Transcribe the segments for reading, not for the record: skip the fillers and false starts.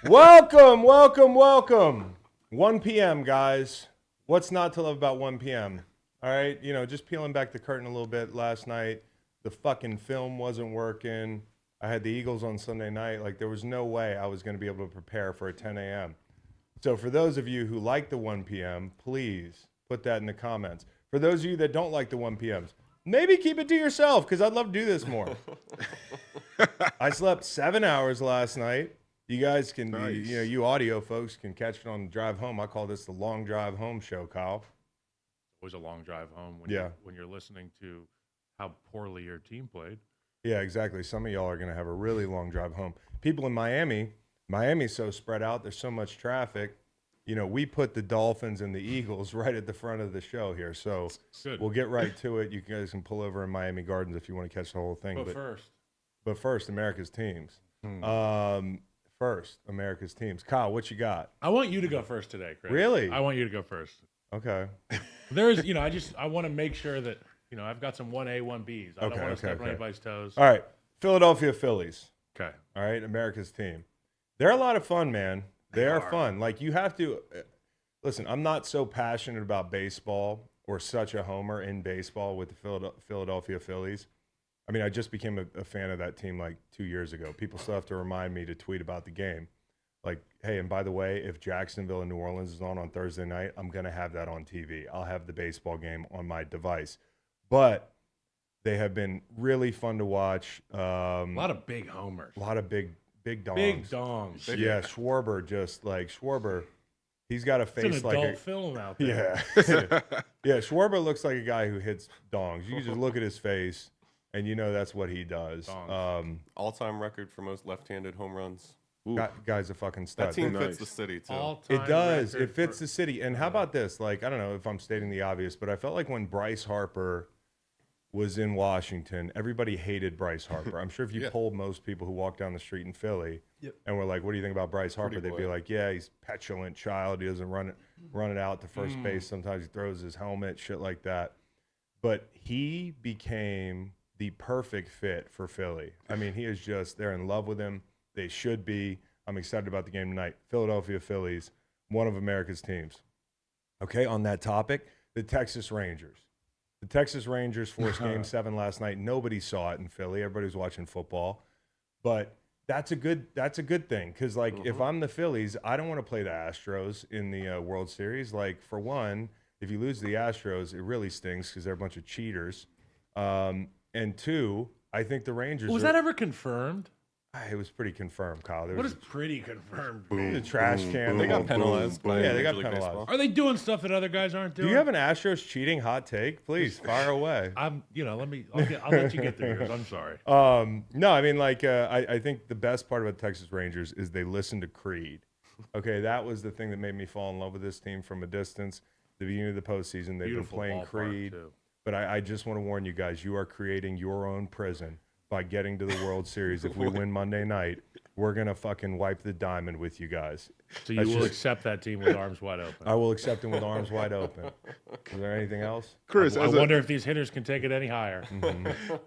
Welcome, welcome, welcome. 1 p.m., guys. What's not to love about 1 p.m.? All right, just peeling back the curtain a little bit last night. The fucking film wasn't working. I had the Eagles on Sunday night. Like, there was no way I was going to be able to prepare for a 10 a.m. So for those of you who like the 1 p.m., please put that in the comments. For those of you that don't like the 1 p.m.s, maybe keep it to yourself because I'd love to do this more. I slept 7 hours last night. You guys can, Nice. you audio folks can catch it on the drive home. I call this the long drive home show, Kyle. Always a long drive home when you're listening to how poorly your team played. Yeah, exactly. Some of y'all are going to have a really long drive home. People in Miami's so spread out. There's so much traffic. We put the Dolphins and the Eagles right at the front of the show here. So Good. we'll get right to it. You guys can pull over in Miami Gardens if you want to catch the whole thing. But first, America's teams. First, America's teams. Kyle, what you got? I want you to go first today, Chris. Really? I want you to go first. Okay. There's, I want to make sure that, I've got some 1A, 1Bs. I don't want to step on anybody's toes. All right. Philadelphia Phillies. Okay. All right. America's team. They're a lot of fun, man. They are fun. Like, you have to listen. I'm not so passionate about baseball or such a homer in baseball with the Philadelphia Phillies. I mean, I just became a fan of that team like 2 years ago. People still have to remind me to tweet about the game. Like, hey, and by the way, if Jacksonville and New Orleans is on Thursday night, I'm going to have that on TV. I'll have the baseball game on my device. But they have been really fun to watch. A lot of big homers. A lot of big dongs. Big dongs. Yeah, Schwarber, he's got a face it's an like adult film out there. Yeah. Yeah, Schwarber looks like a guy who hits dongs. You can just look at his face, and that's what he does. All-time record for most left-handed home runs. Guy's a fucking stud. That team fits the city, too. All-time It does. record It fits the city. And how about this? Like, I don't know if I'm stating the obvious, but I felt like when Bryce Harper was in Washington, everybody hated Bryce Harper. I'm sure if you polled most people who walk down the street in Philly and were like, what do you think about Bryce Harper? They'd be like, yeah, he's a petulant child. He doesn't run it out to first base. Sometimes he throws his helmet, shit like that. But he became the perfect fit for Philly. I mean, he is just, they're in love with him. They should be. I'm excited about the game tonight. Philadelphia Phillies, one of America's teams. Okay, on that topic, the Texas Rangers. The Texas Rangers forced Game 7 last night. Nobody saw it in Philly. Everybody was watching football. But that's a good thing because, like, if I'm the Phillies, I don't want to play the Astros in the World Series. Like, for one, if you lose to the Astros, it really stings because they're a bunch of cheaters. And two, I think the Rangers Was that ever confirmed? It was pretty confirmed, Kyle. What is pretty confirmed? The trash can. They got penalized. Yeah, they got Major League penalized. Baseball. Are they doing stuff that other guys aren't doing? Do you have an Astros cheating hot take? Please, fire away. I'll let you get through yours. I'm sorry. No, I mean, like, I think the best part about the Texas Rangers is they listen to Creed. Okay, that was the thing that made me fall in love with this team from a distance. The beginning of the postseason, they've Beautiful been playing ballpark, Creed. too. But I just want to warn you guys, you are creating your own prison by getting to the World Series. If we win Monday night, we're going to fucking wipe the diamond with you guys. So you will accept that team with arms wide open. I will accept them with arms wide open. Is there anything else? Chris, I wonder if these hitters can take it any higher.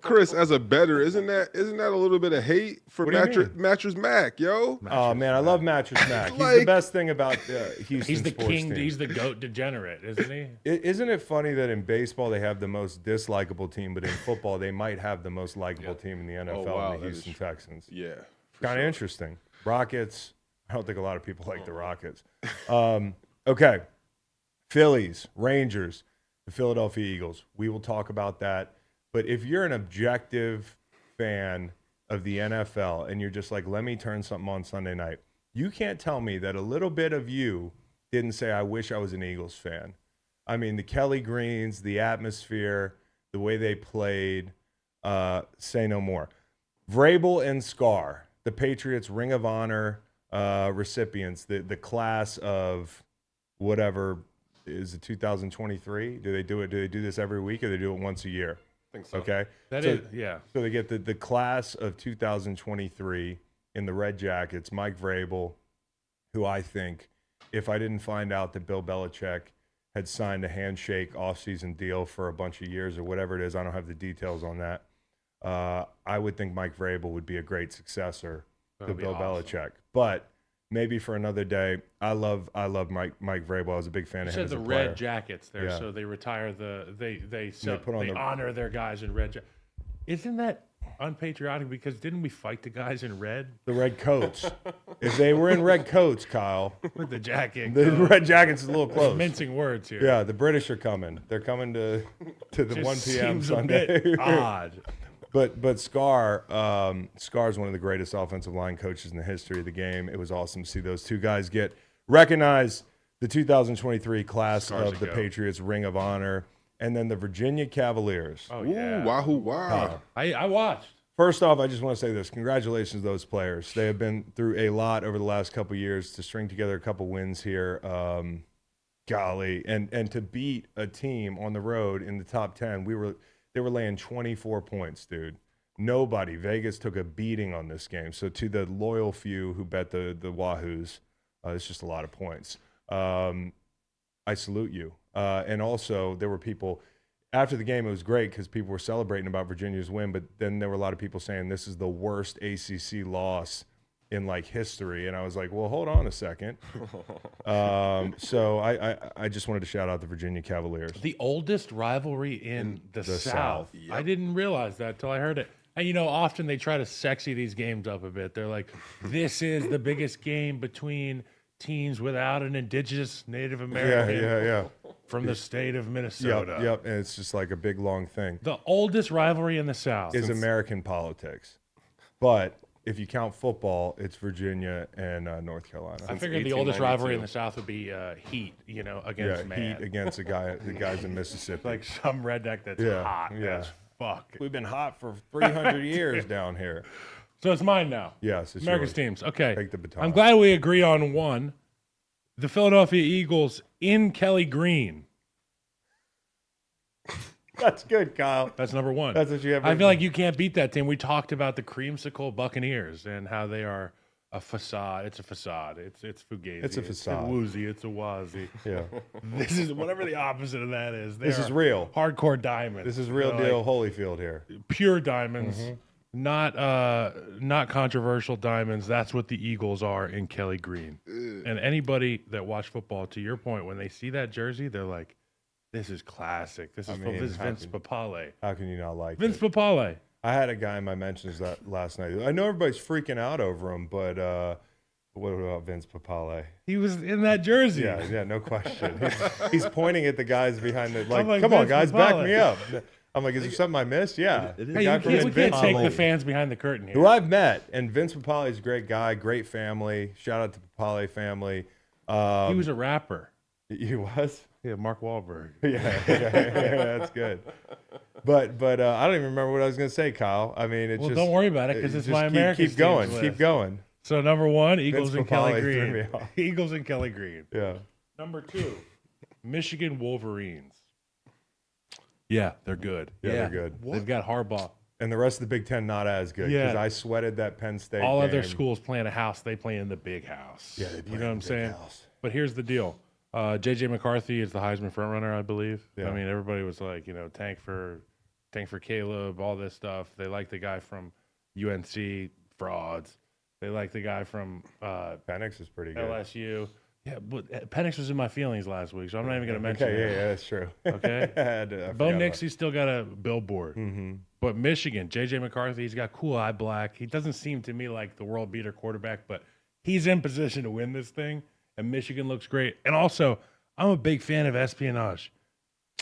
Chris, as a bettor, isn't that a little bit of hate for What do you mean? Mattress Mac, yo? Oh, man, I love Mattress Mac. He's the Like- best thing about Houston He's the sports king. team. He's the GOAT degenerate, isn't he? Isn't it funny that in baseball they have the most dislikable team, but in football they might have the most likable team in the NFL, wow, in the that Houston is Texans? Yeah. Kind of interesting. Rockets. I don't think a lot of people like the Rockets. Okay. Phillies, Rangers, the Philadelphia Eagles. We will talk about that. But if you're an objective fan of the NFL and you're just like, let me turn something on Sunday night, you can't tell me that a little bit of you didn't say, I wish I was an Eagles fan. I mean, the Kelly Greens, the atmosphere, the way they played, say no more. Vrabel and Scar, the Patriots Ring of Honor recipients, the class of whatever is it 2023? Do they do it? Do they do this every week or they do it once a year? I think so. Okay. Yeah. So they get the class of 2023 in the Red Jackets, Mike Vrabel, who I think, if I didn't find out that Bill Belichick had signed a handshake offseason deal for a bunch of years or whatever it is, I don't have the details on that. I would think Mike Vrabel would be a great successor to Bill awesome. Belichick. But maybe for another day. I love Mike Vrabel. I was a big fan You of said him as the a player. red jackets there, Yeah. so they retire they put on honor their guys in red. Isn't that unpatriotic? Because didn't we fight the guys in red The red coats. If they were in red coats, Kyle, with the jacket? the red jackets is a little close. Mincing words here. Yeah, the British are coming. They're coming to the Just 1 p.m. seems Sunday. a bit odd. But Scar's one of the greatest offensive line coaches in the history of the game. It was awesome to see those two guys get recognized. The 2023 class Scar's of the a goat. Patriots Ring of Honor, and then the Virginia Cavaliers. Oh Ooh, yeah. wahoo, wow. I watched. First off, I just want to say this. Congratulations to those players. They have been through a lot over the last couple of years to string together a couple wins here. Golly, and to beat a team on the road in the top 10. They were laying 24 points, dude. Nobody. Vegas took a beating on this game. So to the loyal few who bet the Wahoos, it's just a lot of points. I salute you. And also, there were people after the game. It was great because people were celebrating about Virginia's win, but then there were a lot of people saying this is the worst ACC loss in like history, and I was like, well, hold on a second. So I just wanted to shout out the Virginia Cavaliers. The oldest rivalry in the South. South. Yep. I didn't realize that till I heard it. And you know, often they try to sexy these games up a bit. They're like, this is the biggest game between teams without an indigenous Native American Yeah. from the state of Minnesota. Yep. And it's just like a big long thing. The oldest rivalry in the South. Is American politics, but if you count football, it's Virginia and North Carolina. I figured the oldest 1892. rivalry in the South would be Heat, against man. Heat against the guys in Mississippi. Like some redneck that's hot as fuck. We've been hot for 300 years down here. So it's mine now. Yes, it's America's yours. teams. Okay. Take the baton. I'm glad we agree on one. The Philadelphia Eagles in Kelly Green. That's good, Kyle. That's number one. That's what you have. I feel like you can't beat that team. We talked about the creamsicle Buccaneers and how they are a facade. It's a facade. It's fugazi. It's a facade. It's a woozy. It's a wazi. Yeah. This is whatever the opposite of that is. This is real. Hardcore diamonds. This is real You know, deal like Holyfield here. pure diamonds. Mm-hmm. Not controversial diamonds. That's what the Eagles are in Kelly Green. And anybody that watched football, to your point, when they see that jersey, they're like, "This is classic. This is this is Vince Papale. How can you not like Vince it? Papale." I had a guy in my mentions that last night. I know everybody's freaking out over him, but what about Vince Papale? He was in that jersey. Yeah, no question. He's pointing at the guys behind the I'm like, come on, Vince guys, back Papale. me up. I'm like, is there something I missed? Yeah. It is. The Hey, guy we from can't take Invincible. the fans behind the curtain here. Who I've met, and Vince Papale is a great guy, great family. Shout out to Papale family. He was a rapper. He was? Yeah, Mark Wahlberg. Yeah, that's good. But I don't even remember what I was going to say, Kyle. I mean, it's Well, just don't worry about it because it's just my American keep going, teams keep list. going. So number one, Eagles Vince and Kelly Papale threw me Green. off. Eagles and Kelly Green. Yeah. Number two, Michigan Wolverines. Yeah, they're good. Yeah, Yeah. they're good. They've got Harbaugh. And the rest of the Big Ten not as good because Yeah. I sweated that Penn State All game. other schools play in a house. They play in the big house. Yeah, they play You know what in I'm the big saying? house. But here's the deal. J.J. McCarthy is the Heisman frontrunner, I believe. Yeah. I mean, everybody was like, tank for Caleb, all this stuff. They like the guy from UNC, frauds. They like the guy from Penix is pretty good. LSU. Yeah, but Penix was in my feelings last week, so I'm not even going to mention Okay, it. yeah, that's true. Okay. I Bo forgot about- Nixie's still got a billboard. Mm-hmm. But Michigan, J.J. McCarthy, he's got cool eye black. He doesn't seem to me like the world beater quarterback, but he's in position to win this thing, and Michigan looks great. And also, I'm a big fan of espionage.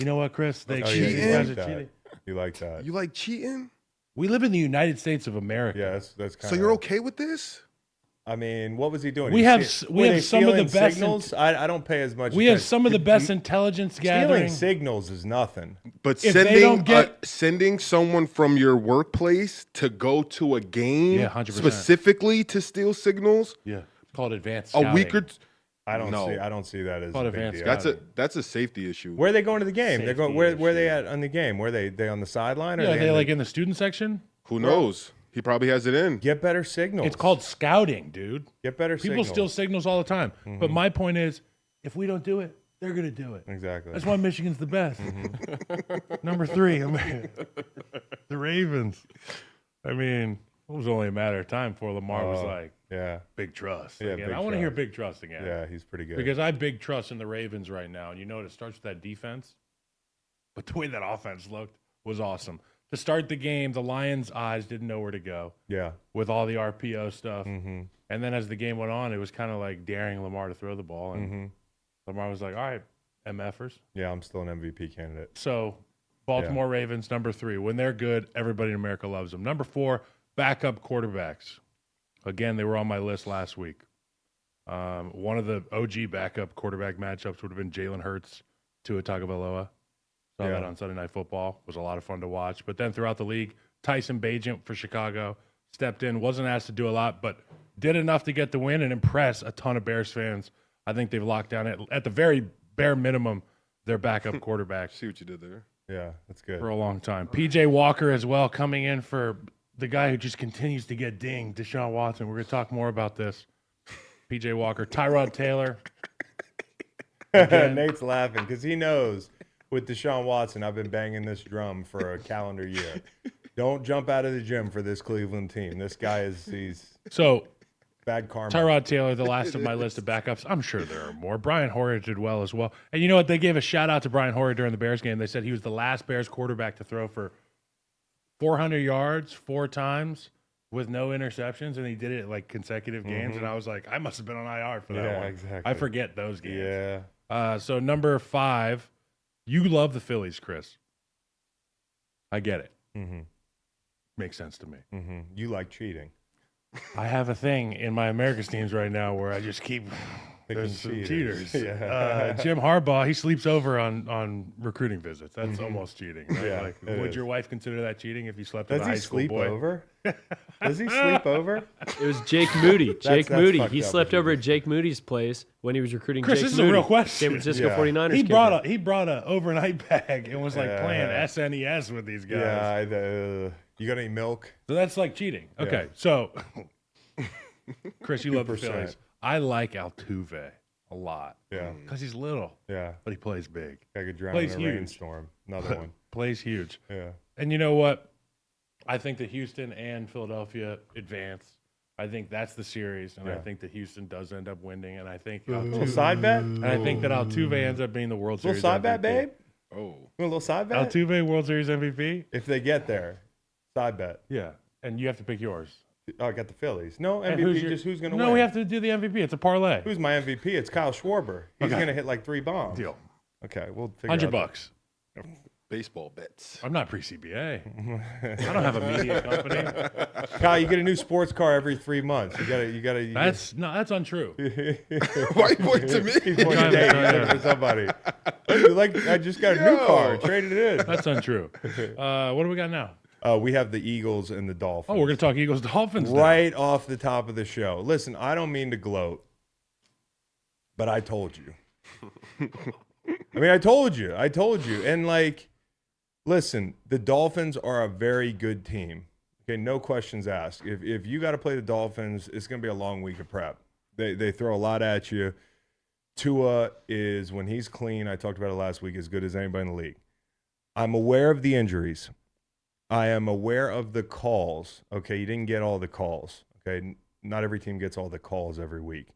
You know what, Chris? They Oh, yeah, these you guys like are that. cheating. You like that? You like cheating? We live in the United States of America. Yeah, that's kind of. So you're okay with this? I mean, what was he doing? We He have ste- we were have they some of the stealing best signals. I don't pay as much. We have attention. some of the best intelligence Stealing gathering. signals is nothing. But If they don't get- sending someone from your workplace to go to a game, Yeah, 100%. specifically to steal signals, Yeah, it's called advanced a scouting. week or I don't No. see. I don't see that as Called a big advanced deal. scouting. that's a safety issue. Where are they going to the game? They're going. Safety Where they issue. at on the game? Where they on the sideline? Or Yeah, are they in like the, in the student section. Who knows? He probably has it in. get better signals. It's called scouting, dude. get better. People signals. steal signals all the time. But my point is, if we don't do it, they're going to do it. Exactly. That's why Michigan's the best. Number three, the Ravens. I mean, it was only a matter of time before Lamar was like, Yeah. Big trust. Yeah, Again. big I want to hear trust. big trust again. Yeah, he's pretty good. Because I have big trust in the Ravens right now. And you know, it starts with that defense. But the way that offense looked was awesome. To start the game, the Lions' eyes didn't know where to go Yeah. with all the RPO stuff. Mm-hmm. And then as the game went on, it was kind of like daring Lamar to throw the ball. And Lamar was like, all right, MFers. Yeah, I'm still an MVP candidate. So Baltimore Ravens, number 3. When they're good, everybody in America loves them. Number 4, backup quarterbacks. Again, they were on my list last week. One of the OG backup quarterback matchups would have been Jalen Hurts to Tagovailoa. Saw that on Sunday Night Football. It was a lot of fun to watch. But then throughout the league, Tyson Bagent for Chicago stepped in, wasn't asked to do a lot, but did enough to get the win and impress a ton of Bears fans. I think they've locked down at the very bare minimum their backup quarterback See what you did there. Yeah, that's good. for a long time. PJ Walker as well coming in for the guy who just continues to get dinged, Deshaun Watson. We're going to talk more about this. PJ Walker, Tyrod Taylor. Nate's laughing because he knows with Deshaun Watson, I've been banging this drum for a calendar year. Don't jump out of the gym for this Cleveland team. This guy he's So bad karma. Tyrod Taylor, the last of my list of backups. I'm sure there are more. Brian Hoyer did well as well. And you know what? They gave a shout out to Brian Hoyer during the Bears game. They said he was the last Bears quarterback to throw for 400 yards 4 times with no interceptions, and he did it at like consecutive games. And I was like, I must have been on IR for that Yeah, one. exactly. I forget those games. Yeah. So number 5, you love the Phillies, Chris. I get it. Mm-hmm. Makes sense to me. Mm-hmm. You like cheating. I have a thing in my America's teams right now where I just keep there's some cheaters. Yeah. Jim Harbaugh, he sleeps over on recruiting visits. That's almost cheating. Right? Yeah, Like, it would is. your wife consider that cheating if you slept with Does a he high school sleep boy? over? Does he sleep over? It was Jake Moody. Jake that's Moody. fucked He up slept if he over did. at Jake Moody's place when he was recruiting Chris, Jake this is a Moody. real question. San Francisco Yeah. 49ers He kicker. brought a overnight bag and was like Yeah. playing SNES with these guys. Yeah. You got any milk? So that's like cheating. Okay, so Chris, you love the 2%. Phillies. I like Altuve a lot. Yeah. Because he's little, Yeah. but he plays big. I could drown Plays in a huge. rainstorm. Another one. Plays huge. Yeah. And you know what? I think that Houston and Philadelphia advance. I think that's the series, and I Yeah. think that Houston does end up winning. And I think Little side bet? and I think that Altuve ends up being the World Little Series side MVP. bet, babe? Oh. You want a little side bet? Altuve World Series MVP. If they get there, side bet. Yeah, and you have to pick yours. Oh, I got the Phillies. No, And MVP, just who's going to win? No, we have to do the MVP. It's a parlay. Who's my MVP? It's Kyle Schwarber. He's Okay. going to hit like 3 bombs. Deal. Okay, we'll figure $100 out bucks. Baseball bets. I'm not pre-CBA. I don't have a media company. Kyle, you get a new sports car every 3 months. You gotta. That's untrue. Why you point to me? He's pointing Trying to to- Nate for somebody. Like I just got a new car, traded it in. That's untrue. What do we got now? We have the Eagles and the Dolphins. Oh, we're gonna talk Eagles Dolphins now. right off the top of the show. Listen, I don't mean to gloat, but I told you. I mean, I told you, and like, listen, the Dolphins are a very good team. Okay, no questions asked. If you got to play the Dolphins, it's gonna be a long week of prep. They throw a lot at you. Tua is, when he's clean, I talked about it last week, as good as anybody in the league. I'm aware of the injuries. I am aware of the calls. Okay, you didn't get all the calls. Okay, not every team gets all the calls every week.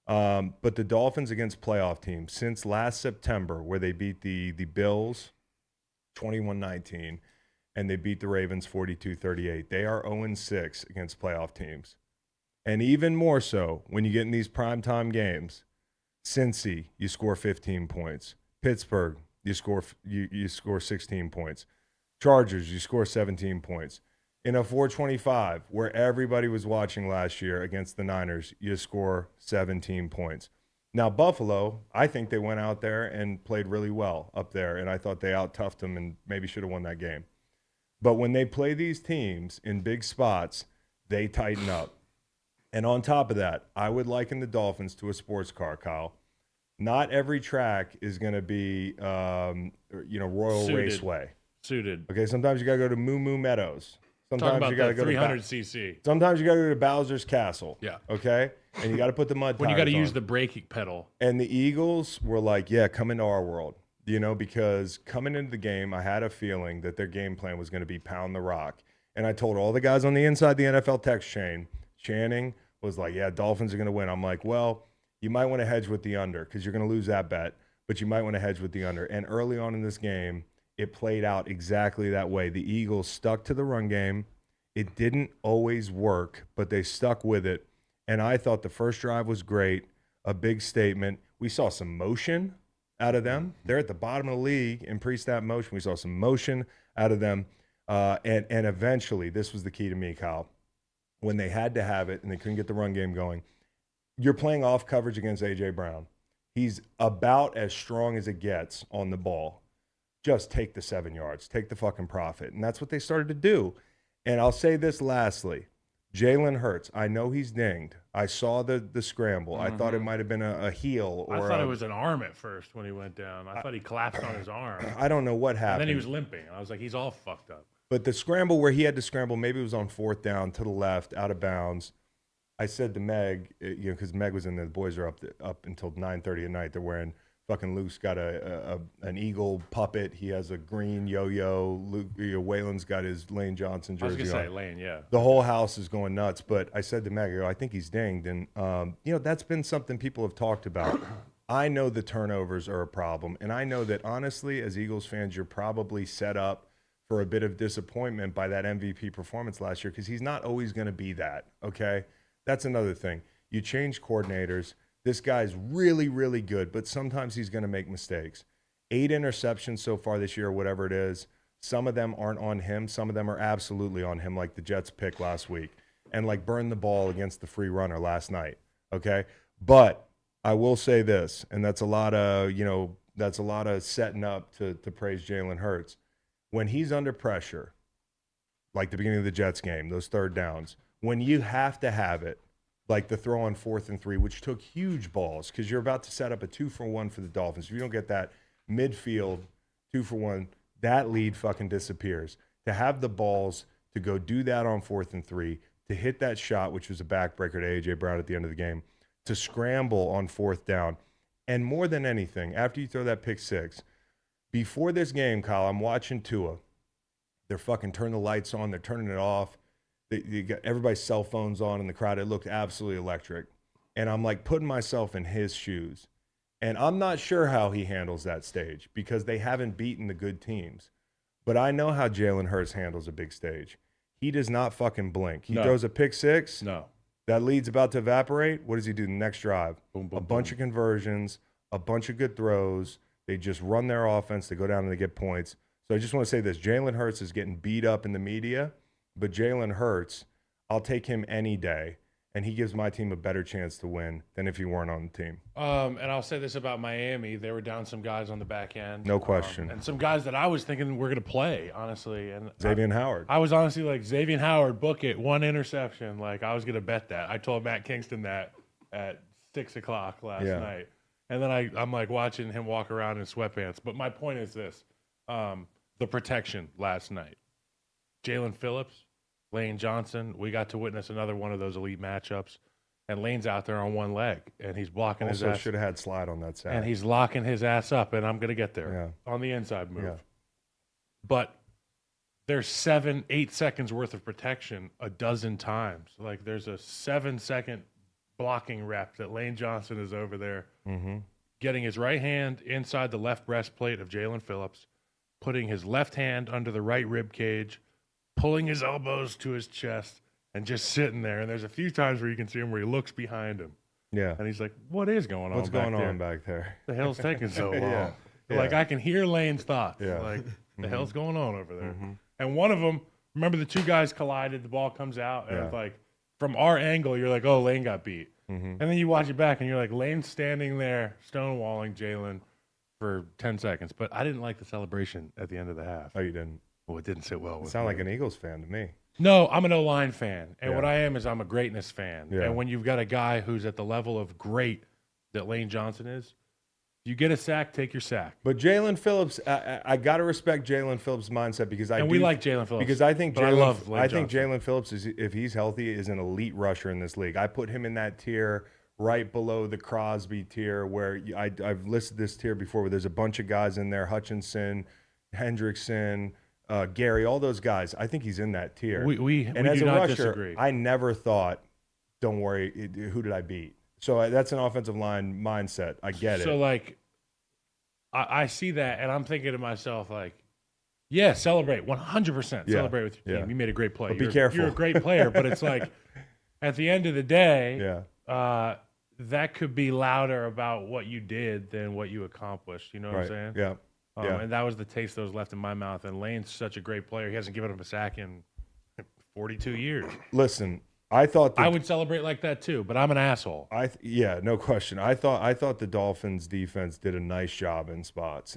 But the Dolphins against playoff teams since last September, where they beat the Bills 21-19, and they beat the Ravens 42-38, they are 0-6 against playoff teams. And even more so when you get in these primetime games. Cincy, you score 15 points. Pittsburgh, you score 16 points. Chargers, you score 17 points. In a 425, where everybody was watching last year against the Niners, you score 17 points. Now, Buffalo, I think they went out there and played really well up there, and I thought they out-toughed them and maybe should have won that game. But when they play these teams in big spots, they tighten up. And on top of that, I would liken the Dolphins to a sports car, Kyle. Not every track is going to be, Royal Suited. Raceway. Suited. Okay, sometimes you got to go to Moo Moo Meadows. Talking Sometimes about you got to the go to 300cc. Sometimes you got to go to Bowser's Castle. Yeah. Okay, and you got to put the mud When you got got to use the brake pedal. And the Eagles were like, "Yeah, come into our world." Because coming into the game, I had a feeling that their game plan was going to be pound the rock. And I told all the guys on the inside the NFL text chain, Channing, was like, yeah, Dolphins are going to win. I'm like, well, you might want to hedge with the under because you're going to lose that bet, but you might want to hedge with the under. And early on in this game, it played out exactly that way. The Eagles stuck to the run game. It didn't always work, but they stuck with it. And I thought the first drive was great, a big statement. We saw some motion out of them. They're at the bottom of the league in pre-snap motion. We saw some motion out of them. And eventually, this was the key to me, Kyle, when they had to have it and they couldn't get the run game going. You're playing off coverage against A.J. Brown. He's about as strong as it gets on the ball. Just take the 7 yards. Take the fucking profit. And that's what they started to do. And I'll say this lastly. Jalen Hurts, I know he's dinged. I saw the scramble. I thought it might have been a heel. Or I thought it was an arm at first when he went down. I thought he collapsed on his arm. I don't know what happened. And then he was limping. I was like, he's all fucked up. But the scramble where he had to scramble, maybe it was on fourth down to the left, out of bounds. I said to Meg, because Meg was in there, the boys are up until 9:30 at night. They're wearing fucking Luke's got an eagle puppet. He has a green yo-yo. Luke, Waylon's got his Lane Johnson jersey. I was gonna say on. Lane, yeah. The whole house is going nuts. But I said to Meg, I think he's dinged, and that's been something people have talked about. I know the turnovers are a problem, and I know that honestly, as Eagles fans, you're probably set up for a bit of disappointment by that MVP performance last year because he's not always going to be that, okay? That's another thing. You change coordinators. This guy's really, really good, but sometimes he's going to make mistakes. 8 interceptions so far this year, or whatever it is. Some of them aren't on him. Some of them are absolutely on him, like the Jets pick last week and like burn the ball against the free runner last night, okay? But I will say this, and that's a lot of setting up to praise Jalen Hurts. When he's under pressure, like the beginning of the Jets game, those third downs, when you have to have it, like the throw on 4th and 3, which took huge balls because you're about to set up a 2-for-1 for the Dolphins. If you don't get that midfield 2-for-1, that lead fucking disappears. To have the balls to go do that on 4th and 3, to hit that shot, which was a backbreaker to A.J. Brown at the end of the game, to scramble on 4th down, and more than anything, after you throw that pick 6, before this game, Kyle, I'm watching Tua. They're fucking turning the lights on. They're turning it off. You got everybody's cell phones on in the crowd. It looked absolutely electric. And I'm like putting myself in his shoes. And I'm not sure how he handles that stage because they haven't beaten the good teams. But I know how Jalen Hurts handles a big stage. He does not fucking blink. He throws a pick 6. No. That lead's about to evaporate. What does he do the next drive? Boom, boom, a bunch boom. of conversions, a bunch of good throws. They just run their offense. They go down and they get points. So I just want to say this. Jalen Hurts is getting beat up in the media, but Jalen Hurts, I'll take him any day, and he gives my team a better chance to win than if he weren't on the team. And I'll say this about Miami. They were down some guys on the back end. No question. And some guys that I was thinking were going to play, honestly. And Xavier Howard. I was honestly like, Xavier Howard, book it, 1 interception. Like, I was going to bet that. I told Matt Kingston that at 6 o'clock last night. And then I'm like watching him walk around in sweatpants. But my point is this. The protection last night. Jalen Phillips, Lane Johnson, we got to witness another one of those elite matchups. And Lane's out there on one leg, and he's blocking his Also ass. should have had slide on that side. And he's locking his ass up, and I'm going to get there on the inside move. Yeah. But there's 7-8 seconds worth of protection a dozen times. Like, there's a 7-second blocking rep that Lane Johnson is over there getting his right hand inside the left breastplate of Jalen Phillips, putting his left hand under the right rib cage, pulling his elbows to his chest, and just sitting there. And there's a few times where you can see him where he looks behind him. Yeah. And he's like, what is going on What's back going there? on back there? The hell's taking so long? Yeah. Like, I can hear Lane's thoughts. Yeah. Like, the hell's going on over there? And one of them, remember the two guys collided, the ball comes out, and it's like, from our angle, you're like, oh, Lane got beat. And then you watch it back, and you're like, Lane's standing there stonewalling Jalen for 10 seconds. But I didn't like the celebration at the end of the half. Oh, you didn't? Well, it didn't sit well You with sound me. like an Eagles fan to me. No, I'm an O-line fan. And what Yeah. I am is I'm a greatness fan. Yeah. And when you've got a guy who's at the level of great that Lane Johnson is, you get a sack, take your sack. But Jalen Phillips, I got to respect Jalen Phillips' mindset because We like Jalen Phillips. because I think but I love Lane Johnson. Jalen Phillips is, if he's healthy, is an elite rusher in this league. I put him in that tier right below the Crosby tier, where I've listed this tier before, where there's a bunch of guys in there: Hutchinson, Hendrickson, Gary, all those guys. I think he's in that tier. We and do as a not rusher, disagree. I never thought don't worry, who did I beat? So that's an offensive line mindset. I get it. So, like, I see that, and I'm thinking to myself, like, yeah, celebrate 100%. Yeah, Celebrate with your team. yeah. You made a great play. But be careful. You're a great player, but it's like at the end of the day, Yeah. that could be louder about what you did than what you accomplished. You know what I'm saying? Yeah. Yeah. And that was the taste that was left in my mouth. And Lane's such a great player. He hasn't given up a sack in 42 years. Listen, I thought I would celebrate like that too, but I'm an asshole. Yeah, no question. I thought the Dolphins defense did a nice job in spots,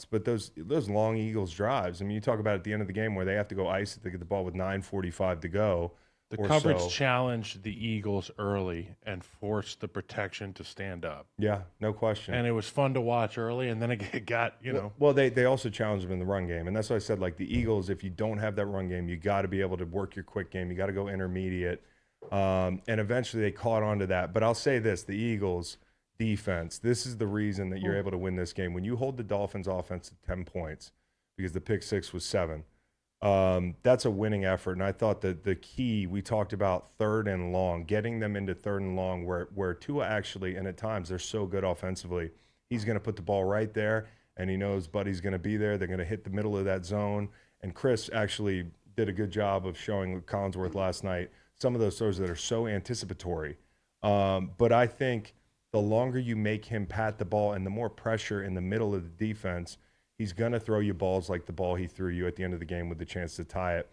but those long Eagles drives. I mean, you talk about at the end of the game where they have to go ice it to get the ball with 9:45 to go. The coverage challenged the Eagles early and forced the protection to stand up. Yeah, no question. And it was fun to watch early, and then it got, Well, they also challenged them in the run game, and that's why I said, like, the Eagles, if you don't have that run game, you got to be able to work your quick game. You got to go intermediate, and eventually they caught on to that. But I'll say this, the Eagles defense, this is the reason that you're able to win this game. When you hold the Dolphins offense to 10 points, because the pick six was 7, that's a winning effort. And I thought that the key, we talked about third and long, getting them into third and long where Tua actually, and at times they're so good offensively, he's going to put the ball right there, and he knows Buddy's going to be there. They're going to hit the middle of that zone. And Chris actually did a good job of showing Collinsworth last night some of those throws that are so anticipatory. But I think the longer you make him pat the ball and the more pressure in the middle of the defense, he's going to throw you balls like the ball he threw you at the end of the game with the chance to tie it.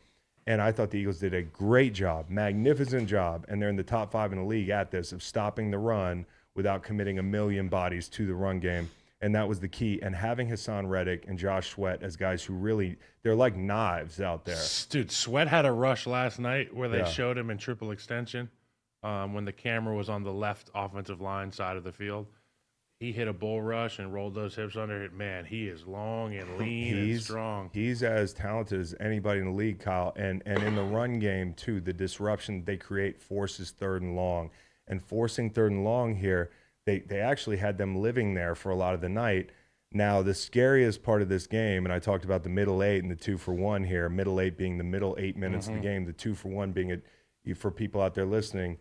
And I thought the Eagles did a great job, magnificent job, and they're in the top 5 in the league at this, of stopping the run without committing a million bodies to the run game. And that was the key. And having Hassan Reddick and Josh Sweat as guys who really, they're like knives out there. Dude, Sweat had a rush last night where they showed him in triple extension when the camera was on the left offensive line side of the field. He hit a bull rush and rolled those hips under it. Man, he is long and lean and strong. He's as talented as anybody in the league, Kyle. And in the run game, too, the disruption they create forces third and long. And forcing third and long here, they actually had them living there for a lot of the night. Now, the scariest part of this game, and I talked about the middle 8 and the 2-for-1 here, middle 8 being the middle 8 minutes of the game, the 2-for-1 being, for people out there listening,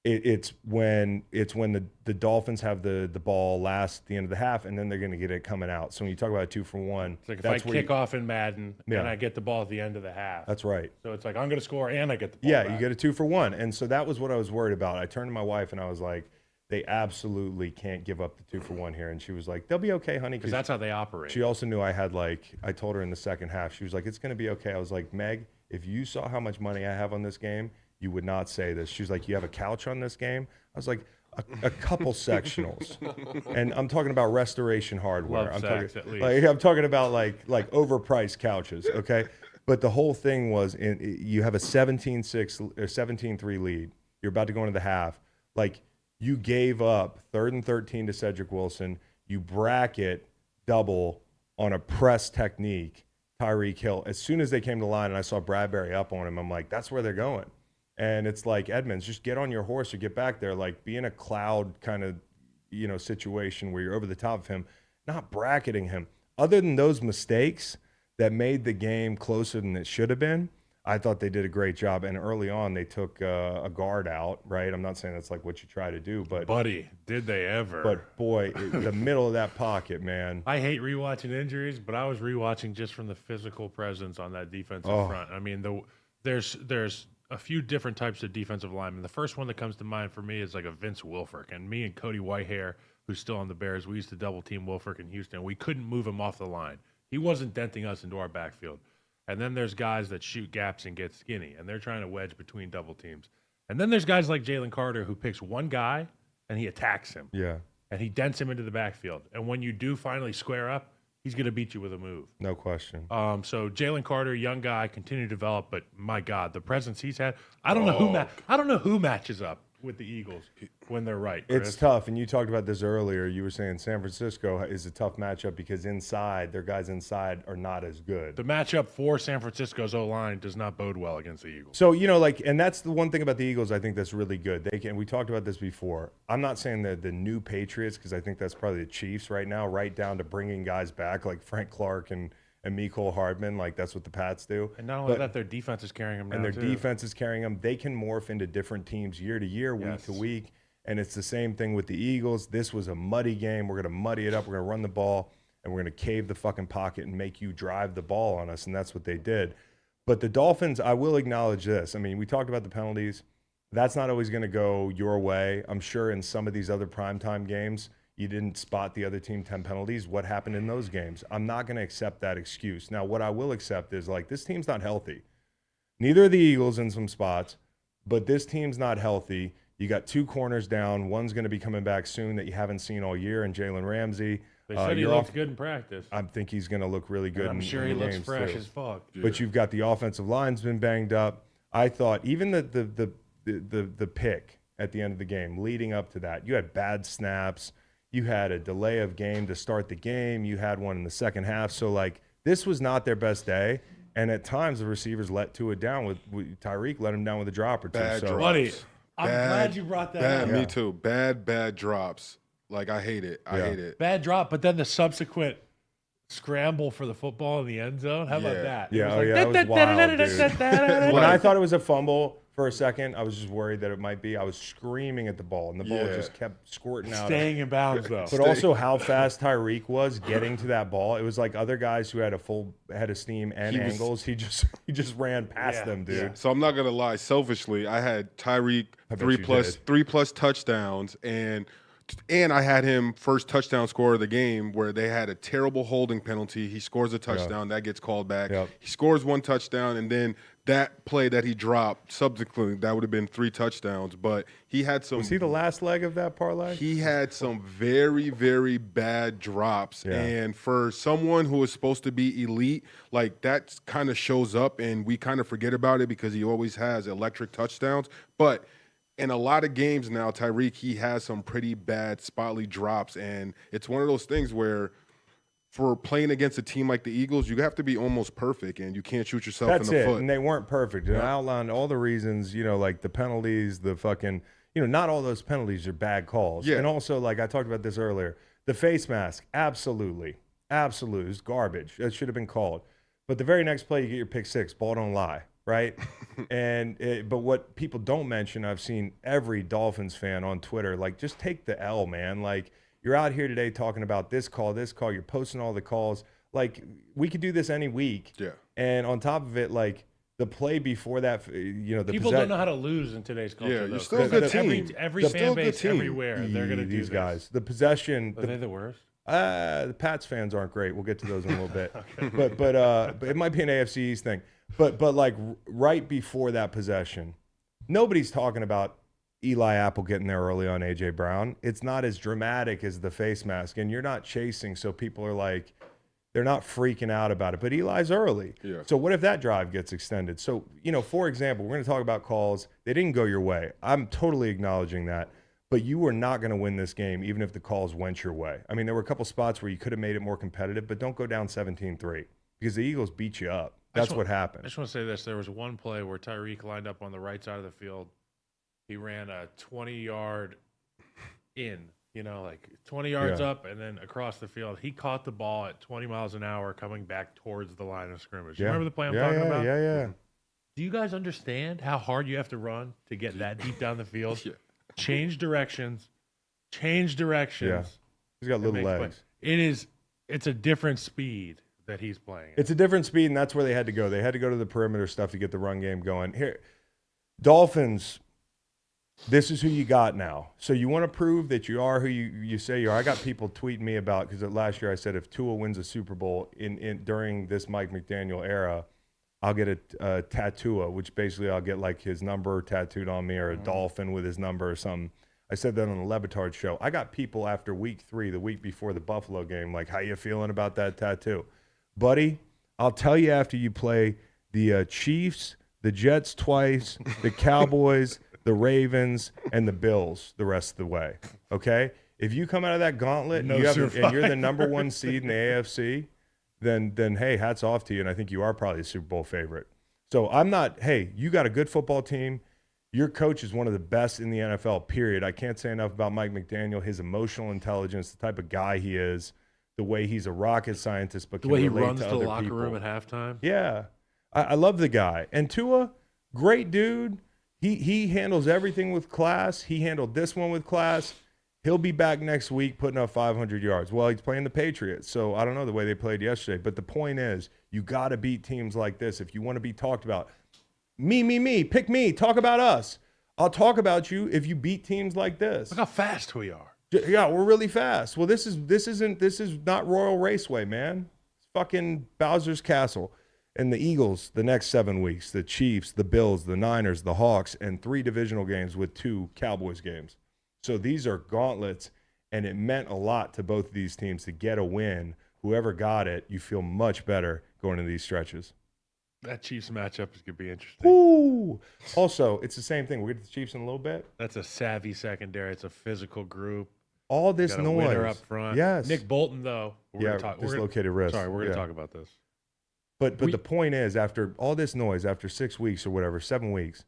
it's when the Dolphins have the ball last at the end of the half, and then they're going to get it coming out. So when you talk about a 2-for-1, it's like if I kick off in Madden and I get the ball at the end of the half. That's right. So it's like I'm going to score and I get the ball Yeah, back. you get a 2-for-1. And so that was what I was worried about. I turned to my wife and I was like, they absolutely can't give up the 2-for-1 here. And she was like, they'll be okay, honey. Because that's how they operate. She also knew I had, like, I told her in the second half, she was like, it's going to be okay. I was like, Meg, if you saw how much money I have on this game, you would not say this. She was like, you have a couch on this game? I was like, a couple sectionals. And I'm talking about Restoration Hardware. Love sex, at least. I'm talking about like overpriced couches, okay? But the whole thing was, you have a 17-6 or 17-3 lead. You're about to go into the half. Like, you gave up 3rd and 13 to Cedric Wilson. You bracket double on a press technique, Tyreek Hill. As soon as they came to the line and I saw Bradbury up on him, I'm like, that's where they're going. And it's like, Edmonds, just get on your horse or get back there. Like, be in a cloud kind of, situation where you're over the top of him, not bracketing him. Other than those mistakes that made the game closer than it should have been, I thought they did a great job. And early on, they took a guard out, right? I'm not saying that's like what you try to do, but buddy, did they ever? But boy, the middle of that pocket, man. I hate rewatching injuries, but I was rewatching just from the physical presence on that defensive front. I mean, there's a few different types of defensive linemen. The first one that comes to mind for me is like a Vince Wilfork. And me and Cody Whitehair, who's still on the Bears, we used to double team Wilfork in Houston. We couldn't move him off the line. He wasn't denting us into our backfield. And then there's guys that shoot gaps and get skinny, and they're trying to wedge between double teams. And then there's guys like Jalen Carter who picks one guy and he attacks him. Yeah. And he dents him into the backfield. And when you do finally square up, he's going to beat you with a move. No question. So Jalen Carter, young guy, continue to develop, but my God, the presence he's had. I don't know who matches up with the Eagles when they're right. Chris. It's tough, and you talked about this earlier. You were saying San Francisco is a tough matchup because their guys inside are not as good. The matchup for San Francisco's O-line does not bode well against the Eagles. So, and that's the one thing about the Eagles I think that's really good. We talked about this before. I'm not saying that the new Patriots, because I think that's probably the Chiefs right now, right down to bringing guys back like Frank Clark and and Mecole Hardman. Like, that's what the Pats do. And not only that, their defense is carrying them now, and their too. defense is carrying them. They can morph into different teams year to year, week to week. And it's the same thing with the Eagles. This was a muddy game. We're going to muddy it up. We're going to run the ball, and we're going to cave the fucking pocket and make you drive the ball on us, and that's what they did. But the Dolphins, I will acknowledge this. I mean, we talked about the penalties. That's not always going to go your way. I'm sure in some of these other primetime games, you didn't spot the other team 10 penalties. What happened in those games? I'm not going to accept that excuse. Now, what I will accept is, like, this team's not healthy. Neither are the Eagles in some spots, but this team's not healthy. You got 2 corners down. One's going to be coming back soon that you haven't seen all year, and Jalen Ramsey. They said he looked good in practice. I think he's going to look really good. I'm sure he looks fresh as fuck. But you've got the offensive line's been banged up. I thought even the pick at the end of the game, leading up to that, you had bad snaps. You had a delay of game to start the game. You had one in the second half. So, like, this was not their best day. And at times, the receivers let Tua down with Tyreek let him down with a drop or two. Bad drops. Buddy, I'm glad you brought that up. Me too. Bad drops. Like, I hate it. I hate it. Bad drop, but then the subsequent scramble for the football in the end zone. How about that? Yeah, that was wild, dude. When I thought it was a fumble for a second, I was just worried that it might be. I was screaming at the ball, and the ball just kept squirting out. Staying in bounds, though. But also how fast Tyreek was getting to that ball. It was like other guys who had a full head of steam and angles. He just ran past them, dude. Yeah. So I'm not gonna lie. Selfishly, I had Tyreek 3+ touchdowns, and I had him first touchdown scorer of the game, where they had a terrible holding penalty. He scores a touchdown, that gets called back. He scores 1 touchdown, and then that play that he dropped subsequently, that would have been 3 touchdowns. But he had some. Was he the last leg of that parlay? He had some very, very bad drops. And for someone who is supposed to be elite, like, that kind of shows up, and we kind of forget about it because he always has electric touchdowns. But in a lot of games now, Tyreek, he has some pretty bad spotly drops. And it's one of those things where, for playing against a team like the Eagles, you have to be almost perfect, and you can't shoot yourself in the foot. And they weren't perfect. And I outlined all the reasons, like the penalties, the fucking, not all those penalties are bad calls. And also, like I talked about this earlier, the face mask, absolutely. It's garbage. That should have been called. But the very next play, you get your pick 6, ball don't lie, right? But what people don't mention, I've seen every Dolphins fan on Twitter, like, just take the L, man. Like, you're out here today talking about this call. You're posting all the calls. Like, we could do this any week. Yeah. And on top of it, like, the play before that, the people don't know how to lose in today's culture. Yeah, you're still a good team. Every fan base everywhere, they're going to do these guys. The possession. Are they the worst? The Pats fans aren't great. We'll get to those in a little bit. But it might be an AFCE East thing. But like right before that possession, nobody's talking about Eli Apple getting there early on A.J. Brown. It's not as dramatic as the face mask, and you're not chasing, so people are like, they're not freaking out about it. But Eli's early. Yeah. So what if that drive gets extended? So, for example, we're going to talk about calls. They didn't go your way. I'm totally acknowledging that. But you were not going to win this game, even if the calls went your way. I mean, there were a couple spots where you could have made it more competitive, but don't go down 17-3 because the Eagles beat you up. That's what happened. I just want to say this. There was one play where Tyreek lined up on the right side of the field. He ran a 20-yard in, like 20 yards up and then across the field. He caught the ball at 20 miles an hour coming back towards the line of scrimmage. You remember the play I'm talking about? Yeah. Do you guys understand how hard you have to run to get that deep down the field? Change directions. Yeah. He's got little legs. It's a different speed that he's playing. It's a different speed, and that's where they had to go. They had to go to the perimeter stuff to get the run game going. Here, Dolphins, this is who you got now. So you want to prove that you are who you say you are. I got people tweeting me about, because last year I said if Tua wins a Super Bowl during this Mike McDaniel era, I'll get a tattoo, which basically I'll get like his number tattooed on me, or a dolphin with his number or something. I said that on the Levitard show. I got people after week 3, the week before the Buffalo game, like, how you feeling about that tattoo? Buddy, I'll tell you after you play the Chiefs, the Jets twice, the Cowboys, the Ravens, and the Bills the rest of the way, okay? If you come out of that gauntlet and you're the number 1 seed in the AFC, then hey, hats off to you, and I think you are probably a Super Bowl favorite. So you got a good football team. Your coach is one of the best in the NFL, period. I can't say enough about Mike McDaniel, his emotional intelligence, the type of guy he is. the way he's a rocket scientist, but The can way he relate runs to the other locker people. room at halftime. Yeah, I love the guy. And Tua, great dude. He handles everything with class. He handled this one with class. He'll be back next week putting up 500 yards. Well, he's playing the Patriots, so I don't know the way they played yesterday. But the point is, you got to beat teams like this if you want to be talked about. Me, pick me, talk about us. I'll talk about you if you beat teams like this. Look how fast we are. Yeah, we're really fast. Well, this is not Royal Raceway, man. It's fucking Bowser's Castle. And the Eagles, the next 7 weeks, the Chiefs, the Bills, the Niners, the Hawks, and 3 divisional games with 2 Cowboys games. So these are gauntlets, and it meant a lot to both of these teams to get a win. Whoever got it, you feel much better going into these stretches. That Chiefs matchup is going to be interesting. Ooh. Also, it's the same thing. We'll get to the Chiefs in a little bit. That's a savvy secondary. It's a physical group. All this Got a noise. winner up front. Yes. Nick Bolton, though. Dislocated wrist. Sorry, we're going to Yeah. talk about this. But the point is, after all this noise, after 6 weeks or whatever, 7 weeks,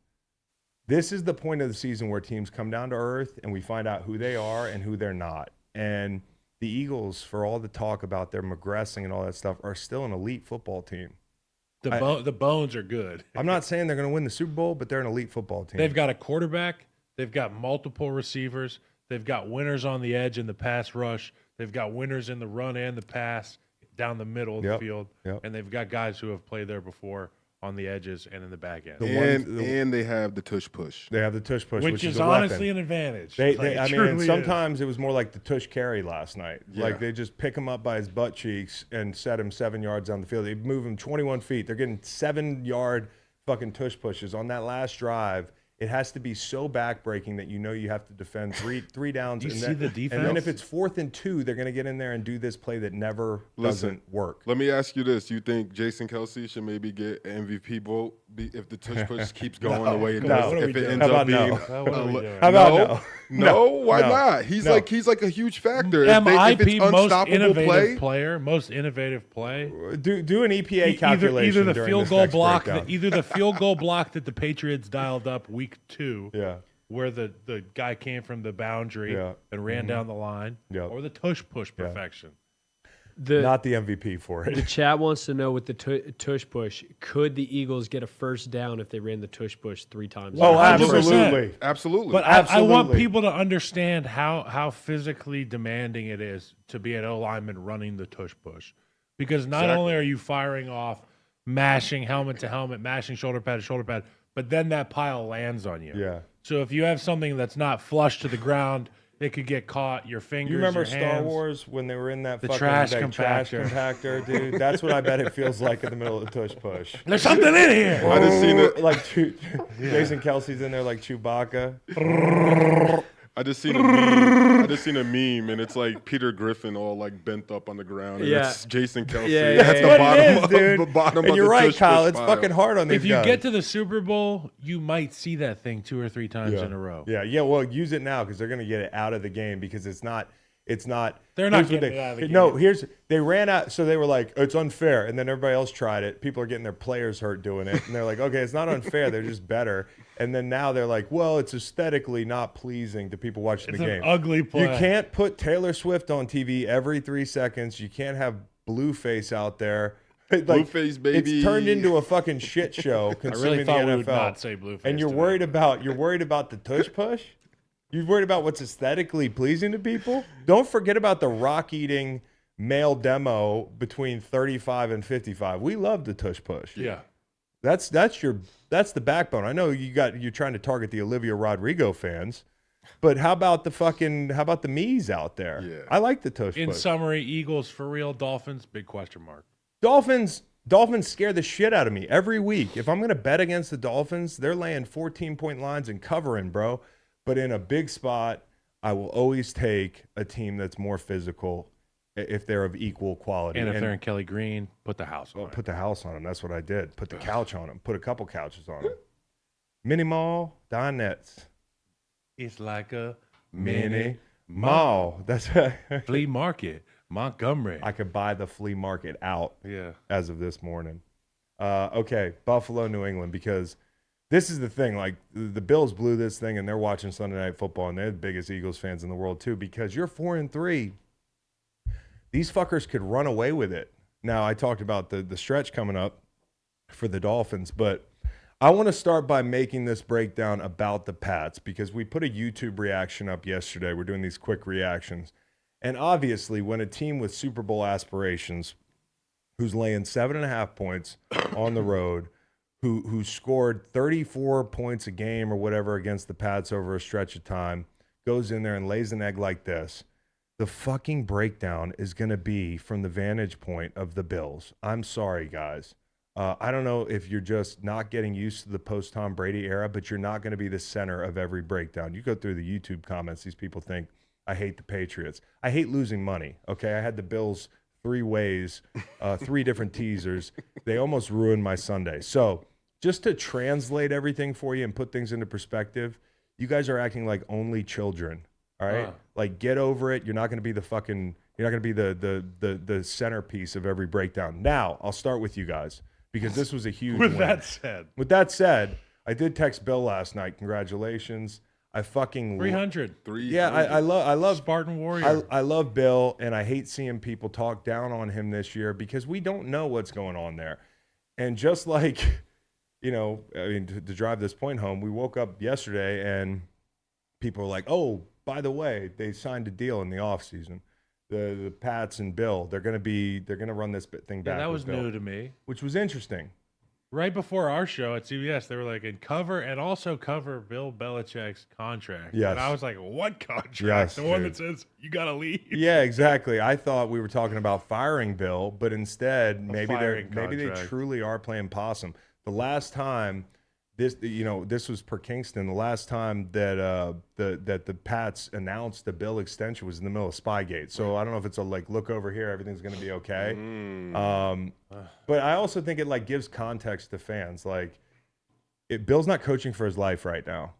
this is the point of the season where teams come down to earth and we find out who they are and who they're not. And the Eagles, for all the talk about their regressing and all that stuff, are still an elite football team. The bones are good. I'm not saying they're going to win the Super Bowl, but they're an elite football team. They've got a quarterback. They've got multiple receivers. They've got winners on the edge in the pass rush. They've got winners in the run and the pass down the middle of the field. Yep. And they've got guys who have played there before on the edges and in the back end. And they have the tush push. They have the tush push, which is is a honestly weapon. an advantage. Sometimes it was more like the tush carry last night. Yeah. Like they just pick him up by his butt cheeks and set him 7 yards down the field. They move him 21 feet. They're getting 7-yard fucking tush pushes on that last drive. It has to be so backbreaking that you know you have to defend three downs. Do you and see then, the defense? And then if it's 4th and 2, they're going to get in there and do this play that never doesn't work. Let me ask you this. You think Jason Kelsey should maybe get an MVP vote if the tush push keeps going the way it does? If it ends up being How about no? Why No. not? He's No. like a huge factor. MIP, if it's most unstoppable innovative play, most innovative play. Do an EPA calculation Either the during field this goal next block, breakdown. either the field goal block that the Patriots dialed up week 2, Yeah. where the guy came from the boundary and ran down the line, or the tush push perfection. Not the MVP for The it. chat wants to know with the tush push, could the Eagles get a first down if they ran the tush push 3 times? Oh, 100%. absolutely. But I want Absolutely. people to understand how physically demanding it is to be an O lineman running the tush push, because not only are you firing off, mashing helmet to helmet, mashing shoulder pad to shoulder pad, but then that pile lands on you. Yeah. So if you have something that's not flush to the ground, it could get caught. Your fingers. You remember your Star hands. Wars when they were in that The trash trash compactor. compactor, dude? That's what I bet it feels like in the middle of the tush push. There's something in here. I just seen it. Like Jason Kelsey's in there like Chewbacca. I just seen a meme, and it's like Peter Griffin all like bent up on the ground, and Yeah. it's Jason Kelsey Yeah, at the What bottom it is, of dude. the bottom And of you're the right, tush Kyle. push It's pile. fucking hard on these If you guys. get to the Super Bowl, you might see that thing 2 or 3 times in a row. Yeah. Well, use it now because they're going to get it out of the game because it's not. They're not here's what getting it out of the No, game. they ran out, so they were like, it's unfair, and then everybody else tried it. People are getting their players hurt doing it, and they're like, okay, it's not unfair. They're just better. And then now they're like, well, it's aesthetically not pleasing to people watching It's the an game. ugly play. You can't put Taylor Swift on TV every 3 seconds. You can't have Blueface out there. Like, Blueface, baby. It's turned into a fucking shit show. I Consuming really thought the we NFL. would not say Blueface. And you're today. worried about the tush push? You're worried about what's aesthetically pleasing to people? Don't forget about the rock-eating male demo between 35 and 55. We love the tush push. Yeah. That's the backbone. I know you're trying to target the Olivia Rodrigo fans, but how about the me's out there? Yeah. I like the tush In push. summary, Eagles for real, Dolphins, big question mark. Dolphins scare the shit out of me every week. If I'm going to bet against the Dolphins, they're laying 14-point lines and covering, bro. But in a big spot, I will always take a team that's more physical if they're of equal quality. And if they're in Kelly Green, put the house on it. Put the house on them. That's what I did. Put the couch on them. Put a couple couches on them. Mini Mall, Dinettes. It's like a Mini Mall. That's flea market, Montgomery. I could buy the flea market out Yeah. as of this morning. Okay, Buffalo, New England, because this is the thing. Like, the Bills blew this thing, and they're watching Sunday Night Football, and they're the biggest Eagles fans in the world, too, because you're 4-3. these fuckers could run away with it. Now, I talked about the stretch coming up for the Dolphins, but I want to start by making this breakdown about the Pats because we put a YouTube reaction up yesterday. We're doing these quick reactions. And obviously, when a team with Super Bowl aspirations, who's laying 7.5 points on the road, who scored 34 points a game or whatever against the Pats over a stretch of time, goes in there and lays an egg like this, the fucking breakdown is going to be from the vantage point of the Bills. I'm sorry, guys. I don't know if you're just not getting used to the post-Tom Brady era, but you're not going to be the center of every breakdown. You go through the YouTube comments, these people think, I hate the Patriots. I hate losing money, okay? I had the Bills 3 ways, 3 different teasers. They almost ruined my Sunday. So just to translate everything for you and put things into perspective, you guys are acting like only children, all right? Like, get over it. You're not going to be you're not going to be the centerpiece of every breakdown. Now, I'll start with you guys. Because this was a huge With win. With that said, I did text Bill last night. Congratulations. I fucking 300. Yeah, I love Spartan Warrior. I love Bill, and I hate seeing people talk down on him this year because we don't know what's going on there. And just like, I mean, to drive this point home, we woke up yesterday and people were like, "Oh, by the way, they signed a deal in the offseason. The Pats and Bill, they're gonna run this thing back." Yeah, that was with Bill, new to me. which was interesting. Right before our show at CBS, they were like, and also cover Bill Belichick's contract. Yes. And I was like, what contract? Yes, The one dude. that says you got to leave. Yeah, exactly. I thought we were talking about firing Bill, but instead maybe they contract. truly are playing possum. The last time this was per Kingston. The last time that the Pats announced the Bill extension was in the middle of Spygate. So I don't know if it's a look over here, everything's going to be okay. But I also think it gives context to fans. Bill's not coaching for his life right now,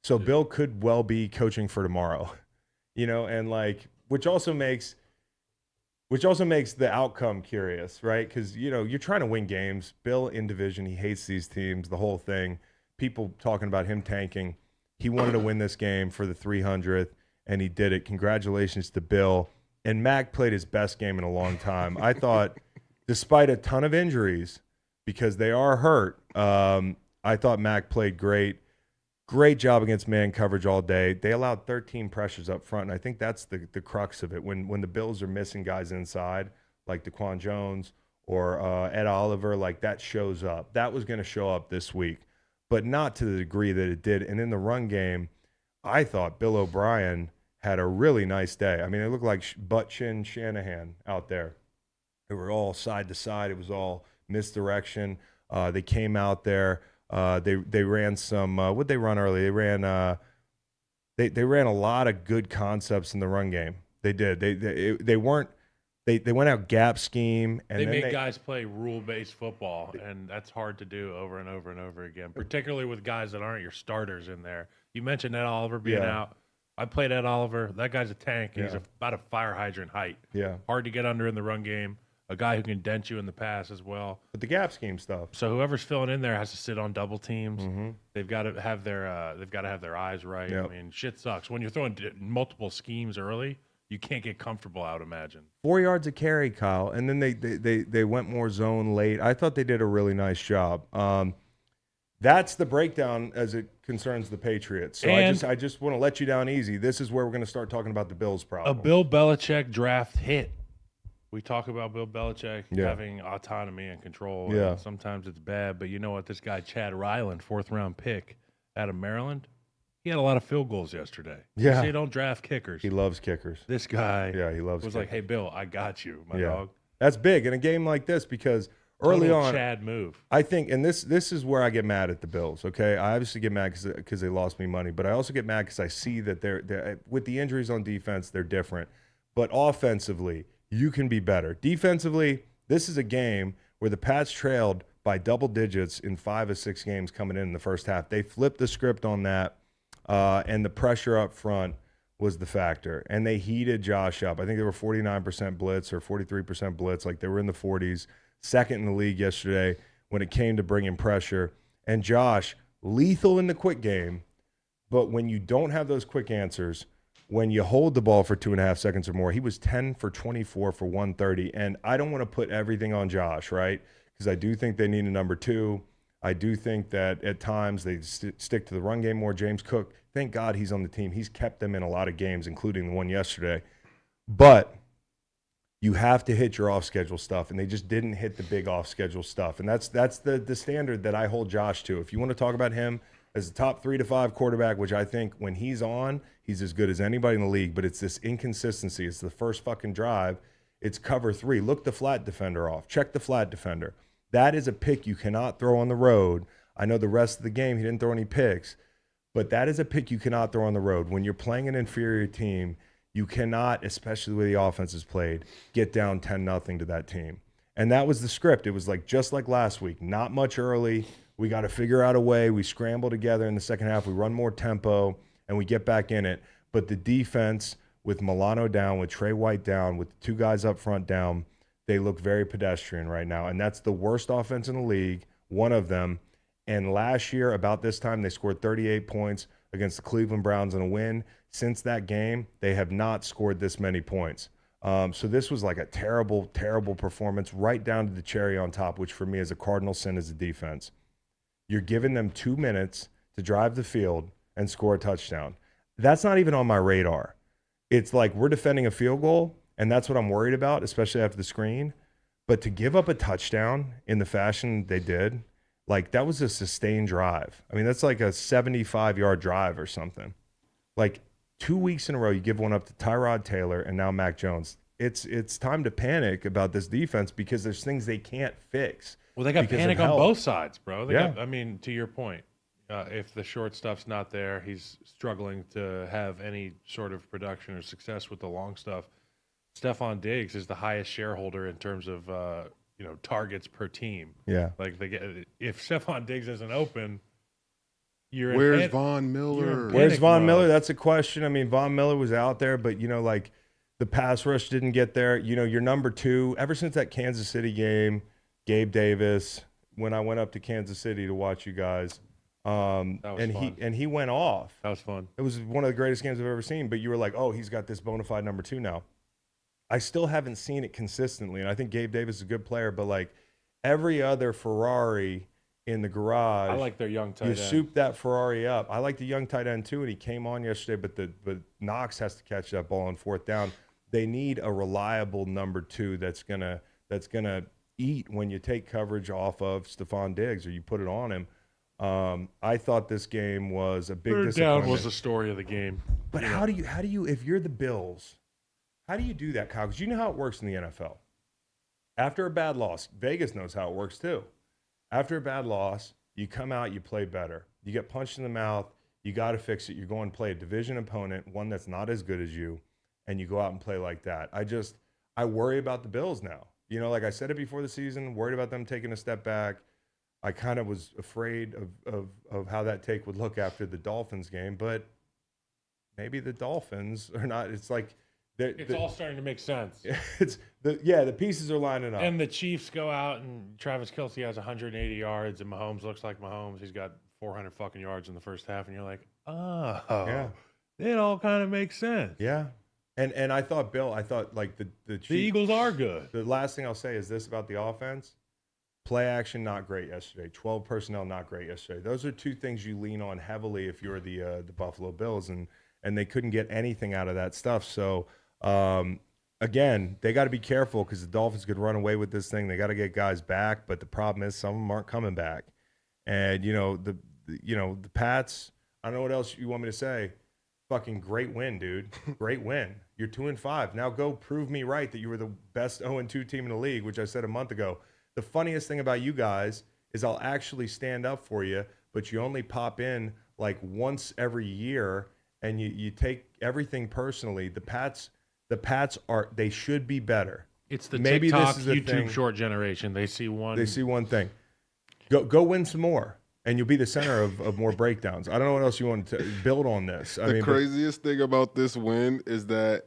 so Bill could well be coaching for tomorrow. And which also makes the outcome curious, right? Because, you're trying to win games. Bill in division, he hates these teams, the whole thing. People talking about him tanking. He wanted to win this game for the 300th, and he did it. Congratulations to Bill. And Mac played his best game in a long time. I thought, despite a ton of injuries, because they are hurt, I thought Mac played great. Great job against man coverage all day. They allowed 13 pressures up front, and I think that's the crux of it. When the Bills are missing guys inside, like Daquan Jones or Ed Oliver, that shows up. That was going to show up this week, but not to the degree that it did. And in the run game, I thought Bill O'Brien had a really nice day. I mean, it looked like butt chin Shanahan out there. They were all side to side. It was all misdirection. They came out there. They ran some. What'd they run early? They ran. They ran a lot of good concepts in the run game. They did. They weren't. They went out gap scheme and They then made guys play rule-based football, and that's hard to do over and over and over again, particularly with guys that aren't your starters in there. You mentioned Ed Oliver being out. I played Ed Oliver. That guy's a tank. And he's about a fire hydrant height. Yeah. Hard to get under in the run game. A guy who can dent you in the pass as well. But the gap scheme stuff. So whoever's filling in there has to sit on double teams. Mm-hmm. They've got to have their eyes right. Yep. I mean, shit sucks when you're throwing multiple schemes early. You can't get comfortable, I would imagine. 4 yards of carry, Kyle, and then they went more zone late. I thought they did a really nice job. That's the breakdown as it concerns the Patriots. So I just want to let you down easy. This is where we're going to start talking about the Bills' problem. A Bill Belichick draft hit. We talk about Bill Belichick having autonomy and control. Yeah. And sometimes it's bad, but you know what? This guy, Chad Ryland, 4th-round pick out of Maryland, he had a lot of field goals yesterday. Yeah. You say don't draft kickers. He loves kickers. This guy he loves was kickers. like, hey, Bill, I got you, my dog. That's big in a game like this because early Total on, Chad move. I think, and this is where I get mad at the Bills, okay? I obviously get mad because they lost me money, but I also get mad because I see that they're with the injuries on defense, they're different. But offensively, you can be better. Defensively, this is a game where the Pats trailed by double digits in 5 of 6 games coming in the first half. They flipped the script on that, and the pressure up front was the factor. And they heated Josh up. I think they were 49% blitz or 43% blitz. They were in the 40s, second in the league yesterday when it came to bringing pressure. And Josh, lethal in the quick game, but when you don't have those quick answers, when you hold the ball for 2.5 seconds or more, he was 10 for 24 for 130. And I don't want to put everything on Josh, right? Because I do think they need a number 2. I do think that at times they stick to the run game more. James Cook, thank God he's on the team. He's kept them in a lot of games, including the one yesterday. But you have to hit your off-schedule stuff, and they just didn't hit the big off-schedule stuff. And that's the standard that I hold Josh to. If you want to talk about him as a top 3 to 5 quarterback, which I think when he's on, he's as good as anybody in the league, but it's this inconsistency. It's the first fucking drive. It's cover 3. Look the flat defender off. Check the flat defender. That is a pick you cannot throw on the road. I know the rest of the game he didn't throw any picks, but that is a pick you cannot throw on the road. When you're playing an inferior team, you cannot, especially the way the offense is played, get down 10-0 to that team. And that was the script. It was like just like last week. Not much early. We got to figure out a way. We scramble together in the second half. We run more tempo, and we get back in it. But the defense, with Milano down, with Trey White down, with the 2 guys up front down, they look very pedestrian right now. And that's the worst offense in the league, one of them. And last year, about this time, they scored 38 points against the Cleveland Browns in a win. Since that game, they have not scored this many points. So this was like a terrible, terrible performance, right down to the cherry on top, which for me is a cardinal sin as a defense. You're giving them 2 minutes to drive the field and score a touchdown. That's not even on my radar. It's like we're defending a field goal, and that's what I'm worried about, especially after the screen. But to give up a touchdown in the fashion they did, like that was a sustained drive. I mean, that's like a 75-yard drive or something. Like 2 weeks in a row, you give one up to Tyrod Taylor and now Mac Jones. It's time to panic about this defense because there's things they can't fix. Well, they got panic on both sides, bro. Yeah. I mean, to your point, if the short stuff's not there, he's struggling to have any sort of production or success with the long stuff. Stephon Diggs is the highest shareholder in terms of targets per team. Yeah. Like if Stephon Diggs isn't open, Where's Von Miller? Where's Von Miller? That's a question. I mean, Von Miller was out there, but like the pass rush didn't get there. Your number 2 ever since that Kansas City game, Gabe Davis. When I went up to Kansas City to watch you guys, he went off. That was fun. It was one of the greatest games I've ever seen. But you were like, oh, he's got this bona fide number 2 now. I still haven't seen it consistently, and I think Gabe Davis is a good player, but like every other Ferrari in the garage, I like their young tight end. You soup that Ferrari up. I like the young tight end too, and he came on yesterday, but Knox has to catch that ball on 4th down. They need a reliable number 2 that's gonna eat when you take coverage off of Stephon Diggs or you put it on him. I thought this game was a big disappointment. Down was the story of the game. But how do you if you're the Bills? How do you do that, Kyle? Because you know how it works in the NFL. After a bad loss, Vegas knows how it works too. After a bad loss, you come out, you play better. You get punched in the mouth, you got to fix it. You go and play a division opponent, one that's not as good as you, and you go out and play like that. I worry about the Bills now. Like I said it before the season, worried about them taking a step back. I kind of was afraid of how that take would look after the Dolphins game, but maybe the Dolphins are not. It's like it's all starting to make sense. The pieces are lining up. And the Chiefs go out and Travis Kelce has 180 yards and Mahomes looks like Mahomes. He's got 400 fucking yards in the first half, and you're like, oh, yeah. It all kind of makes sense. Yeah. And I thought like the Chiefs, the Eagles are good. The last thing I'll say is this about the offense. Play action, not great yesterday. 12 personnel, not great yesterday. Those are 2 things you lean on heavily if you're the Buffalo Bills, and they couldn't get anything out of that stuff. So, again, they got to be careful because the Dolphins could run away with this thing. They got to get guys back, but the problem is some of them aren't coming back. And the Pats. I don't know what else you want me to say. Fucking great win, dude. Great win. You're 2-5. Now go prove me right that you were the best 0-2 team in the league, which I said a month ago. The funniest thing about you guys is I'll actually stand up for you, but you only pop in like once every year, and you take everything personally. The Pats they should be better. It's the Maybe TikTok, this is YouTube thing. short generation. They see one thing. Go win some more, and you'll be the center of more breakdowns. I don't know what else you want to build on this. The craziest thing about this win is that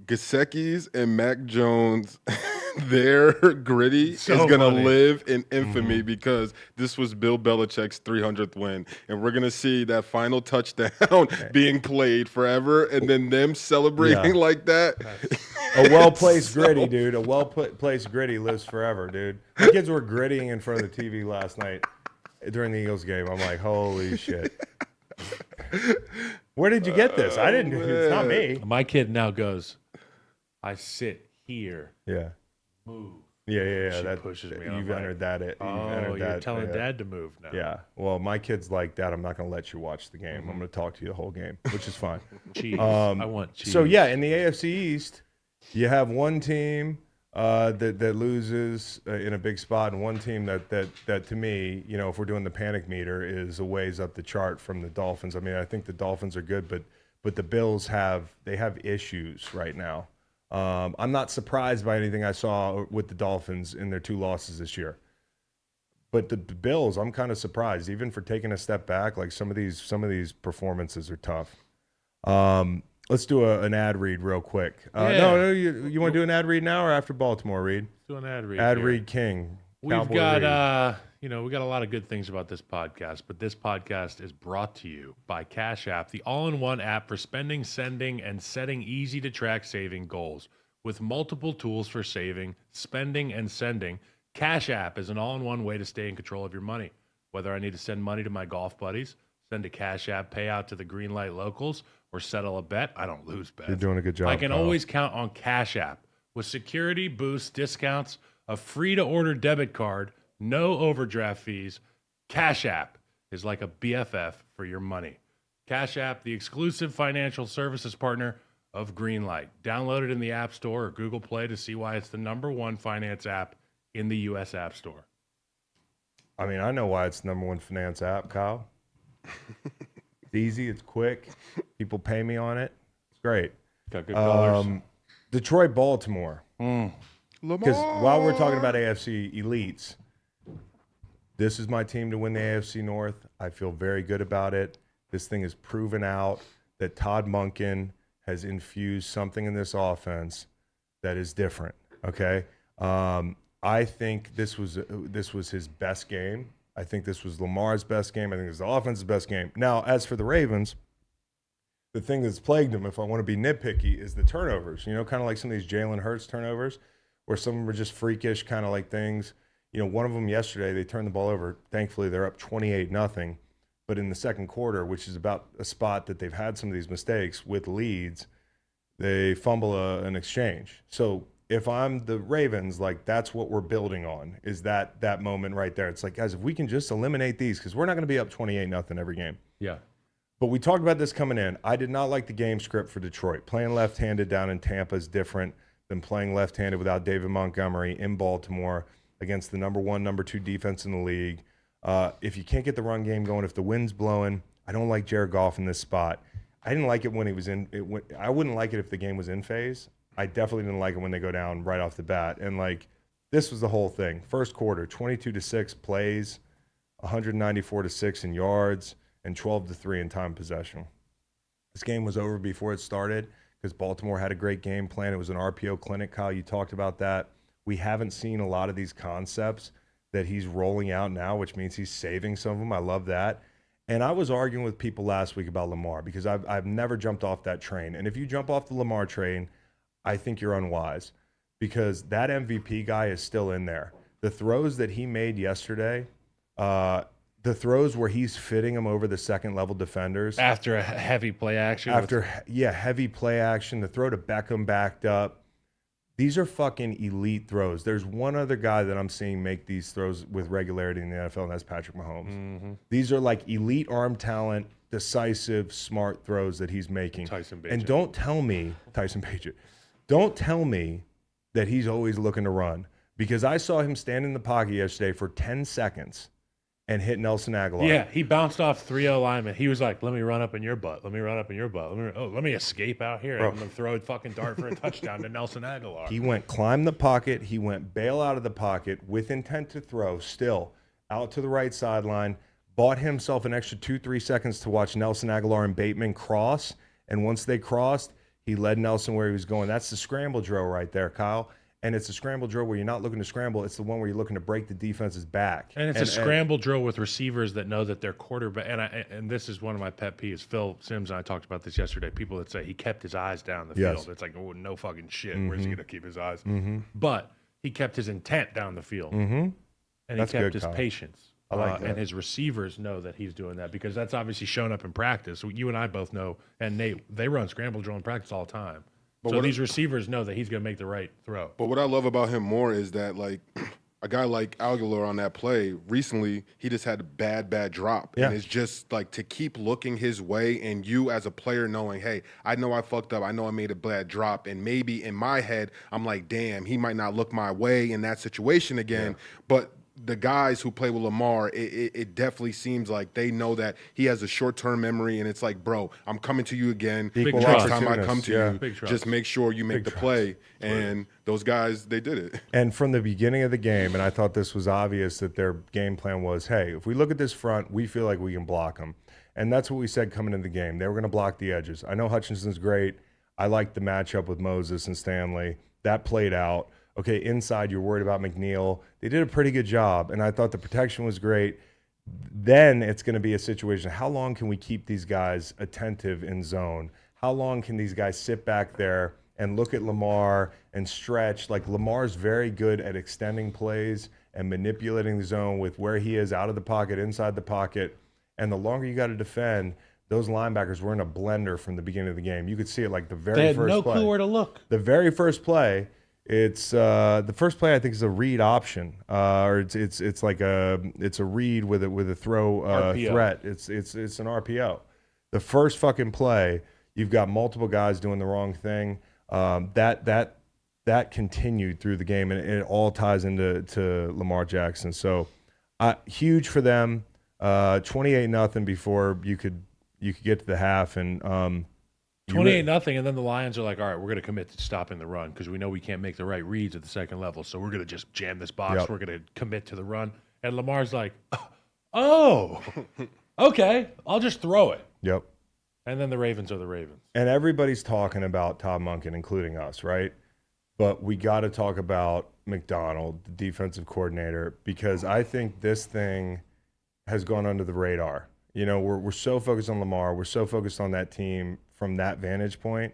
Gesicki's and Mac Jones their gritty So is going to funny. live in infamy because this was Bill Belichick's 300th win. And we're going to see that final touchdown being played forever and then them celebrating like that. A well-placed gritty, dude. A well-placed gritty lives forever, dude. My kids were grittying in front of the TV last night during the Eagles game. I'm like, holy shit. Where did you get this? I didn't. It's not me. My kid now goes, I sit here. Yeah. Move. Yeah. She That pushes me. You've I'm entered like, that. You're telling Dad to move now. Yeah. Well, my kid's like that. I'm not going to let you watch the game. I'm going to talk to you the whole game, which is fine. Cheese. I want cheese. So yeah, in the AFC East, you have one team that loses in a big spot, and one team that to me, you know, if we're doing the panic meter, is a ways up the chart from the Dolphins. I mean, I think the Dolphins are good, but the Bills have issues right now. I'm not surprised by anything I saw with the Dolphins in their 2 losses this year. But the Bills, I'm kind of surprised, even for taking a step back. Like some of these performances are tough. Let's do an ad read real quick. No, you want to do an ad read now or after Baltimore read? Do an ad read. Ad here. read king. We've Cowboy got read. we got a lot of good things about this podcast, but this podcast is brought to you by Cash App, the all-in-one app for spending, sending, and setting easy-to-track saving goals. With multiple tools for saving, spending, and sending, Cash App is an all-in-one way to stay in control of your money. Whether I need to send money to my golf buddies, send a Cash App payout to the Green Light locals, or settle a bet, I don't lose bets. You're doing a good job. I can Kyle. always count on Cash App. With security, boosts, discounts, a free-to-order debit card, no overdraft fees, Cash App is like a BFF for your money. Cash App, the exclusive financial services partner of Greenlight. Download it in the App Store or Google Play to see why it's the #1 finance app in the U.S. App Store. I mean, I know why it's the #1 finance app, Kyle. It's easy. It's quick. People pay me on it. It's great. Got good colors. Detroit, Baltimore. Lamar. Because while we're talking about AFC elites, this is my team to win the AFC North. I feel very good about it. This thing is proven out that Todd Monken has infused something in this offense that is different. Okay, I think this was his best game. I think this was Lamar's best game. I think this is the offense's best game. Now, as for the Ravens, the thing that's plagued them, if I want to be nitpicky, is the turnovers. You know, kind of like some of these Jalen Hurts turnovers, where some of them are just freakish kind of like things. You know, one of them yesterday, they turned the ball over. Thankfully, they're up 28-0. But in the second quarter, which is about a spot that they've had some of these mistakes with leads, they fumble an exchange. So if I'm the Ravens, like that's what we're building on, is that moment right there. It's like, guys, if we can just eliminate these, because we're not going to be up 28-0 every game. Yeah. But we talked about this coming in. I did not like the game script for Detroit. Playing left-handed down in Tampa is different than playing left-handed without David Montgomery in Baltimore against the #1, #2 defense in the league. If you can't get the run game going, if the wind's blowing, I don't like Jared Goff in this spot. I didn't like it when he was in. I wouldn't like it if the game was in phase. I definitely didn't like it when they go down right off the bat. And like this was the whole thing. First quarter, 22-6 plays, 194-6 in yards, and 12-3 in time possession. This game was over before it started because Baltimore had a great game plan. It was an RPO clinic. Kyle, you talked about that. We haven't seen a lot of these concepts that he's rolling out now, which means he's saving some of them. I love that. And I was arguing with people last week about Lamar because I've never jumped off that train. And if you jump off the Lamar train, I think you're unwise because that MVP guy is still in there. The throws that he made yesterday, the throws where he's fitting them over the second-level defenders. After a heavy play action. Heavy play action. The throw to Beckham backed up. These are fucking elite throws. There's one other guy that I'm seeing make these throws with regularity in the NFL, and that's Patrick Mahomes. Mm-hmm. These are like elite arm talent, decisive, smart throws that he's making. Tyson Bagent. And don't tell me that he's always looking to run because I saw him stand in the pocket yesterday for 10 seconds and hit Nelson Aguilar. Yeah, he bounced off 3-0 linemen. He was like, let me run up in your butt. Let me run up in your butt. Let me escape out here. I'm going to throw a fucking dart for a touchdown to Nelson Aguilar. He went climb the pocket. He went bail out of the pocket with intent to throw, still out to the right sideline, bought himself an extra 2-3 seconds to watch Nelson Aguilar and Bateman cross. And once they crossed, he led Nelson where he was going. That's the scramble drill right there, Kyle. And it's a scramble drill where you're not looking to scramble. It's the one where you're looking to break the defense's back. And it's a scramble drill with receivers that know that their quarterback. And this is one of my pet peeves. Phil Simms and I talked about this yesterday. People that say he kept his eyes down the field. It's like, oh, no fucking shit. Where's he going to keep his eyes? But he kept his intent down the field. And That's he kept good, his Kyle. patience. I like that. And his receivers know that he's doing that because that's obviously shown up in practice. So you and I both know, and Nate, they run scramble drill in practice all the time. So these receivers know that he's going to make the right throw. But what I love about him more is that, like, a guy like Aguilar on that play, recently, he just had a bad drop. Yeah. And it's just, like, to keep looking his way and you as a player knowing, hey, I know I fucked up. I know I made a bad drop. And maybe in my head, I'm like, damn, he might not look my way in that situation again. But the guys who play with Lamar, it definitely seems like they know that he has a short-term memory, and it's like, bro, I'm coming to you again. Equal Next time I opportunist, come to yeah. you, just make sure you make the play. And those guys, they did it. And from the beginning of the game, and I thought this was obvious that their game plan was, hey, if we look at this front, we feel like we can block them. And that's what we said coming into the game. They were going to block the edges. I know Hutchinson's great. I like the matchup with Moses and Stanley. That played out. Okay, inside, you're worried about McNeil. They did a pretty good job, and I thought the protection was great. Then it's going to be a situation. How long can we keep these guys attentive in zone? How long can these guys sit back there and look at Lamar and stretch? Like, Lamar's very good at extending plays and manipulating the zone with where he is out of the pocket, inside the pocket. And the longer you got to defend, those linebackers were in a blender from the beginning of the game. You could see it like the very They had first no play. clue where to look. The very first play. It's the first play I think is a read option, or it's like a read with a throw threat. It's an RPO. The first fucking play, you've got multiple guys doing the wrong thing. That continued through the game, and it all ties into Lamar Jackson. So huge for them. 28-0 before you could get to the half, and 28-0, and then the Lions are like, all right, we're going to commit to stopping the run because we know we can't make the right reads at the second level, so we're going to just jam this box. Yep. We're going to commit to the run. And Lamar's like, oh, okay, I'll just throw it. Yep. And then the Ravens are the Ravens. And everybody's talking about Todd Monken, including us, right? But we got to talk about McDonald, the defensive coordinator, because I think this thing has gone under the radar. You know, we're so focused on Lamar. We're so focused on that team from that vantage point.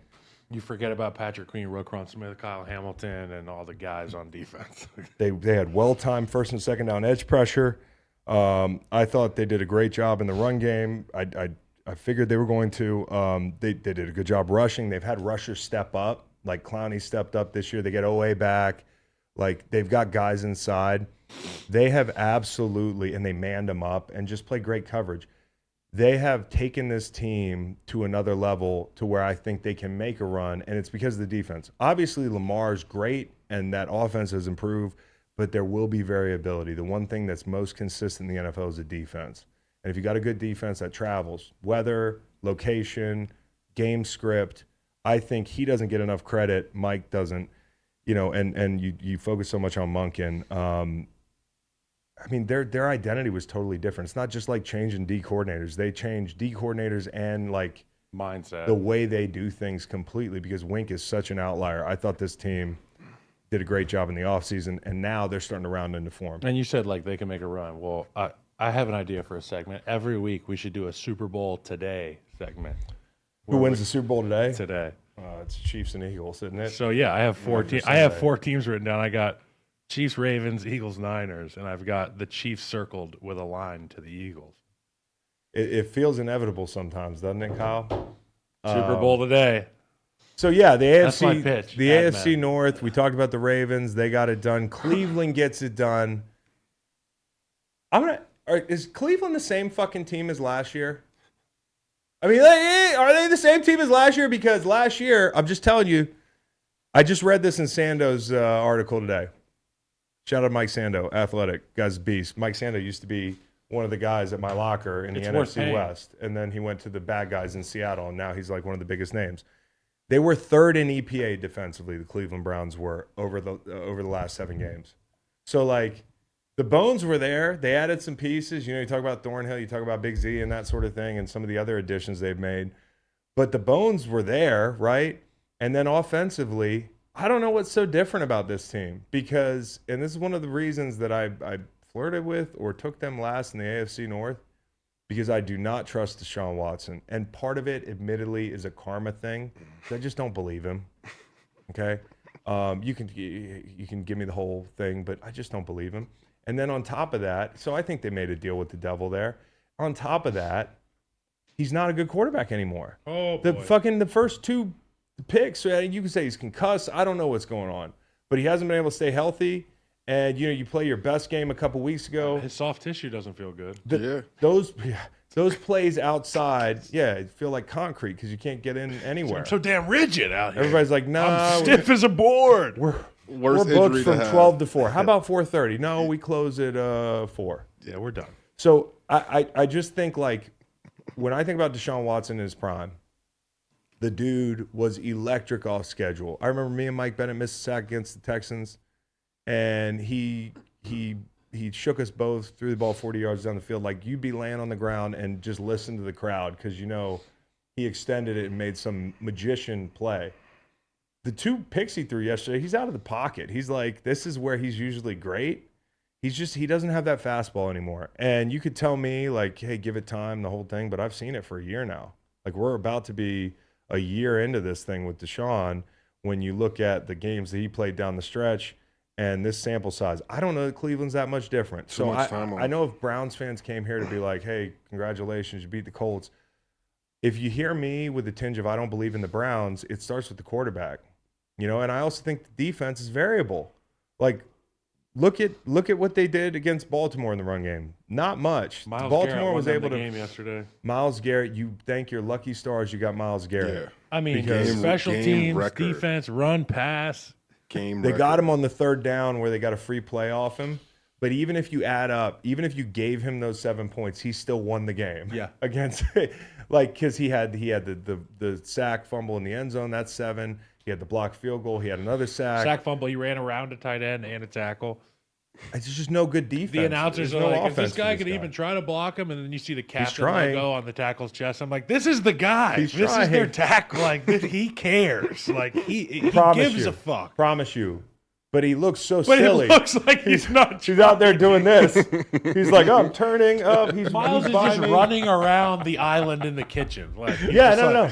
You forget about Patrick Queen, Roquan Smith, Kyle Hamilton, and all the guys on defense. They had well-timed first and second down edge pressure. I thought they did a great job in the run game. I figured they were going to. They did a good job rushing. They've had rushers step up, like Clowney stepped up this year. They get OA back. Like, they've got guys inside. They have absolutely, and they manned them up and just played great coverage. They have taken this team to another level to where I think they can make a run, and it's because of the defense. Obviously, Lamar's great, and that offense has improved, but there will be variability. The one thing that's most consistent in the NFL is the defense. And if you got a good defense that travels, weather, location, game script, I think he doesn't get enough credit. Mike doesn't, you know, and you focus so much on Monken. I mean, their identity was totally different. It's not just like changing D coordinators. They changed D coordinators and like mindset, the way they do things completely, because Wink is such an outlier. I thought this team did a great job in the offseason, and now they're starting to round into form. And you said like they can make a run. Well, I have an idea for a segment. Every week we should do a Super Bowl today segment. Who wins the Super Bowl today? Today. It's Chiefs and Eagles, isn't it? So yeah, I have four teams. I have 4 teams written down. I got Chiefs, Ravens, Eagles, Niners, and I've got the Chiefs circled with a line to the Eagles. It feels inevitable sometimes, doesn't it, Kyle? Super Bowl today. So yeah, the That's AFC, my pitch. the Mad AFC Men. North. We talked about the Ravens; they got it done. Cleveland gets it done. Is Cleveland the same fucking team as last year? I mean, are they the same team as last year? Because last year, I'm just telling you, I just read this in Sando's article today. Shout out Mike Sando, athletic, guy's beast. Mike Sando used to be one of the guys at my locker in the NFC West, and then he went to the bad guys in Seattle, and now he's like one of the biggest names. They were third in EPA defensively, the Cleveland Browns were, over the last 7 games. So, like, the bones were there. They added some pieces. You know, you talk about Thornhill, you talk about Big Z and that sort of thing, and some of the other additions they've made. But the bones were there, right? And then offensively, I don't know what's so different about this team because, and this is one of the reasons that I flirted with or took them last in the AFC North, because I do not trust Deshaun Watson. And part of it, admittedly, is a karma thing. I just don't believe him. Okay? You can give me the whole thing, but I just don't believe him. And then on top of that, so I think they made a deal with the devil there. On top of that, he's not a good quarterback anymore. Oh, boy. The first 2 picks, you can say he's concussed. I don't know what's going on. But he hasn't been able to stay healthy. And, you play your best game a couple weeks ago. His soft tissue doesn't feel good. Those plays outside, feel like concrete because you can't get in anywhere. I'm so damn rigid out here. Everybody's like, no. I'm stiff as a board. We're booked from 12 to 4. How about 4:30? No, we close at 4. Yeah, we're done. So I just think, like, when I think about Deshaun Watson in his prime, the dude was electric off schedule. I remember me and Mike Bennett missed a sack against the Texans, and he shook us both, threw the ball 40 yards down the field. Like, you'd be laying on the ground and just listen to the crowd because, he extended it and made some magician play. The 2 picks he threw yesterday, he's out of the pocket. He's like, this is where he's usually great. He doesn't have that fastball anymore. And you could tell me, like, hey, give it time, the whole thing, but I've seen it for a year now. Like, we're about to be a year into this thing with Deshaun when you look at the games that he played down the stretch and this sample size. I don't know that Cleveland's that much different. So I know if Browns fans came here to be like, hey, congratulations, you beat the Colts. If you hear me with the tinge of I don't believe in the Browns, it starts with the quarterback. And I also think the defense is variable. Like, look at what they did against Baltimore in the run game. Not much. Baltimore was able to game yesterday. Myles Garrett, you thank your lucky stars you got Myles Garrett. Yeah. I mean, Game special teams, record. defense, run, pass. They got him on the 3rd down where they got a free play off him. But even if you add up, even if you gave him those 7 points, he still won the game. Yeah. Against, like, because he had the sack fumble in the end zone. That's 7. He had the blocked field goal. He had another sack. Sack fumble. He ran around a tight end and a tackle. It's just no good defense. The announcers There's are no like, if this offense guy to could even try to block him, and then you see the captain trying. logo on the tackle's chest. I'm like, this is the guy. He's this trying. is their tackle. Like, he cares. Like, he Promise gives you. a fuck. Promise you. But he looks so But silly. it looks like he's not. He's out there doing this. He's like, oh, I'm turning up. Miles is just running around the island in the kitchen. Like, Yeah, no.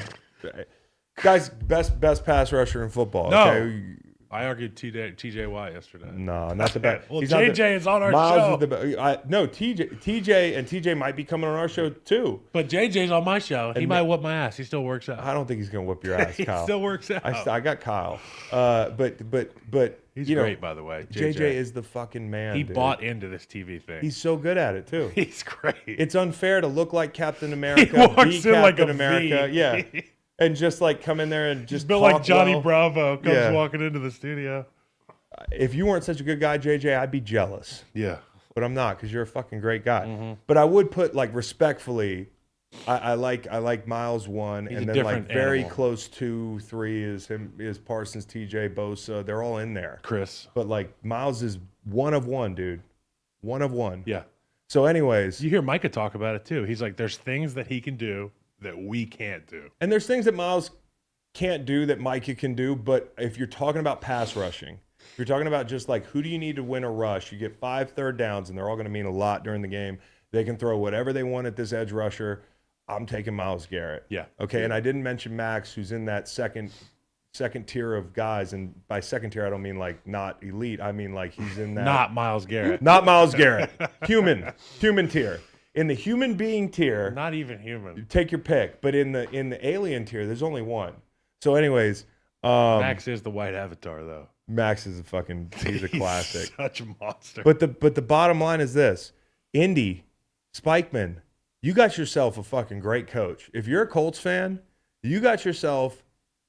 Guys, best pass rusher in football. No. Okay? I argued TJ Watt yesterday. No, not the best. Well, He's not JJ is on our Miles show. Is no, TJ might be coming on our show too. But JJ's on my show. He might whoop my ass. He still works out. I don't think he's gonna whoop your ass, He Kyle. still works out. I got Kyle. But He's you know, great, by the way. JJ is the fucking man. He dude. bought into this TV thing. He's so good at it too. He's great. It's unfair to look like Captain America, He walks be in Captain like a America, V. yeah, and just like come in there and just He's built talk like Johnny well. Bravo comes Yeah. walking into the studio. If you weren't such a good guy, JJ, I'd be jealous. Yeah. But I'm not because you're a fucking great guy. Mm-hmm. But I would put, like, respectfully, I like Miles 1, He's and a then like different very animal. close 2, 3 is Parsons, TJ, Bosa. They're all in there. Chris. But like Miles is 1 of 1, dude. 1 of 1. Yeah. So, anyways, You hear Micah talk about it too. He's like, there's things that he can do that we can't do. and there's things that Miles can't do that Micah can do. But if you're talking about pass rushing, if you're talking about just like who do you need to win a rush, you get 5 third downs, and they're all going to mean a lot during the game. They can throw whatever they want at this edge rusher. I'm taking Myles Garrett. Yeah. Okay. And I didn't mention Max, who's in that second tier of guys. And by second tier, I don't mean like not elite. I mean like he's in that. Not Myles Garrett. Not Myles Garrett. Human tier. In the human being tier, Not even human. take your pick. But in the alien tier, there's only one. So, anyways, Max is the white avatar, though. Max is he's a classic. He's such a monster. But the bottom line is this: Indy, Spikeman, you got yourself a fucking great coach. If you're a Colts fan, you got yourself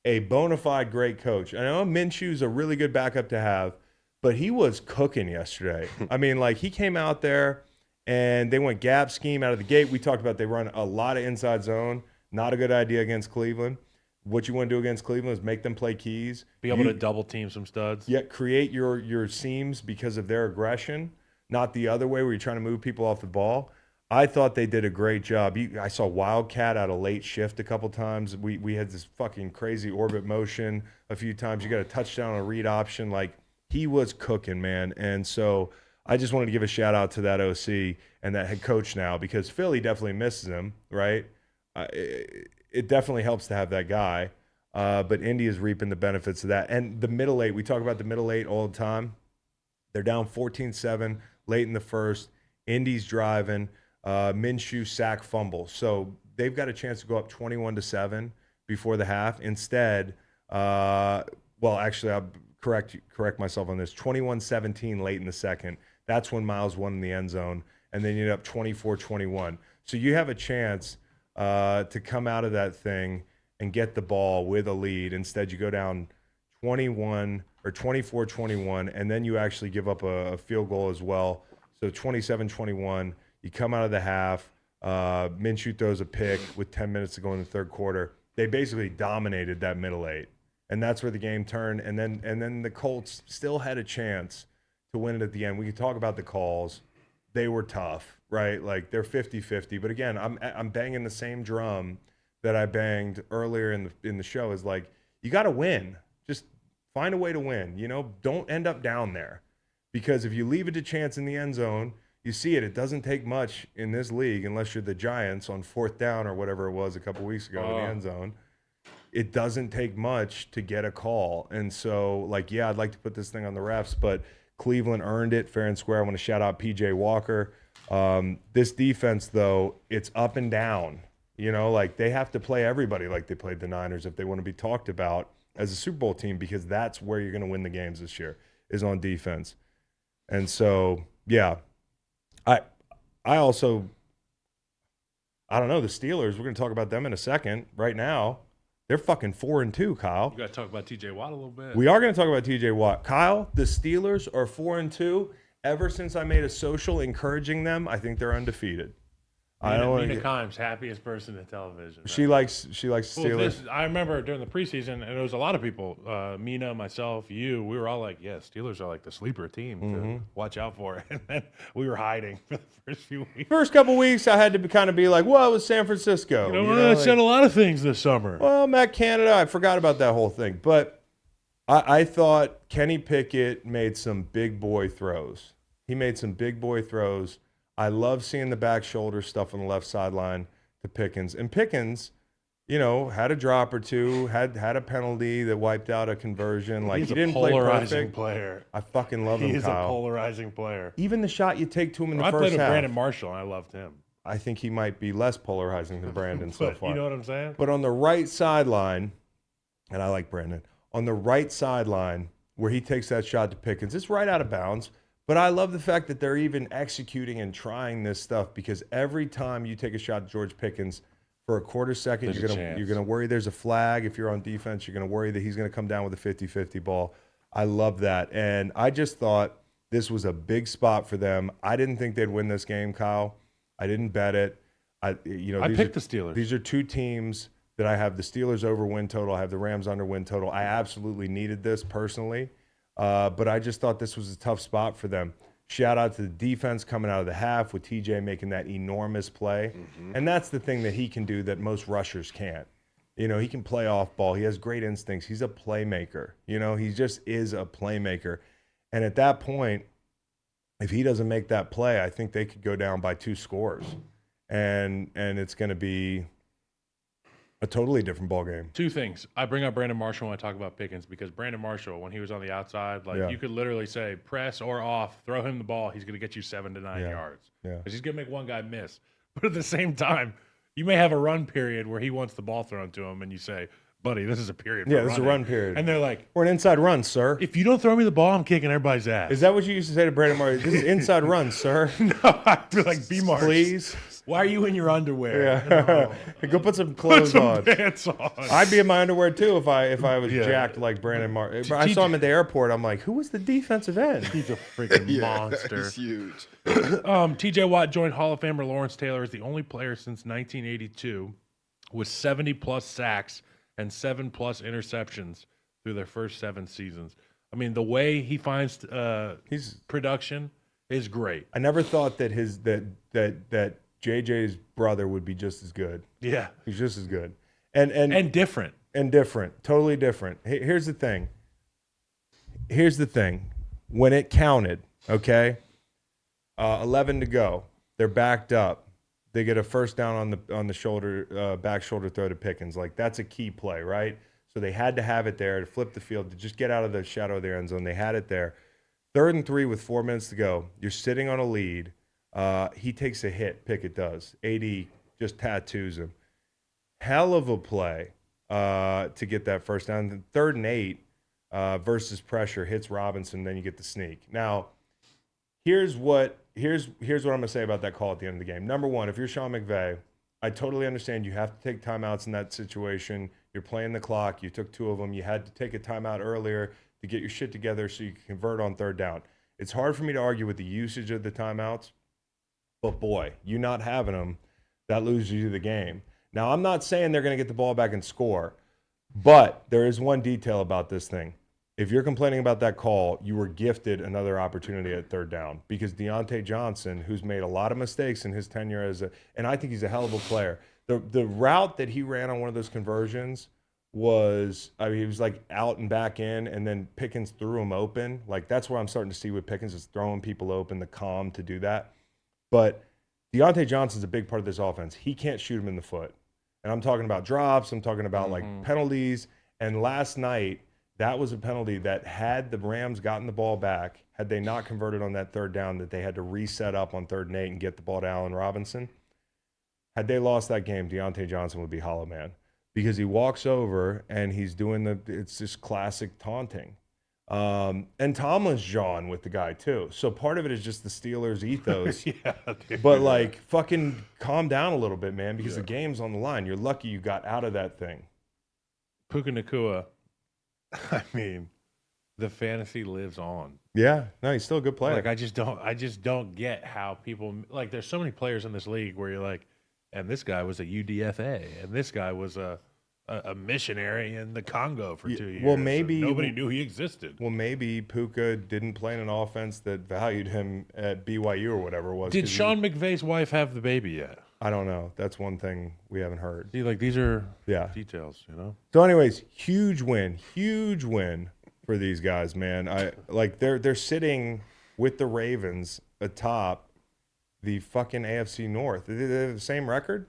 a bona fide great coach. I know Minshew's a really good backup to have, but he was cooking yesterday. I mean, like he came out there and they went gap scheme out of the gate. We talked about they run a lot of inside zone. Not a good idea against Cleveland. What you want to do against Cleveland is make them play keys. Be able to double team some studs. Yet create your seams because of their aggression, not the other way where you're trying to move people off the ball. I thought they did a great job. I saw Wildcat out of late shift a couple times. We had this fucking crazy orbit motion a few times. You got a touchdown on a read option. Like, he was cooking, man. And so I just wanted to give a shout out to that OC and that head coach now, because Philly definitely misses him, right? It definitely helps to have that guy. But Indy is reaping the benefits of that. And the middle eight, we talk about the middle eight all the time. They're down 14-7 late in the first. Indy's driving. Minshew sack fumble. So they've got a chance to go up 21-7 before the half. Instead, well, actually, I'll correct myself on this. 21-17 late in the second. That's when Miles won in the end zone. And then you end up 24-21. So you have a chance to come out of that thing and get the ball with a lead. Instead, you go down 21 or 24-21, and then you actually give up a field goal as well. So 27-21. You come out of the half. Minshew throws a pick with 10 minutes to go in the third quarter. They basically dominated that middle eight, and that's where the game turned. And then the Colts still had a chance to win it at the end. We could talk about the calls. They were tough, right? Like, they're 50-50. But again, I'm banging the same drum that I banged earlier in the show. Is like, you got to win. Just find a way to win. You know, don't end up down there, because if you leave it to chance in the end zone. You see it. It doesn't take much in this league unless you're the Giants on fourth down or whatever it was a couple weeks ago in the end zone. It doesn't take much to get a call. And so, like, yeah, I'd like to put this thing on the refs, but Cleveland earned it fair and square. I want to shout out P.J. Walker. This defense, though, it's up and down. You know, like, they have to play everybody like they played the Niners if they want to be talked about as a Super Bowl team, because that's where you're going to win the games this year, is on defense. And so, yeah. I also, I don't know, the Steelers, we're going to talk about them in a second. Right now, they're fucking 4-2, Kyle. You got to talk about TJ Watt a little bit. We are going to talk about TJ Watt. Kyle, the Steelers are 4-2. Ever since I made a social encouraging them, I think they're undefeated. Mina Kimes, happiest person in television. Right? She likes Steelers. I remember during the preseason, and there was a lot of people, Mina, myself, you, we were all like, yeah, Steelers are like the sleeper team to watch out for. And then we were hiding for the first few weeks. First couple weeks, I had to kind of be like, well, it was San Francisco. I said a lot of things this summer. Well, Matt Canada, I forgot about that whole thing. But I thought Kenny Pickett made some big boy throws. He made some big boy throws. I love seeing the back shoulder stuff on the left sideline to Pickens. And Pickens, you know, had a drop or two, had a penalty that wiped out a conversion. Like, He's he didn't play perfect. Polarizing player. I fucking love him, He's Kyle. a polarizing player. Even the shot you take to him in the I first played with half. Brandon Marshall, and I loved him. I think he might be less polarizing than Brandon so far. You know what I'm saying? But on the right sideline, and I like Brandon, on the right sideline where he takes that shot to Pickens, it's right out of bounds. But I love the fact that they're even executing and trying this stuff, because every time you take a shot at George Pickens for a quarter second, you're gonna worry there's a flag. If you're on defense, you're gonna worry that he's gonna come down with a 50-50 ball. I love that. And I just thought this was a big spot for them. I didn't think they'd win this game, Kyle. I didn't bet it. I picked the Steelers. These are two teams that I have the Steelers over win total. I have the Rams under win total. I absolutely needed this personally. But I just thought this was a tough spot for them. Shout out to the defense coming out of the half with TJ making that enormous play. And that's the thing that he can do that most rushers can't. You know, he can play off ball. He has great instincts. He's a playmaker. You know, he just is a playmaker. And at that point, if he doesn't make that play, I think they could go down by 2 scores. And it's going to be a totally different ball game. 2 things. I bring up Brandon Marshall when I talk about Pickens, because Brandon Marshall, when he was on the outside, you could literally say press or off, throw him the ball. He's going to get you 7 to 9 yards. Yeah. Because he's going to make one guy miss. But at the same time, you may have a run period where he wants the ball thrown to him, and you say, buddy, this is a period. Yeah, this is a run period. And they're like, we're an inside run, sir. If you don't throw me the ball, I'm kicking everybody's ass. Is that what you used to say to Brandon Marshall? This is inside run, sir. No, I'd be like, B-Marks. Please. Why are you in your underwear? Yeah. No. Go put some clothes on. Pants on. I'd be in my underwear too if I was jacked like Brandon Marshall. I saw him at the airport. I'm like, who was the defensive end? He's a freaking monster. He's huge. TJ Watt joined Hall of Famer Lawrence Taylor as the only player since 1982 with 70-plus sacks and 7+ interceptions through their first 7 seasons. I mean, the way he finds his production is great. I never thought that JJ's brother would be just as good. Yeah. He's just as good. And different. And different. Totally different. Here's the thing. When it counted, okay, 11 to go, they're backed up. They get a first down on the shoulder, back shoulder throw to Pickens. Like, that's a key play, right? So they had to have it there to flip the field, to just get out of the shadow of their end zone. They had it there. 3rd and 3 with 4 minutes to go. You're sitting on a lead. He takes a hit. Pickett does. AD just tattoos him. Hell of a play to get that first down. Then 3rd and 8 versus pressure hits Robinson. Then you get the sneak. Now, here's what I'm going to say about that call at the end of the game. Number one, if you're Sean McVay, I totally understand you have to take timeouts in that situation. You're playing the clock. You took 2 of them. You had to take a timeout earlier to get your shit together so you can convert on 3rd down. It's hard for me to argue with the usage of the timeouts, but boy, you not having them, that loses you the game. Now, I'm not saying they're going to get the ball back and score, but there is one detail about this thing. If you're complaining about that call, you were gifted another opportunity at 3rd down, because Deontay Johnson, who's made a lot of mistakes in his tenure and I think he's a hell of a player. The route that he ran on one of those conversions was, he was like out and back in, and then Pickens threw him open. Like, that's what I'm starting to see with Pickens, is throwing people open, the calm to do that. But Deontay Johnson's a big part of this offense. He can't shoot him in the foot. And I'm talking about drops. I'm talking about like penalties. And last night, that was a penalty that, had the Rams gotten the ball back, had they not converted on that 3rd down that they had to reset up on 3rd and 8 and get the ball to Allen Robinson, had they lost that game, Deontay Johnson would be hollow man, because he walks over and he's doing it's just classic taunting. And Tomlin's jawing with the guy too. So part of it is just the Steelers' ethos. Yeah, dude. But like, fucking calm down a little bit, man, because the game's on the line. You're lucky you got out of that thing. Puka Nacua, I mean, the fantasy lives on. Yeah, no, he's still a good player. Like, I just don't get how people, like, there's so many players in this league where you're like, and this guy was a UDFA, and this guy was a missionary in the Congo for 2 years. Well, maybe nobody knew he existed. Well, maybe Puka didn't play in an offense that valued him at BYU or whatever it was. Did Sean McVay's wife have the baby yet? I don't know. That's one thing we haven't heard. See, like, these are details, you know? So anyways, huge win for these guys, man. They're sitting with the Ravens atop the fucking AFC North. They have the same record?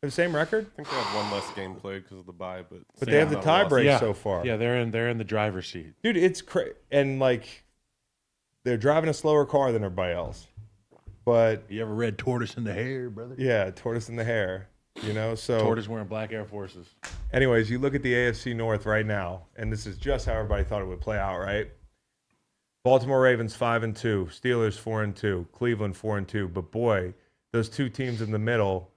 They have the same record? I think they had one less game played because of the bye, but they have the tie break so far. Yeah, they're in the driver's seat. Dude, it's crazy. And like, they're driving a slower car than everybody else. But you ever read Tortoise in the Hare, brother? Yeah, Tortoise in the Hare. You know, so Tortoise wearing black Air Forces. Anyways, you look at the AFC North right now, and this is just how everybody thought it would play out, right? Baltimore Ravens 5-2, Steelers 4-2, Cleveland 4-2. But boy, those 2 teams in the middle,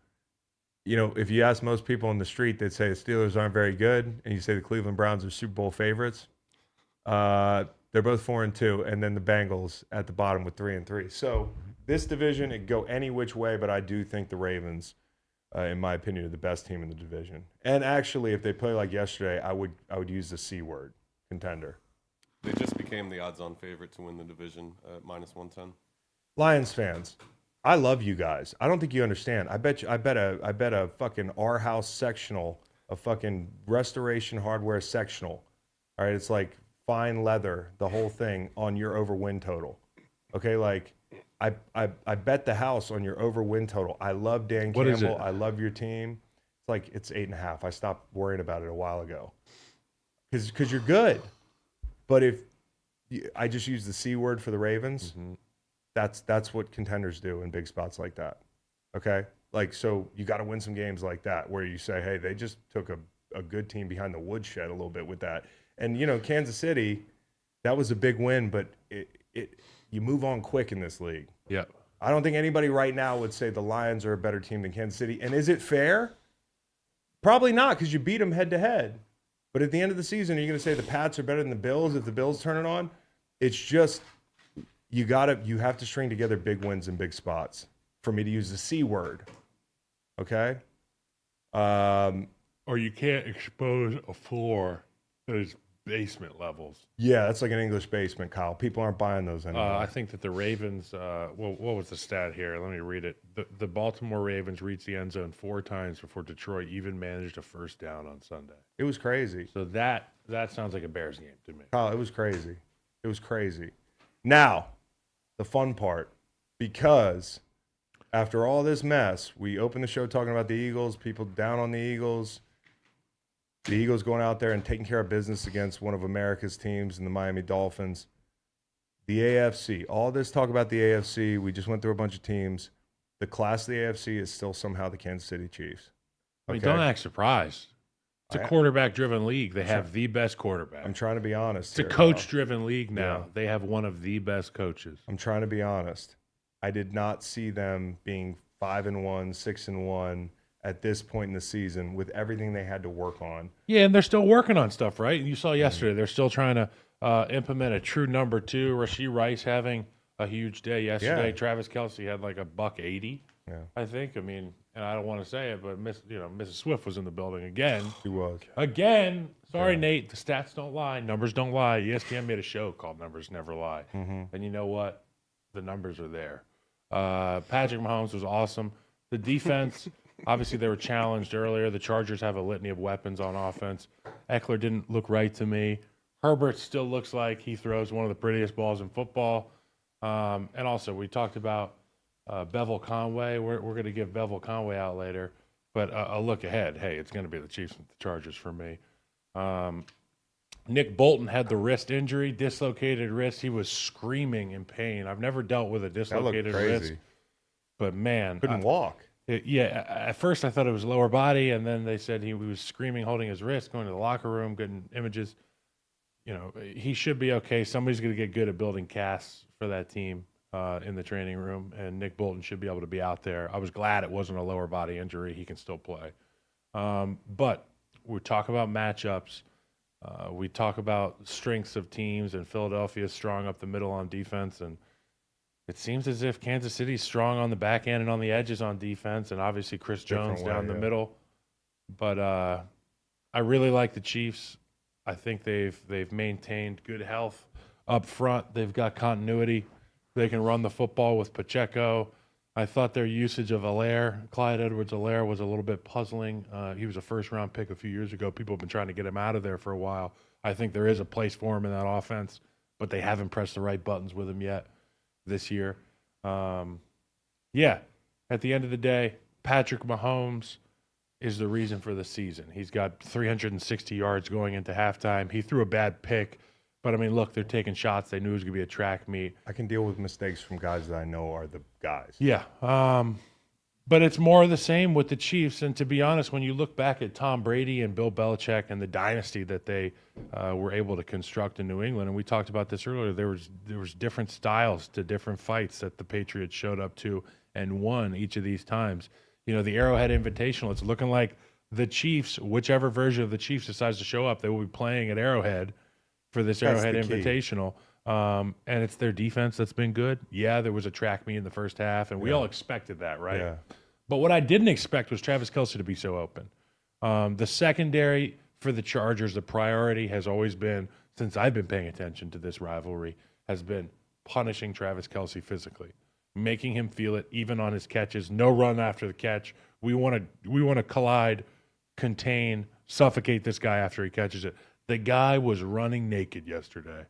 you know, if you ask most people on the street, they'd say the Steelers aren't very good, and you say the Cleveland Browns are Super Bowl favorites. They're both 4-2, and then the Bengals at the bottom with 3-3. So this division, it could go any which way, but I do think the Ravens, in my opinion, are the best team in the division. And actually, if they play like yesterday, I would use the C word, contender. They just became the odds-on favorite to win the division at -110. Lions fans, I love you guys. I don't think you understand. I bet a fucking our house sectional, a fucking restoration hardware sectional. All right, it's like fine leather, the whole thing, on your over win total. Okay, like I bet the house on your over win total. I love Dan What Campbell. is it? I love your team. It's 8.5. I stopped worrying about it a while ago. Because you're good. But if I just use the C word for the Ravens, that's what contenders do in big spots like that. Okay? Like, so you got to win some games like that where you say, hey, they just took a good team behind the woodshed a little bit with that. And, you know, Kansas City, that was a big win, but you move on quick in this league. Yeah. I don't think anybody right now would say the Lions are a better team than Kansas City. And is it fair? Probably not, because you beat them head to head. But at the end of the season, are you going to say the Pats are better than the Bills if the Bills turn it on? It's just you have to string together big wins in big spots for me to use the C word. Okay? Or you can't expose a floor that is basement levels. Yeah, that's like an English basement, Kyle. People aren't buying those anymore. I think that the Ravens, what was the stat here? Let me read it. The Baltimore Ravens reached the end zone 4 times before Detroit even managed a first down on Sunday. It was crazy. So that sounds like a Bears game to me. Kyle, it was crazy. It was crazy. Now, the fun part, because after all this mess, we opened the show talking about the Eagles, people down on the Eagles going out there and taking care of business against one of America's teams in the Miami Dolphins. The AFC, all this talk about the AFC, we just went through a bunch of teams. The class of the AFC is still somehow the Kansas City Chiefs. I mean, don't act surprised. It's a quarterback-driven league. They have the best quarterback. I'm trying to be honest. It's a coach-driven league now. Yeah. They have one of the best coaches. I'm trying to be honest. I did not see them being 5-1, 6-1 at this point in the season with everything they had to work on. Yeah, and they're still working on stuff, right? You saw yesterday they're still trying to implement a true number 2. Rashee Rice having a huge day yesterday. Yeah. Travis Kelce had like a $180, Yeah. I think. I mean, and I don't want to say it, but Mrs. Swift was in the building again. She was. Again. Sorry, Nate. The stats don't lie. Numbers don't lie. ESPN made a show called Numbers Never Lie. And you know what? The numbers are there. Patrick Mahomes was awesome. The defense, obviously they were challenged earlier. The Chargers have a litany of weapons on offense. Eckler didn't look right to me. Herbert still looks like he throws one of the prettiest balls in football. And also, we talked about Bevel Conway. We're going to give Bevel Conway out later. But a look ahead, hey, it's going to be the Chiefs and the Chargers for me. Nick Bolton had the wrist injury, dislocated wrist. He was screaming in pain. I've never dealt with a dislocated wrist. But, man. Couldn't walk. At first I thought it was lower body, and then they said he was screaming, holding his wrist, going to the locker room, getting images. You know, he should be okay. Somebody's going to get good at building casts for that team in the training room, and Nick Bolton should be able to be out there. I was glad it wasn't a lower body injury. He can still play. But we talk about matchups. We talk about strengths of teams, and Philadelphia is strong up the middle on defense, and it seems as if Kansas City's strong on the back end and on the edges on defense, and obviously Chris Jones down the middle. But I really like the Chiefs. I think they've maintained good health up front. They've got continuity. They can run the football with Pacheco. I thought their usage of Clyde Edwards-Helaire was a little bit puzzling. He was a first-round pick a few years ago. People have been trying to get him out of there for a while. I think there is a place for him in that offense, but they haven't pressed the right buttons with him yet this year. At the end of the day, Patrick Mahomes is the reason for the season. He's got 360 yards going into halftime. He threw a bad pick, but, I mean, look, they're taking shots. They knew it was going to be a track meet. I can deal with mistakes from guys that I know are the guys. Yeah. But it's more of the same with the Chiefs. And to be honest, when you look back at Tom Brady and Bill Belichick and the dynasty that they were able to construct in New England, and we talked about this earlier, there was different styles to different fights that the Patriots showed up to and won each of these times. You know, the Arrowhead Invitational, it's looking like the Chiefs, whichever version of the Chiefs decides to show up, they will be playing at Arrowhead for this Arrowhead Invitational. And it's their defense that's been good. Yeah, there was a track meet in the first half, and we all expected that, right? Yeah. But what I didn't expect was Travis Kelce to be so open. The secondary for the Chargers, the priority has always been, since I've been paying attention to this rivalry, has been punishing Travis Kelce physically, making him feel it even on his catches. No run after the catch. We want to collide, contain, suffocate this guy after he catches it. The guy was running naked yesterday.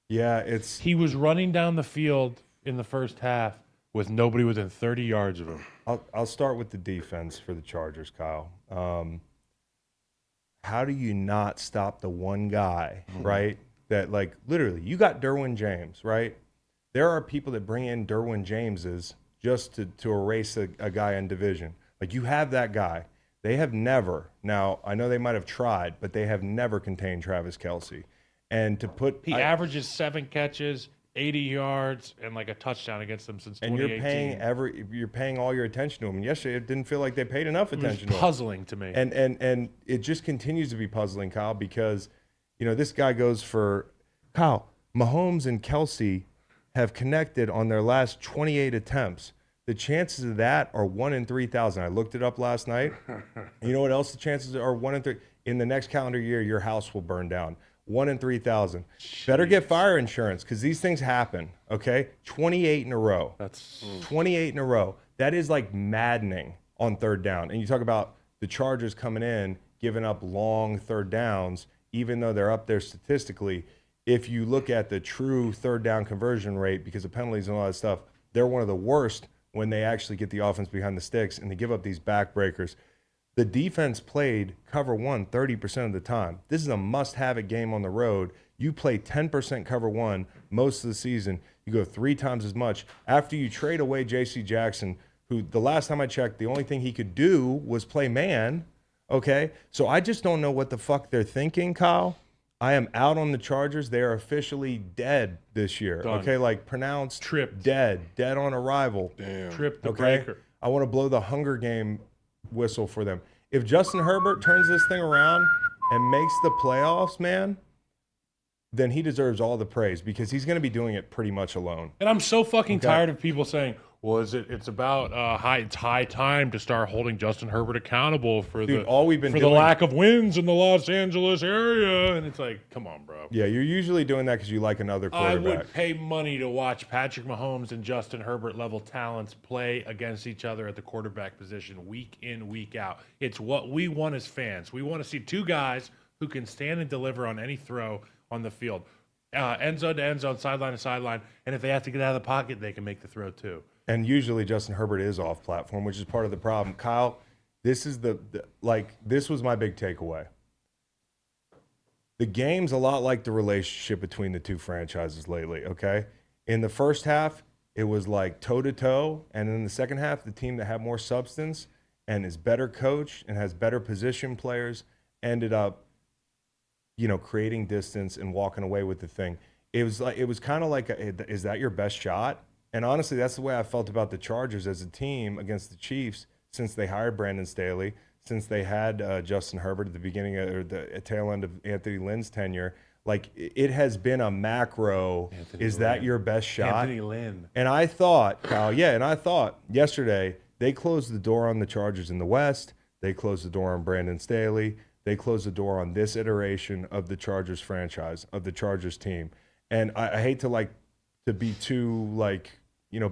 Yeah, he was running down the field in the first half with nobody within 30 yards of him. I'll start with the defense for the Chargers, Kyle. How do you not stop the one guy, right? That, like, literally, you got Derwin James, right? There are people that bring in Derwin Jameses just to erase a guy in division. Like, you have that guy. They have never, now, I know they might have tried, but they have never contained Travis Kelce. And to put... He averages 7 catches, 80 yards, and like a touchdown against them since 2018. And you're paying all your attention to him. And yesterday, it didn't feel like they paid enough attention to him. It was puzzling to me. And it just continues to be puzzling, Kyle, because, you know, this guy goes for... Kyle, Mahomes and Kelce have connected on their last 28 attempts. The chances of that are 1 in 3,000. I looked it up last night. You know what else the chances are? 1 in 3. In the next calendar year, your house will burn down. 1 in 3,000. Better get fire insurance because these things happen, okay? 28 in a row. That's 28 in a row. That is like maddening on third down. And you talk about the Chargers coming in, giving up long third downs, even though they're up there statistically. If you look at the true third down conversion rate, because of penalties and all that stuff, they're one of the worst when they actually get the offense behind the sticks and they give up these backbreakers. The defense played cover 1 30% of the time. This is a must-have-it game on the road. You play 10% cover 1 most of the season. You go 3 times as much. After you trade away J.C. Jackson, who the last time I checked, the only thing he could do was play man, okay? So I just don't know what the fuck they're thinking, Kyle. I am out on the Chargers. They are officially dead this year, Done. okay? Like pronounced Tripped. dead on arrival. Damn. Trip the Okay, breaker. I want to blow the Hunger Game whistle for them. If Justin Herbert turns this thing around and makes the playoffs, man, then he deserves all the praise because he's going to be doing it pretty much alone. And I'm so fucking Okay. tired of people saying, "Well, it's about it's high time to start holding Justin Herbert accountable for Dude, all we've been the doing- lack of wins in the Los Angeles area." And it's like, come on, bro. Yeah, you're usually doing that because you like another I quarterback. would pay money to watch Patrick Mahomes and Justin Herbert level talents play against each other at the quarterback position week in, week out. It's what we want as fans. We want to see 2 guys who can stand and deliver on any throw on the field. End zone to end zone, sideline to sideline. And if they have to get out of the pocket, they can make the throw too. And usually Justin Herbert is off platform, which is part of the problem. Kyle, this is this was my big takeaway. The game's a lot like the relationship between the 2 franchises lately, okay? In the first half, it was like toe-to-toe, and in the second half, the team that had more substance and is better coached and has better position players ended up, creating distance and walking away with the thing. It was kind of like, is that your best shot? And honestly, that's the way I felt about the Chargers as a team against the Chiefs since they hired Brandon Staley, since they had Justin Herbert at the beginning or the tail end of Anthony Lynn's tenure. Like, it has been a macro, is that your best shot? Anthony Lynn. And I thought, Kyle, yesterday they closed the door on the Chargers in the West. They closed the door on Brandon Staley. They closed the door on this iteration of the Chargers franchise, of the Chargers team. And I hate to be too,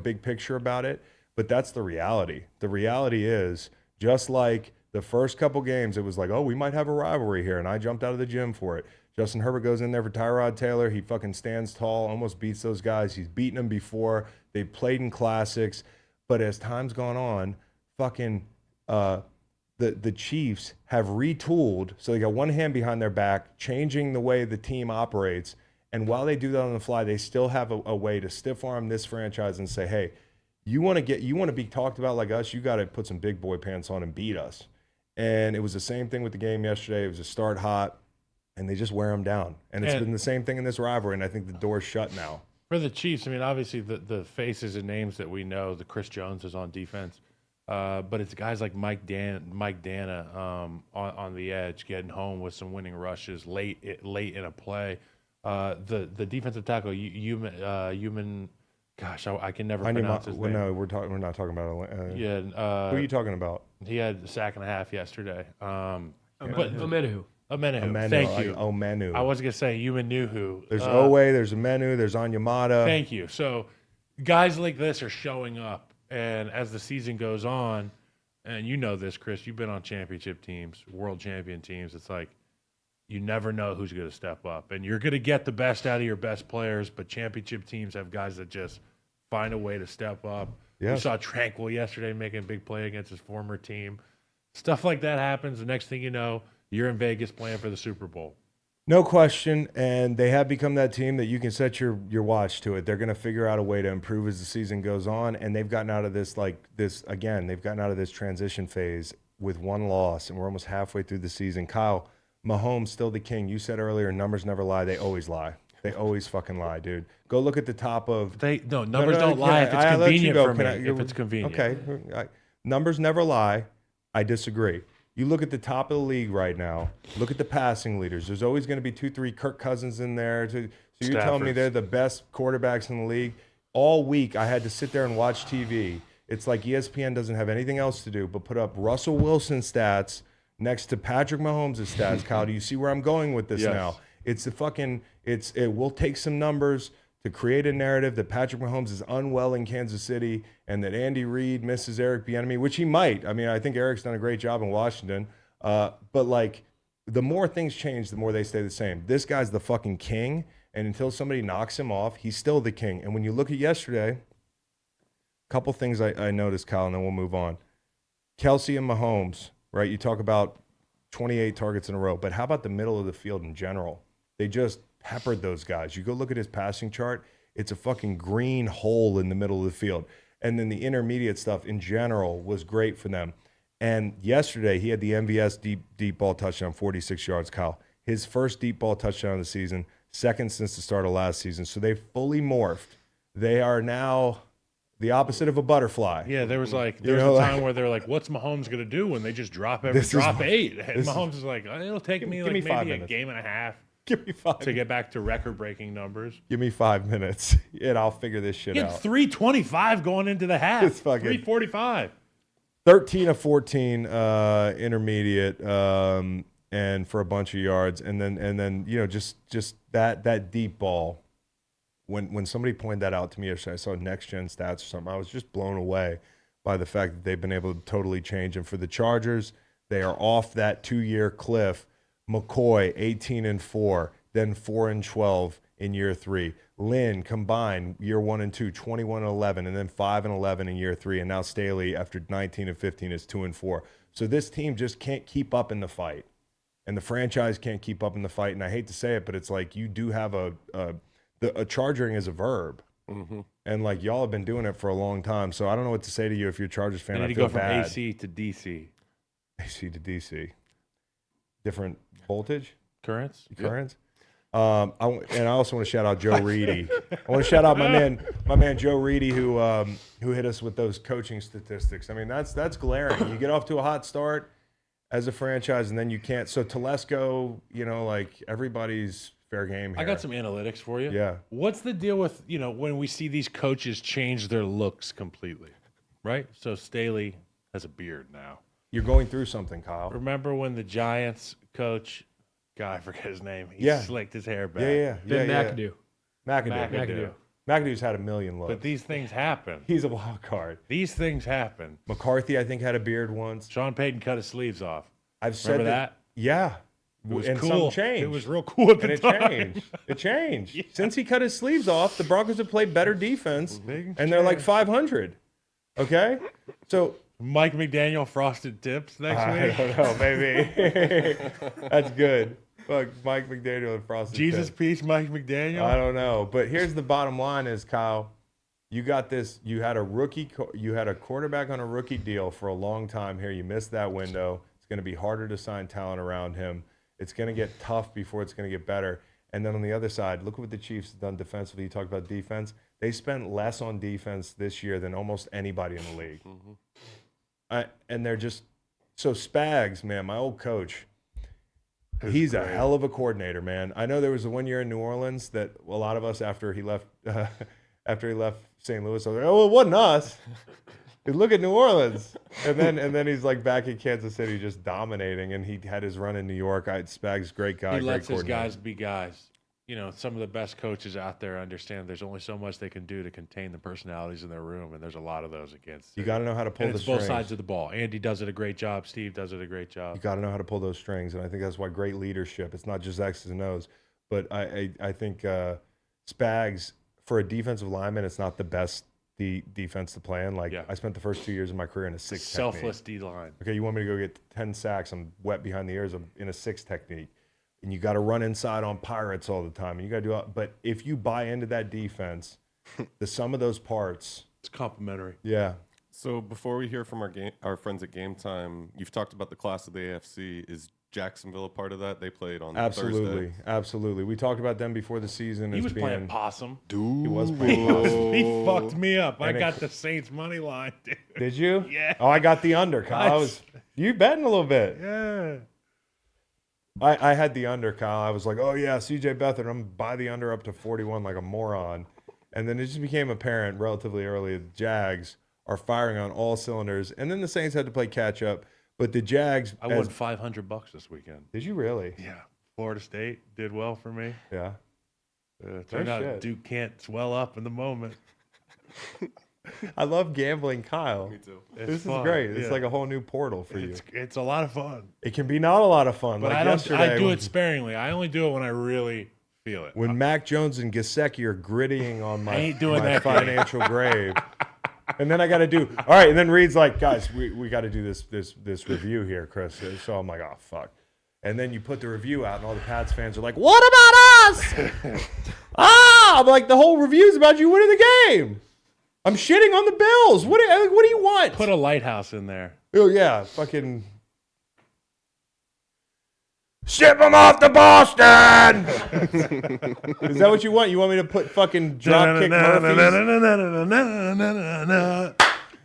big picture about it, but that's the reality. The reality is, just like the first couple games, it was like, oh, we might have a rivalry here, and I jumped out of the gym for it. Justin Herbert goes in there for Tyrod Taylor. He fucking stands tall, almost beats those guys. He's beaten them before. They've played in classics. But as time's gone on, fucking the Chiefs have retooled, so they got one hand behind their back, changing the way the team operates. And while they do that on the fly, they still have a way to stiff arm this franchise and say, hey, you want to be talked about like us, you got to put some big boy pants on and beat us. And it was the same thing with the game yesterday. It was a start hot, and they just wear them down. And it's been the same thing in this rivalry, and I think the door's shut now. For the Chiefs, I mean, obviously the faces and names that we know, the Chris Jones is on defense, but it's guys like Mike Dana on the edge, getting home with some winning rushes late in a play. The defensive tackle, Human, gosh, I can never pronounce his name. No, we're not talking about. Who are you talking about? He had a sack and a half yesterday. Omenihu. Omenihu. Thank you. Omenihu. I was gonna say Umenihu. There's Owe, there's Omenihu, there's Onyemata. Thank you. So guys like this are showing up, and as the season goes on, and you know this, Chris, you've been on championship teams, world champion teams. It's like you never know who's going to step up, and you're going to get the best out of your best players. But championship teams have guys that just find a way to step up. Yes. We saw Tranquil yesterday making a big play against his former team. Stuff like that happens. The next thing you know, you're in Vegas playing for the Super Bowl. No question, and they have become that team that you can set your watch to it. They're going to figure out a way to improve as the season goes on, and they've gotten out of this they've gotten out of this transition phase with one loss, and we're almost halfway through the season. Kyle, Mahomes still the king. You said earlier, numbers never lie. They always lie. They always fucking lie, dude. Go look at the top of. Numbers don't lie if it's convenient for me. If it's convenient. Okay, numbers never lie. I disagree. You look at the top of the league right now. Look at the passing leaders. There's always going to be 2-3 Kirk Cousins in there. So you're telling me they're the best quarterbacks in the league? All week I had to sit there and watch TV. It's like ESPN doesn't have anything else to do but put up Russell Wilson stats next to Patrick Mahomes' stats. Kyle, do you see where I'm going with this now? It's the fucking, it will take some numbers to create a narrative that Patrick Mahomes is unwell in Kansas City and that Andy Reid misses Eric Bieniemy, which he might. I mean, I think Eric's done a great job in Washington. But like, the more things change, the more they stay the same. This guy's the fucking king, and until somebody knocks him off, he's still the king. And when you look at yesterday, a couple things I noticed, Kyle, and then we'll move on. Kelsey and Mahomes, right? You talk about 28 targets in a row, but how about the middle of the field in general? They just peppered those guys. You go look at his passing chart, it's a fucking green hole in the middle of the field. And then the intermediate stuff in general was great for them. And yesterday, he had the MVS deep ball touchdown, 46 yards, Kyle. His first deep ball touchdown of the season, second since the start of last season. So they fully morphed. They are now the opposite of a butterfly. Yeah, there was a time where they're like, what's Mahomes going to do when they just drop 8? And Mahomes is like, it'll take me like maybe a game and a half. Give me 5 to get back to record-breaking numbers. Give me 5 minutes, and I'll figure this shit out. 3:25 going into the half. It's fucking 3:45. 13 of 14 intermediate, and for a bunch of yards, and then just that deep ball. When somebody pointed that out to me yesterday, I saw Next Gen Stats or something. I was just blown away by the fact that they've been able to totally change. And for the Chargers, they are off that 2-year cliff. McCoy 18-4, then 4-12 in year 3. Lynn combined year 1 and 2, 21-11, and then 5-11 in year 3. And now Staley, after 19-15, is 2-4. So this team just can't keep up in the fight, and the franchise can't keep up in the fight. And I hate to say it, but it's like you do have a chargering is a verb, and like y'all have been doing it for a long time. So I don't know what to say to you if you're a Chargers fan. I feel bad. Go from AC to DC. AC to DC. Different voltage? Currents? Yep. I also want to shout out Joe Reedy. I want to shout out my man Joe Reedy, who hit us with those coaching statistics. I mean, that's glaring. You get off to a hot start as a franchise, and then you can't. So Telesco, like everybody's fair game here. I got some analytics for you. Yeah. What's the deal with, when we see these coaches change their looks completely, right? So Staley has a beard now. You're going through something, Kyle. Remember when the Giants coach, I forget his name, he slicked his hair back. Yeah. McAdoo. McAdoo. McAdoo's had a million looks. But these things happen. He's a wild card. These things happen. McCarthy, I think, had a beard once. Sean Payton cut his sleeves off. I've said that. Yeah. It was and cool. Some changed. It was real cool at the time. It changed. Yeah. Since he cut his sleeves off, the Broncos have played better defense, and they're like 500. Okay? So Mike McDaniel frosted tips next week? I don't know. Maybe. That's good. Fuck, Mike McDaniel and frosted Jesus tips. Peace, Mike McDaniel? I don't know. But here's the bottom line is, Kyle, you got this. You had a quarterback on a rookie deal for a long time here. You missed that window. It's going to be harder to sign talent around him. It's going to get tough before it's going to get better. And then on the other side, look at what the Chiefs have done defensively. You talk about defense. They spent less on defense this year than almost anybody in the league. And they're just so Spags, man, my old coach. He's a hell of a coordinator, man. I know there was the 1 year in New Orleans that a lot of us after he left St. Louis, I was like, oh, it wasn't us. Look at New Orleans, and then he's like back in Kansas City, just dominating. And he had his run in New York. Spags, great guy. He lets his guys be guys. Some of the best coaches out there understand there's only so much they can do to contain the personalities in their room, and there's a lot of those against. You got to know how to pull the strings. Both sides of the ball. Andy does it a great job. Steve does it a great job. You got to know how to pull those strings, and I think that's why great leadership. It's not just X's and O's, but I think Spags for a defensive lineman, it's not the best defense to play in. I spent the first 2 years of my career in a 6 selfless technique. D-line. Okay, you want me to go get 10 sacks? I'm wet behind the ears. I'm in a 6 technique. And you got to run inside on Pirates all the time. And you got to do it. But if you buy into that defense, the sum of those parts. It's complementary. Yeah. So before we hear from our friends at Game Time, you've talked about the class of the AFC. Is Jacksonville a part of that? They played on Thursday. Absolutely. We talked about them before the season. He was playing possum. Dude. He was playing possum. He fucked me up. I got the Saints money line, dude. Did you? Yeah. Oh, I got the under. Kyle. You betting a little bit. Yeah. I had the under, Kyle. I was like, oh, yeah, C.J. Beathard. I'm going to buy the under up to 41 like a moron. And then it just became apparent relatively early the Jags are firing on all cylinders. And then the Saints had to play catch up. But the Jags. I won $500 this weekend. Did you really? Yeah. Florida State did well for me. Yeah. Turned out shit. Duke can't swell up in the moment. I love gambling, Kyle. Me too. It's This is fun, great. It's yeah. like a whole new portal for you. It's a lot of fun. It can be not a lot of fun. But like I don't. yesterday, I do when, it sparingly. I only do it when I really feel it. when Mac Jones and Gesicki are grittying on my, ain't doing my that game. financial grave. And then I got to do all right. And then Reed's like, guys, we got to do this review here, Chris. So I'm like, oh fuck. And then you put the review out, and all the Pats fans are like, what about us? I'm like, the whole review's about you winning the game. I'm shitting on the Bills. What do you want? Put a lighthouse in there. Oh yeah, fucking ship them off to Boston. Is that what you want? You want me to put fucking dropkick Murphys?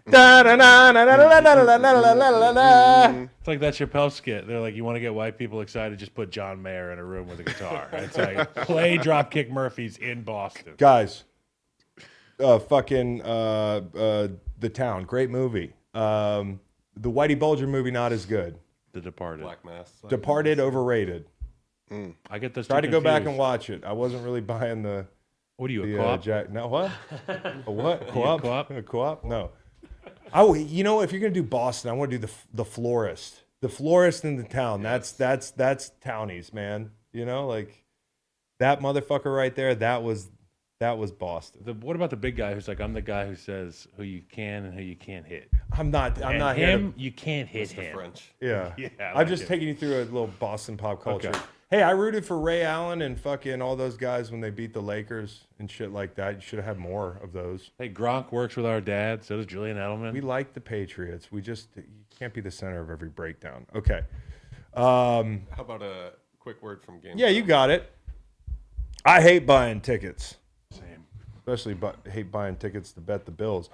It's like that Chappelle skit. They're like, you want to get white people excited? Just put John Mayer in a room with a guitar. It's like, play Dropkick Murphys in Boston. Guys, The Town, great movie. The Whitey Bulger movie, not as good. The Departed. Black Mass. Departed, overrated. I get those. Tried two to go back and confused. watch it. I wasn't really buying the What are you, a co-op? No, what? A what? You Co-op? co-op? A co-op? No. Oh, you know, if you're gonna do Boston, I want to do the florist. The florist in the town. Yes. That's townies, man. You know, like that motherfucker right there. That was Boston. What about the big guy who's like, I'm the guy who says who you can and who you can't hit. I'm not And here him, to- you can't hit Mr. him. French. Yeah. Yeah, I I'm like just it. taking you through a little Boston pop culture. Okay. Hey, I rooted for Ray Allen and fucking all those guys when they beat the Lakers and shit like that. You should have had more of those. Hey, Gronk works with our dad. So does Julian Edelman. We like the Patriots. You can't be the center of every breakdown. Okay. How about a quick word from Game? Yeah, you got it. I hate buying tickets. Same. Especially hate buying tickets to bet the Bills.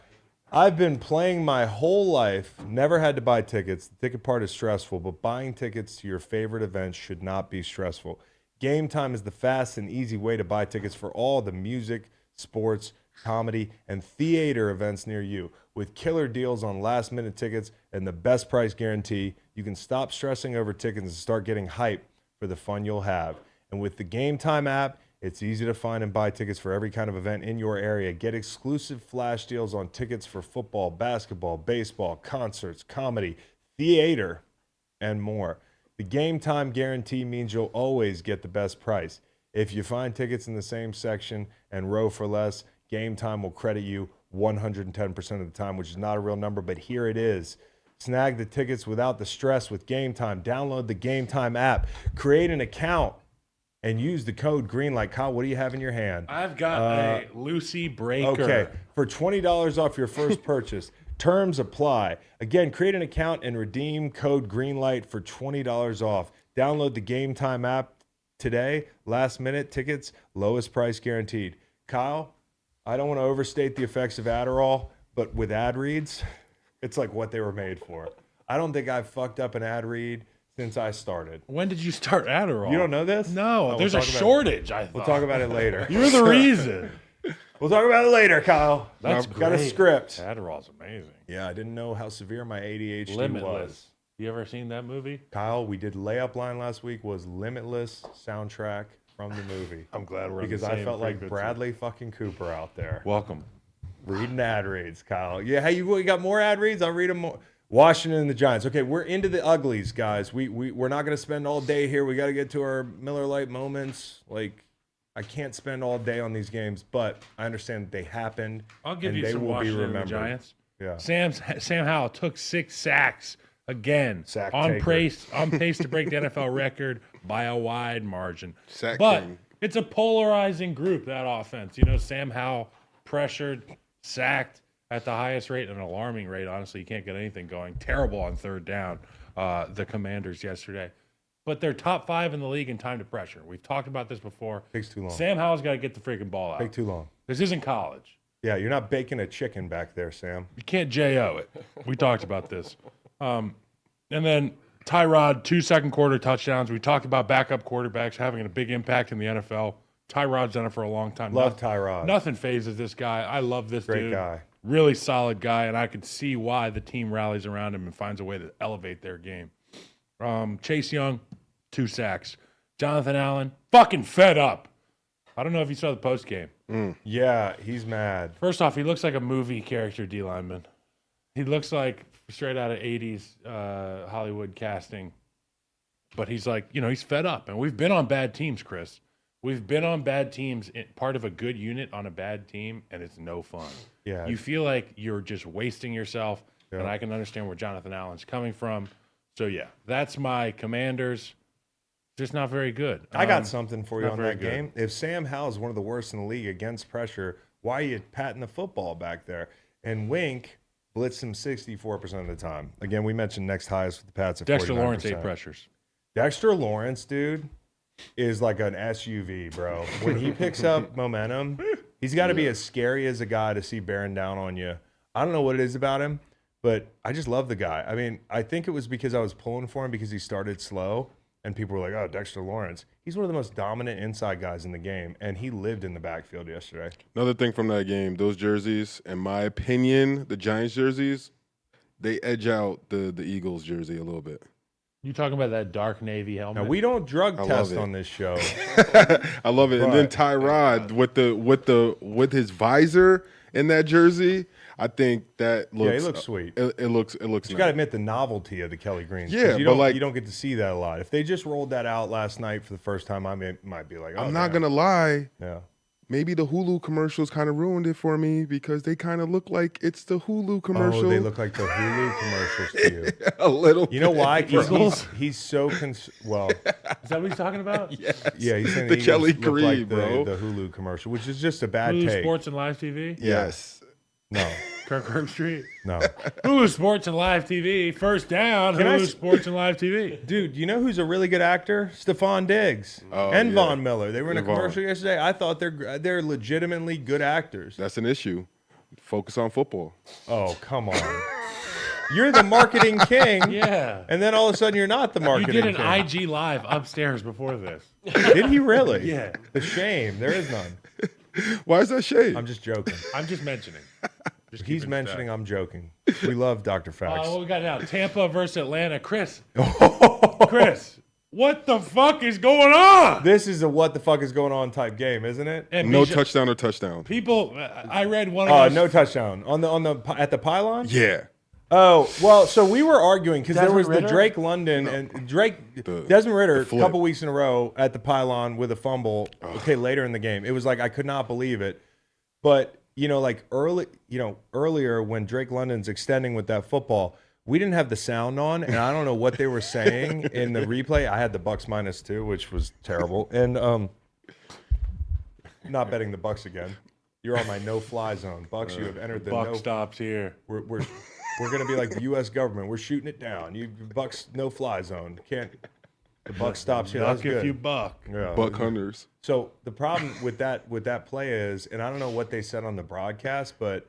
I've been playing my whole life, never had to buy tickets. The ticket part is stressful, but buying tickets to your favorite events should not be stressful. Game Time is the fast and easy way to buy tickets for all the music, sports, comedy, and theater events near you. With killer deals on last-minute tickets and the best price guarantee, you can stop stressing over tickets and start getting hype for the fun you'll have. And with the Game Time app, it's easy to find and buy tickets for every kind of event in your area. Get exclusive flash deals on tickets for football, basketball, baseball, concerts, comedy, theater, and more. The Game Time guarantee means you'll always get the best price. If you find tickets in the same section and row for less, Game Time will credit you 110% of the time, which is not a real number, but here it is. Snag the tickets without the stress with Game Time. Download the Game Time app. Create an account. And use the code GREENLIGHT. Kyle, what do you have in your hand? I've got a Lucy Breaker. Okay, for $20 off your first purchase. Terms apply. Again, create an account and redeem code GREENLIGHT for $20 off. Download the Game Time app today. Last minute tickets, lowest price guaranteed. Kyle, I don't want to overstate the effects of Adderall, but with ad reads, it's like what they were made for. I don't think I've fucked up an ad read since I started. When did you start Adderall? You don't know this? No, we'll there's a talk about it. shortage. I thought. We'll talk about it later. You're the reason. We'll talk about it later, Kyle. That's I've got a great. script. Adderall's amazing. Yeah, I didn't know how severe my ADHD Limitless. was. You ever seen that movie? Kyle, we did layup line last week was Limitless soundtrack from the movie. I'm glad we're on Because the I same felt like frequency. Bradley fucking Cooper out there Welcome. reading ad reads, Kyle. Yeah, hey, you got more ad reads? I'll read them more. Washington and the Giants. Okay, we're into the uglies, guys. We're not going to spend all day here. We got to get to our Miller Lite moments. Like, I can't spend all day on these games, but I understand that they happened. I'll give and you they some will be Washington and the remembered. Giants. Yeah. Sam Howell took 6 sacks again. Sack on taker. pace to break the NFL record by a wide margin. Sack but king. it's a polarizing group, that offense. You know, Sam Howell pressured, sacked at the highest rate, an alarming rate. Honestly, you can't get anything going. Terrible on third down, the Commanders yesterday. But they're top 5 in the league in time to pressure. We've talked about this before. Takes too long. Sam Howell's got to get the freaking ball out. Take too long. This isn't college. Yeah, you're not baking a chicken back there, Sam. You can't JO it. We talked about this. And then Tyrod, 2 second quarter touchdowns. We talked about backup quarterbacks having a big impact in the NFL. Tyrod's done it for a long time. Love Tyrod. Nothing phases this guy. I love this Great dude. guy. Really solid guy, and I can see why the team rallies around him and finds a way to elevate their game. Chase Young, 2 sacks. Jonathan Allen, fucking fed up. I don't know if you saw the post game. Yeah, he's mad. First off, he looks like a movie character D lineman. He looks like straight out of 80s Hollywood casting. But he's like, he's fed up. And we've been on bad teams, Chris. We've been on bad teams, part of a good unit on a bad team, and it's no fun. Yeah. You feel like you're just wasting yourself, and I can understand where Jonathan Allen's coming from. So, yeah, that's my Commanders. Just not very good. I got something for you on that good. game. If Sam Howell's one of the worst in the league against pressure, why are you patting the football back there? And Wink blitzed him 64% of the time. Again, we mentioned next highest with the Pats at 49%. Dexter Lawrence 8 pressures. Dexter Lawrence, dude, is like an SUV, bro. When he picks up momentum, he's got to be as scary as a guy to see bearing down on you. I don't know what it is about him, but I just love the guy. I mean, I think it was because I was pulling for him because he started slow, and people were like, oh, Dexter Lawrence. He's one of the most dominant inside guys in the game, and he lived in the backfield yesterday. Another thing from that game, those jerseys, in my opinion, the Giants jerseys, they edge out the Eagles jersey a little bit. You talking about that dark navy helmet? Now, we don't drug test on this show. I love it. And then Tyrod with his visor in that jersey, I think that looks. Yeah, he looks sweet. It looks. You nice. got to admit the novelty of the Kelly Greens. Yeah, you but you don't get to see that a lot. If they just rolled that out last night for the first time, I might be like, oh, I'm not gonna lie. Yeah. Maybe the Hulu commercials kind of ruined it for me because they kind of look like it's the Hulu commercial. Oh, they look like the Hulu commercials to you. A little. You know why? Eagles? Because he's so well. Is that what he's talking about? Yes. Yeah, he's saying the Eagles Kelly look Green, like bro. the Hulu commercial, which is just a bad Hulu take. Sports and Live TV? Yes. No, Kirk Herbstreit. no. Hulu Sports and Live TV. First down, Can I Hulu Sports and Live TV. Dude, you know who's a really good actor? Stephon Diggs Oh, and yeah. Von Miller. They were in a And Von. commercial yesterday. I thought they're legitimately good actors. That's an issue. Focus on football. Oh, come on. You're the marketing king. Yeah. And then all of a sudden you're not the You marketing did an king. IG Live upstairs before this. Did he really? Yeah. The shame. There is none. Why is that shade? I'm just joking. I'm just mentioning. Just He's keeping mentioning stats. I'm joking. We love Dr. Facts. What we got now? Tampa versus Atlanta. Chris. Chris, what the fuck is going on? This is a what the fuck is going on type game, isn't it? And No Bijan- touchdown or touchdown. People, I read one of those. No touchdown at the pylon. Yeah. Oh well, so we were arguing because there Desmond was Ridder? the Drake London and The Desmond Ridder a flip. couple weeks in a row at the pylon with a fumble. Okay, later in the game, it was like I could not believe it. But earlier when Drake London's extending with that football, we didn't have the sound on, and I don't know what they were saying in the replay. I had the Bucks -2, which was terrible, and not betting the Bucks again. You're on my no-fly zone, Bucks. You have entered the Buck no. stops here. We're gonna be like the U.S. government. We're shooting it down. You Bucks no-fly zone. Can't. The Buck stops here. That's Buck if good. you buck. Yeah. Buck Hunters. So the problem with that play is, and I don't know what they said on the broadcast, but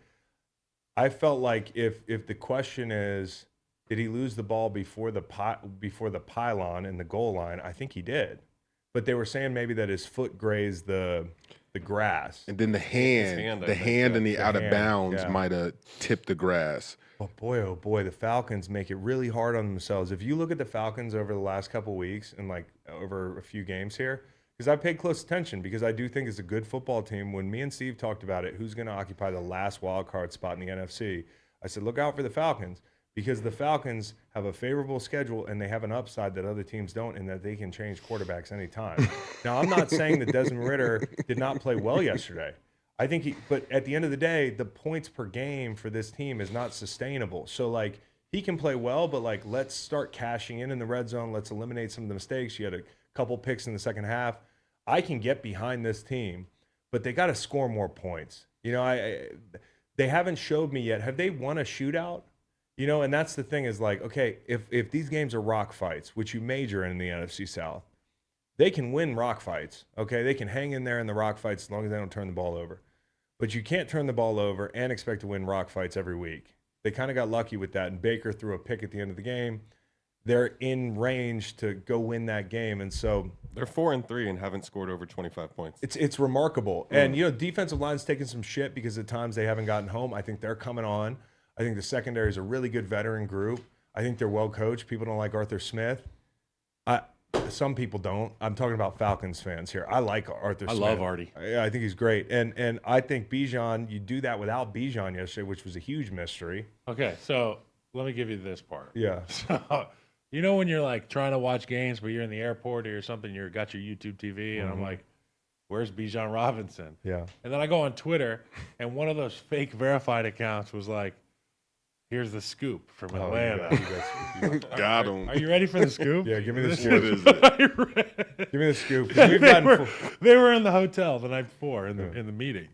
I felt like if the question is, did he lose the ball before the pylon and the goal line? I think he did, but they were saying maybe that his foot grazed the grass. And then the hand and the out of hand, bounds yeah. might have tipped the grass. But boy, oh boy, the Falcons make it really hard on themselves. If you look at the Falcons over the last couple weeks and like over a few games here, because I paid close attention because I do think it's a good football team. When me and Steve talked about it, who's going to occupy the last wild card spot in the NFC, I said, look out for the Falcons because the Falcons have a favorable schedule and they have an upside that other teams don't in that they can change quarterbacks anytime. Now, I'm not saying that Desmond Ridder did not play well yesterday. I think but at the end of the day, the points per game for this team is not sustainable. So, like, he can play well, but, like, let's start cashing in the red zone. Let's eliminate some of the mistakes. You had a couple picks in the second half. I can get behind this team, but they got to score more points. You know, they haven't showed me yet. Have they won a shootout? You know, and that's the thing is, like, okay, if these games are rock fights, which you major in the NFC South, they can win rock fights, okay? They can hang in there in the rock fights as long as they don't turn the ball over. But you can't turn the ball over and expect to win rock fights every week. They kind of got lucky with that, and Baker threw a pick at the end of the game. They're in range to go win that game, and so They're 4-3 and haven't scored over 25 points. it's remarkable. And, you know, defensive line's taking some shit because at times they haven't gotten home. I think they're coming on. I think the secondary is a really good veteran group. I think they're well coached. People don't like Arthur Smith. some people don't. I'm talking about Falcons fans here. I like Arthur Smith. love Artie. I think he's great. And I think Bijan, you do that without Bijan yesterday, which was a huge mystery. Okay, so let me give you this part. Yeah. So, you know when you're like trying to watch games, but you're in the airport or something, you've got your YouTube TV, and I'm like, where's Bijan Robinson? Yeah. And then I go on Twitter, and one of those fake verified accounts was like, here's the scoop from Atlanta. Got him. Are you ready for the scoop? Yeah, give me the What scoop. is it? Give me the scoop. 'Cause we've gotten They were in the hotel the night before in the meeting.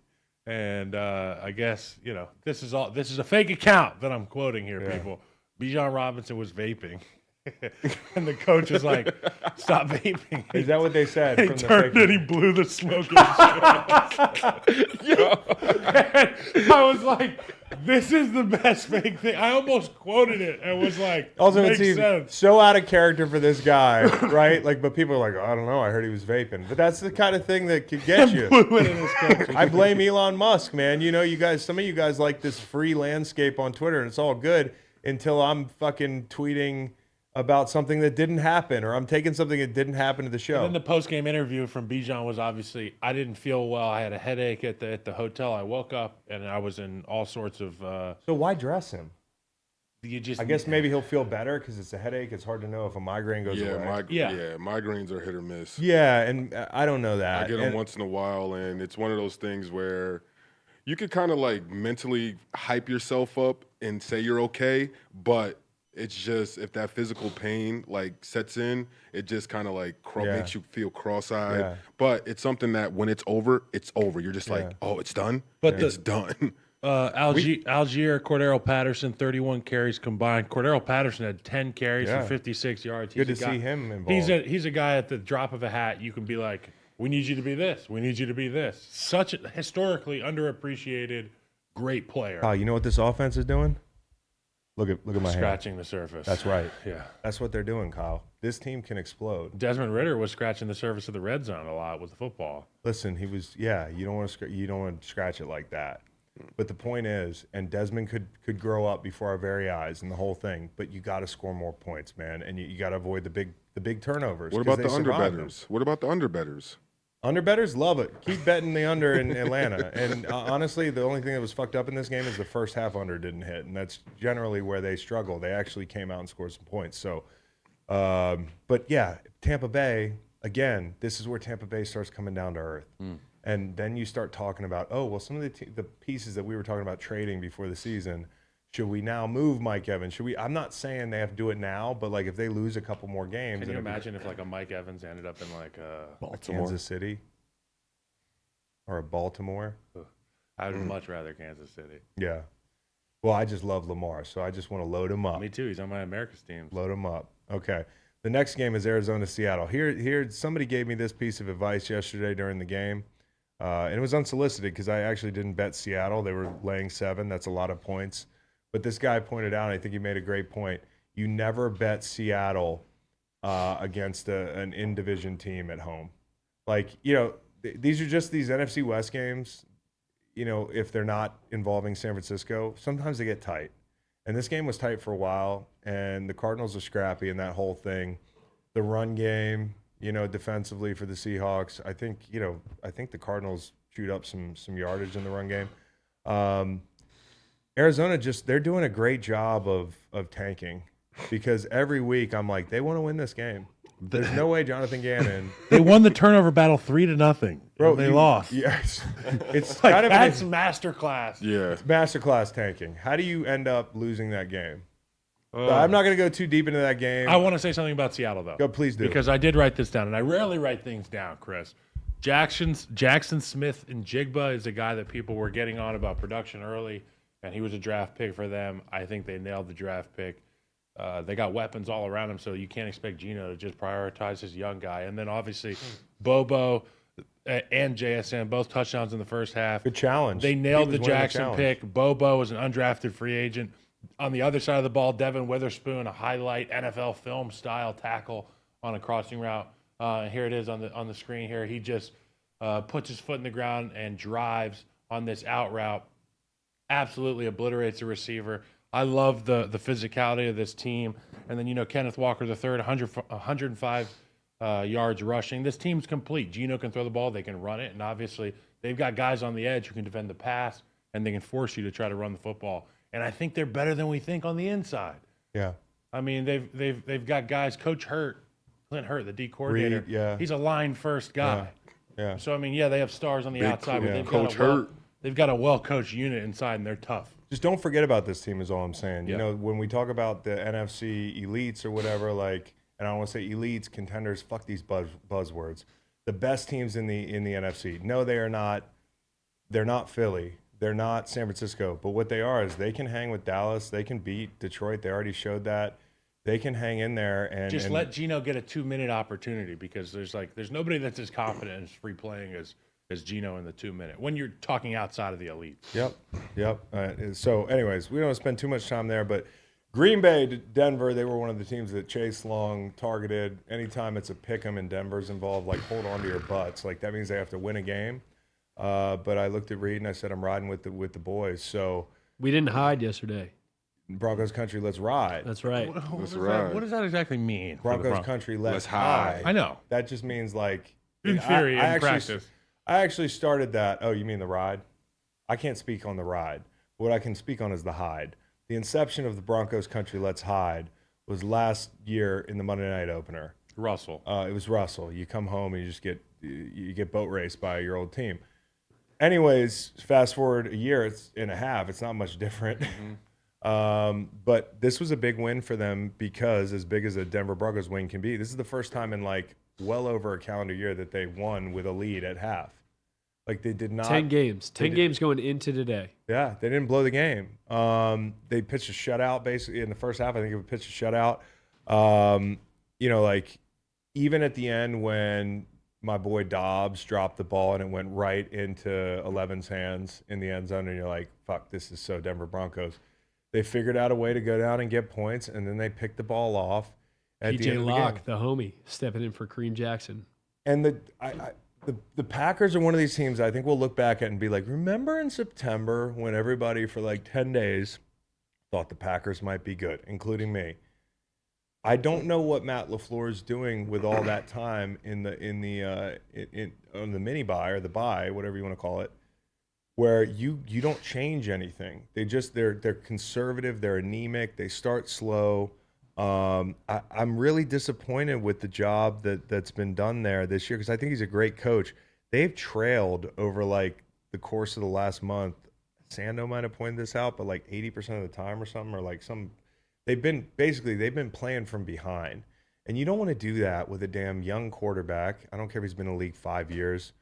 And I guess, this is a fake account that I'm quoting here, people. Bijan Robinson was vaping. And the coach was like, stop vaping. Is that what they said? He from the turned fake- and he blew the smoke in his face. I was like, this is the best fake thing. I almost quoted it and was like, Also, makes it's sense. so out of character for this guy, right? Like, but people are like, I don't know. I heard he was vaping, but that's the kind of thing that could get you. Blew it in his coach. I blame Elon Musk, man. You guys, some of you guys like this free landscape on Twitter, and it's all good until I'm fucking tweeting about something that didn't happen, or I'm taking something that didn't happen to the show. And then the post-game interview from Bijan was obviously, I didn't feel well. I had a headache at the hotel. I woke up and I was in all sorts of. So why dress him? You just. I guess maybe he'll feel better because it's a headache. It's hard to know if a migraine goes away. Migraines are hit or miss. Yeah, and I don't know that. I get them once in a while, and it's one of those things where you could kind of like mentally hype yourself up and say you're okay, but it's just if that physical pain like sets in, it just kind of like makes you feel cross-eyed. Yeah. But it's something that when it's over, it's over. You're just like, oh, it's done. But it's done. Algier, Cordero Patterson, 31 carries combined. Cordero Patterson had 10 carries for 56 yards. Good to see him involved. He's a guy at the drop of a hat. You can be like, we need you to be this. We need you to be this. Such a historically underappreciated, great player. Oh, you know what this offense is doing? Look at my hand. Scratching the surface. That's right. Yeah. That's what they're doing, Kyle. This team can explode. Desmond Ridder was scratching the surface of the red zone a lot with the football. Listen, he was. Yeah, you don't want to scratch it like that. But the point is, and Desmond could grow up before our very eyes and the whole thing. But you got to score more points, man, and you got to avoid the big turnovers. What about the 'cause they survived underbetters? What about the underbetters? Underbetters love it. Keep betting the under in Atlanta. And honestly, the only thing that was fucked up in this game is the first half under didn't hit, and that's generally where they struggle. They actually came out and scored some points. So, but yeah, Tampa Bay again. This is where Tampa Bay starts coming down to earth, and then you start talking about, oh well, some of the pieces that we were talking about trading before the season. Should we now move Mike Evans? Should we? I'm not saying they have to do it now, but like if they lose a couple more games, Can you imagine if like a Mike Evans ended up in like a Kansas City or a Baltimore? I would much rather Kansas City. Yeah. Well, I just love Lamar, so I just want to load him up. Me too. He's on my America's team. Load him up. Okay. The next game is Arizona-Seattle. Here, somebody gave me this piece of advice yesterday during the game, and it was unsolicited because I actually didn't bet Seattle. They were laying 7. That's a lot of points. But this guy pointed out, and I think he made a great point, you never bet Seattle against an in-division team at home. Like, these are just these NFC West games, if they're not involving San Francisco, sometimes they get tight. And this game was tight for a while, and the Cardinals are scrappy in that whole thing. The run game, defensively for the Seahawks, I think the Cardinals chewed up some yardage in the run game. Arizona they're doing a great job of tanking because every week I'm like, they want to win this game. There's no way Jonathan Gannon. They won the turnover battle 3-0. Bro, they lost. Yes. It's Like, kind of that's masterclass. Yeah. it's masterclass tanking. How do you end up losing that game? I'm not going to go too deep into that game. I want to say something about Seattle, though. Go, please do. Because I did write this down, and I rarely write things down, Chris. Jackson Smith and Jigba is a guy that people were getting on about production early, and he was a draft pick for them. I think they nailed the draft pick. They got weapons all around him, so you can't expect Gino to just prioritize his young guy. And then obviously Bobo and JSN, both touchdowns in the first half. Good challenge. They nailed the He was winning Jackson challenge. pick. Bobo was an undrafted free agent. On the other side of the ball, Devin Witherspoon, a highlight NFL film style tackle on a crossing route. Here it is on the screen here. He just puts his foot in the ground and drives on this out route. Absolutely obliterates the receiver. I love the physicality of this team. And then, Kenneth Walker III, 105 yards rushing. This team's complete. Geno can throw the ball. They can run it. And obviously, they've got guys on the edge who can defend the pass, and they can force you to try to run the football. And I think they're better than we think on the inside. Yeah. I mean, they've got guys. Coach Clint Hurt, the D coordinator. Reed, yeah. He's a line-first guy. Yeah. So, I mean, yeah, they have stars on the outside, but they've got a well-coached unit inside, and they're tough. Just don't forget about this team is all I'm saying. Yeah. You know, when we talk about the NFC elites or whatever, like, and I don't want to say elites, contenders, fuck these buzzwords. The best teams in the NFC. No, they are not. They're not Philly. They're not San Francisco. But what they are is they can hang with Dallas. They can beat Detroit. They already showed that. They can hang in there and just let Geno get a 2-minute opportunity, because there's nobody that's as confident and free playing as Geno in the 2-minute when you're talking outside of the elite. Yep. So, anyways, we don't spend too much time there, but Green Bay, Denver, they were one of the teams that Chase Long targeted. Anytime it's a pick 'em and Denver's involved, like, hold on to your butts. Like, that means they have to win a game. But I looked at Reed and I said, I'm riding with the boys. So we didn't hide yesterday. Broncos country, let's ride. That's right. What does that exactly mean? Broncos country, let's hide. I know. That just means, like, in theory, in practice. I actually started that. Oh, you mean the ride? I can't speak on the ride. What I can speak on is the hide. The inception of the Broncos country, let's hide, was last year in the Monday night opener. Russell. It was Russell. You come home and you get boat raced by your old team. Anyways, fast forward a year and a half. It's not much different. But this was a big win for them, because as big as a Denver Broncos win can be, this is the first time in like well over a calendar year that they won with a lead at half. Like, they did not. 10 games. 10 games going into today. Yeah, they didn't blow the game. They pitched a shutout basically in the first half. I think it pitched a shutout. You know, like, even at the end when my boy Dobbs dropped the ball and it went right into 11's hands in the end zone, and you're like, fuck, this is so Denver Broncos. They figured out a way to go down and get points, and then they picked the ball off at the end of the game. the homie, stepping in for Kareem Jackson. And the Packers are one of these teams I think we'll look back at and be like, remember in September when everybody for like 10 days thought the Packers might be good, including me. I don't know what Matt LaFleur is doing with all that time on the mini buy or the buy, whatever you want to call it, where you don't change anything. They're conservative, they're anemic, they start slow. I'm really disappointed with the job that's been done there this year, because I think he's a great coach. They've trailed over like the course of the last month. Sando might have pointed this out, but like 80% of the time or something, or like they've been playing from behind. And you don't want to do that with a damn young quarterback. I don't care if he's been in the league 5 years,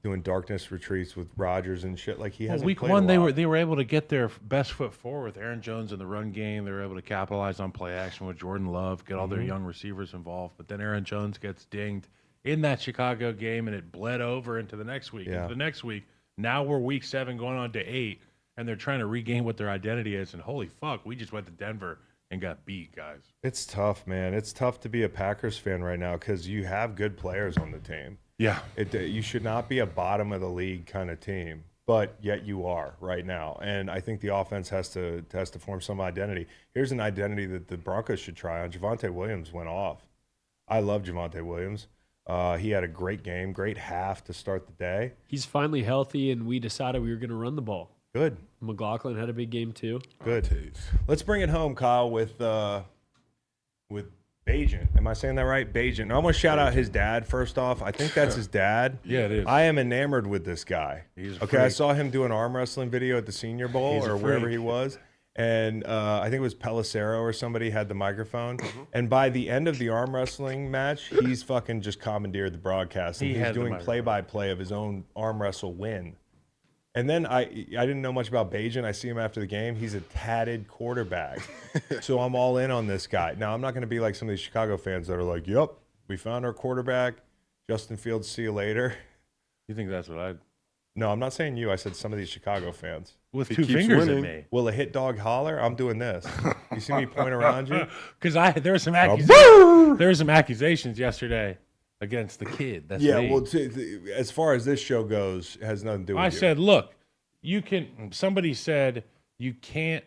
doing darkness retreats with Rodgers and shit. Like, he hasn't week played one, a lot. they were able to get their best foot forward with Aaron Jones in the run game. They were able to capitalize on play action with Jordan Love, get all their young receivers involved. But then Aaron Jones gets dinged in that Chicago game, and it bled over into the next week. Yeah. Into the next week, now we're week 7 going on to 8, and they're trying to regain what their identity is. And holy fuck, we just went to Denver and got beat, guys. It's tough, man. It's tough to be a Packers fan right now, because you have good players on the team. Yeah. You should not be a bottom of the league kind of team, but yet you are right now. And I think the offense has to form some identity. Here's an identity that the Broncos should try on. Javonte Williams went off. I love Javonte Williams. He had a great game, great half to start the day. He's finally healthy, and we decided we were going to run the ball. Good. McLaughlin had a big game too. Good. Let's bring it home, Kyle, with Bajan. Am I saying that right? Bajan. I want to shout out his dad first off. I think that's his dad. Yeah, it is. I am enamored with this guy. He's a okay. I freak. saw him do an arm wrestling video at the Senior Bowl or wherever he was. And I think it was Pelissero or somebody had the microphone. And by the end of the arm wrestling match, he's fucking just commandeered the broadcast. And he's doing play-by-play of his own arm wrestle win. And then I didn't know much about Bajan. I see him after the game. He's a tatted quarterback. So I'm all in on this guy. Now, I'm not going to be like some of these Chicago fans that are like, yep, we found our quarterback. Justin Fields, see you later. You think that's what I'd... No, I'm not saying you. I said some of these Chicago fans. With two fingers at me. Will a hit dog holler? I'm doing this. You see me point around you? Because there were some accusations yesterday against the kid. That's me. Well, as far as this show goes, it has nothing to do with you. I said, look, somebody said you can't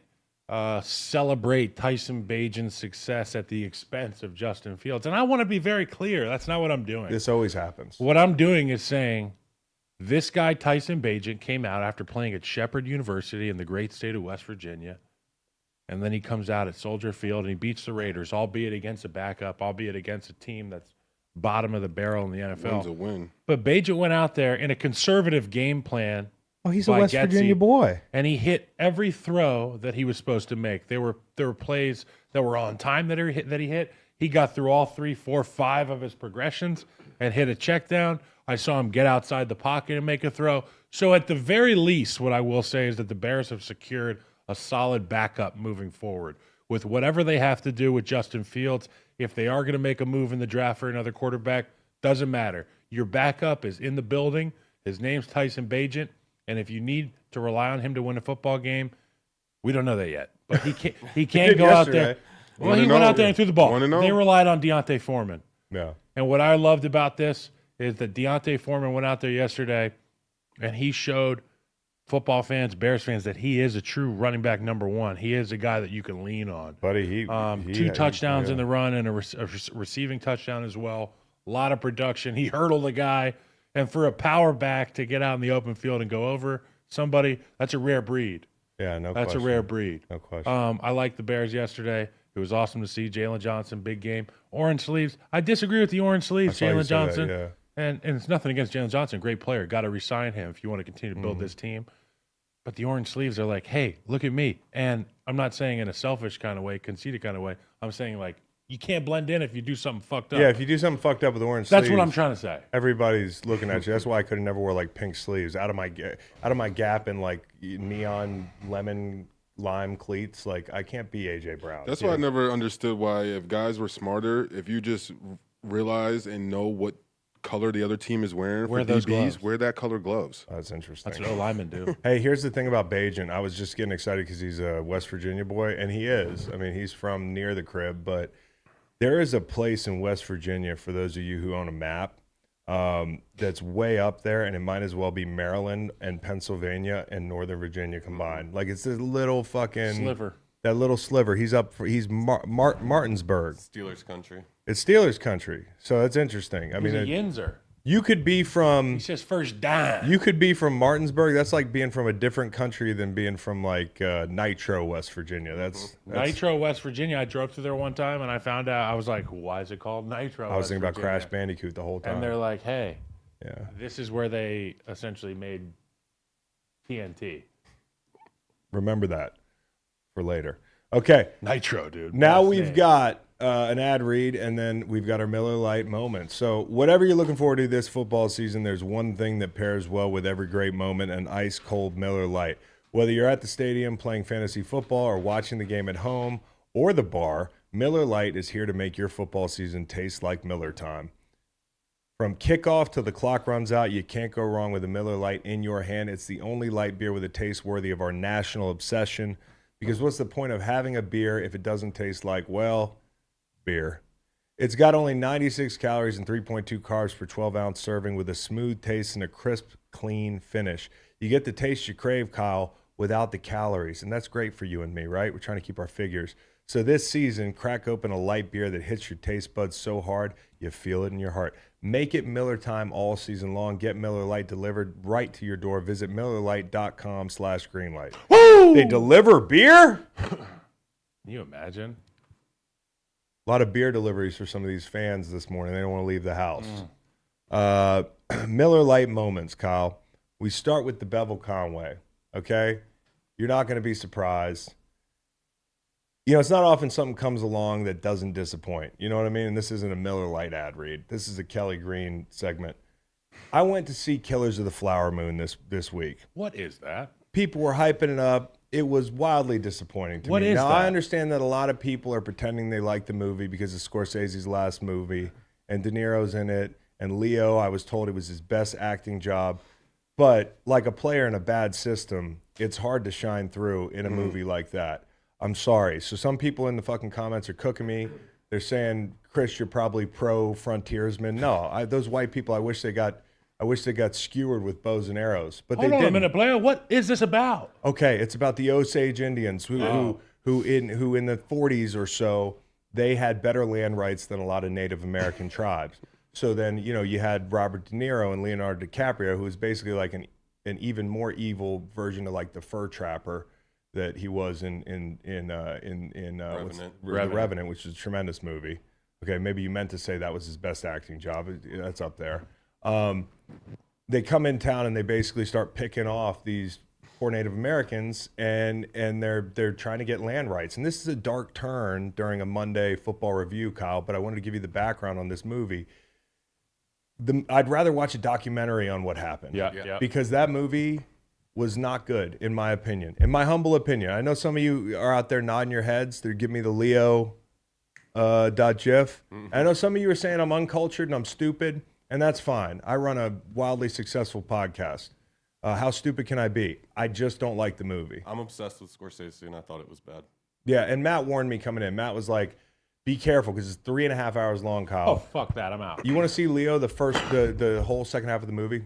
celebrate Tyson Bagent's success at the expense of Justin Fields. And I want to be very clear. That's not what I'm doing. This always happens. What I'm doing is saying this guy, Tyson Bagent, came out after playing at Shepherd University in the great state of West Virginia. And then he comes out at Soldier Field and he beats the Raiders, albeit against a backup, albeit against a team that's bottom of the barrel in the NFL. Win's a win. But Bagent went out there in a conservative game plan. Oh, he's a West Virginia boy. And he hit every throw that he was supposed to make. There were plays that were on time that he hit. He got through all 3, 4, 5 of his progressions and hit a check down. I saw him get outside the pocket and make a throw. So at the very least, what I will say is that the Bears have secured a solid backup moving forward. With whatever they have to do with Justin Fields, if they are going to make a move in the draft for another quarterback, doesn't matter. Your backup is in the building. His name's Tyson Bagent. And if you need to rely on him to win a football game, we don't know that yet. But he can't go out there. Well, he went out there and threw the ball. They relied on Deontay Foreman. Yeah. And what I loved about this is that Deontay Foreman went out there yesterday and he showed football fans, Bears fans, that he is a true running back number one. He is a guy that you can lean on. Buddy, he 2 touchdowns in the run and a receiving touchdown as well. A lot of production. He hurdled a guy. And for a power back to get out in the open field and go over somebody, that's a rare breed. Yeah, no question. That's a rare breed. No question. I liked the Bears yesterday. It was awesome to see Jalen Johnson, big game. Orange sleeves. I disagree with the orange sleeves, Jalen Johnson. That, yeah. And it's nothing against Jalen Johnson, great player. Got to re-sign him if you want to continue to build this team. But the orange sleeves are like, hey, look at me. And I'm not saying in a selfish kind of way, conceited kind of way. I'm saying like, you can't blend in if you do something fucked up. Yeah, if you do something fucked up with orange sleeves. That's what I'm trying to say. Everybody's looking at you. That's why I could have never wore like pink sleeves. Out of my Gap and like neon lemon lime cleats. Like I can't be AJ Brown. That's why I never understood why if guys were smarter, if you just realize and know what color the other team is wearing for those DBs, gloves. wear that color gloves. That's interesting. That's what linemen do. Hey, here's the thing about Bagent. I was just getting excited because he's a West Virginia boy, and he is. I mean, he's from near the crib, but there is a place in West Virginia, for those of you who own a map, that's way up there, and it might as well be Maryland and Pennsylvania and Northern Virginia combined. Like, it's this little fucking Sliver. That little sliver. He's Martinsburg. Steelers country. It's Steelers country, so that's interesting. I He's mean, a Yinzer. you could be from He says first dime. you could be from Martinsburg. That's like being from a different country than being from like Nitro, West Virginia. That's Nitro, West Virginia. I drove through there one time and I found out, I was like, why is it called Nitro? I was thinking West about Crash Virginia? Bandicoot the whole time. And they're like, hey, yeah. this is where they essentially made TNT. Remember that for later. Okay. Nitro, dude. Now Best we've name. got an ad read, and then we've got our Miller Lite moment. So whatever you're looking forward to this football season, there's one thing that pairs well with every great moment, an ice-cold Miller Lite. Whether you're at the stadium playing fantasy football or watching the game at home or the bar, Miller Lite is here to make your football season taste like Miller time. From kickoff till the clock runs out, you can't go wrong with a Miller Lite in your hand. It's the only light beer with a taste worthy of our national obsession. Because what's the point of having a beer if it doesn't taste like, well, beer? It's got only 96 calories and 3.2 carbs per 12-ounce serving with a smooth taste and a crisp, clean finish. You get the taste you crave, Kyle, without the calories. And that's great for you and me, right? We're trying to keep our figures. So this season, crack open a light beer that hits your taste buds so hard, you feel it in your heart. Make it Miller time all season long. Get Miller Lite delivered right to your door. Visit MillerLite.com/greenlight. Woo! They deliver beer? Can you imagine? A lot of beer deliveries for some of these fans this morning. They don't want to leave the house. Miller Lite moments, Kyle. We start with the Bevel Conway, okay? You're not going to be surprised. You know, it's not often something comes along that doesn't disappoint. You know what I mean? And this isn't a Miller Lite ad read. This is a Kelly Green segment. I went to see Killers of the Flower Moon this week. What is that? People were hyping it up. It was wildly disappointing to What me. is Now, that? I understand that a lot of people are pretending they like the movie because of Scorsese's last movie, and De Niro's in it, and Leo, I was told it was his best acting job. But like a player in a bad system, it's hard to shine through in a movie like that. I'm sorry. So some people in the fucking comments are cooking me. They're saying, Chris, you're probably pro-frontiersman. No, those white people, I wish they got skewered with bows and arrows. But Hold they on didn't. a minute, Blair. What is this about? Okay, it's about the Osage Indians who who in the 40s or so, they had better land rights than a lot of Native American tribes. So then, you had Robert De Niro and Leonardo DiCaprio, who was basically like an even more evil version of like the fur trapper that he was in Revenant. The Revenant, which is a tremendous movie. Okay, maybe you meant to say that was his best acting job. That's up there. They come in town and they basically start picking off these poor Native Americans, and they're trying to get land rights. And this is a dark turn during a Monday football review, Kyle. But I wanted to give you the background on this movie. I'd rather watch a documentary on what happened. Yeah. Because that movie was not good, in my opinion. In my humble opinion. I know some of you are out there nodding your heads. They're giving me the Leo .gif. I know some of you are saying I'm uncultured and I'm stupid, and that's fine. I run a wildly successful podcast. How stupid can I be? I just don't like the movie. I'm obsessed with Scorsese, and I thought it was bad. Yeah, and Matt warned me coming in. Matt was like, be careful, because it's 3.5 hours long, Kyle. Oh, fuck that. I'm out. You want to see Leo the whole second half of the movie?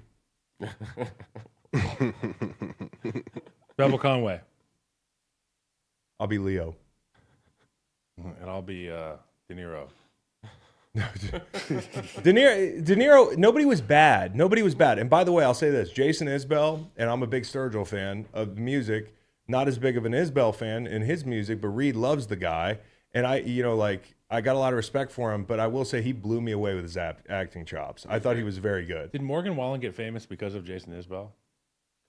Bevel Conway. I'll be Leo. And I'll be De Niro. De Niro, nobody was bad. And by the way, I'll say this. Jason Isbell, and I'm a big Sturgill fan of music, not as big of an Isbell fan in his music, but Reed loves the guy. And I got a lot of respect for him, but I will say he blew me away with his acting chops. I thought he was very good. Did Morgan Wallen get famous because of Jason Isbell?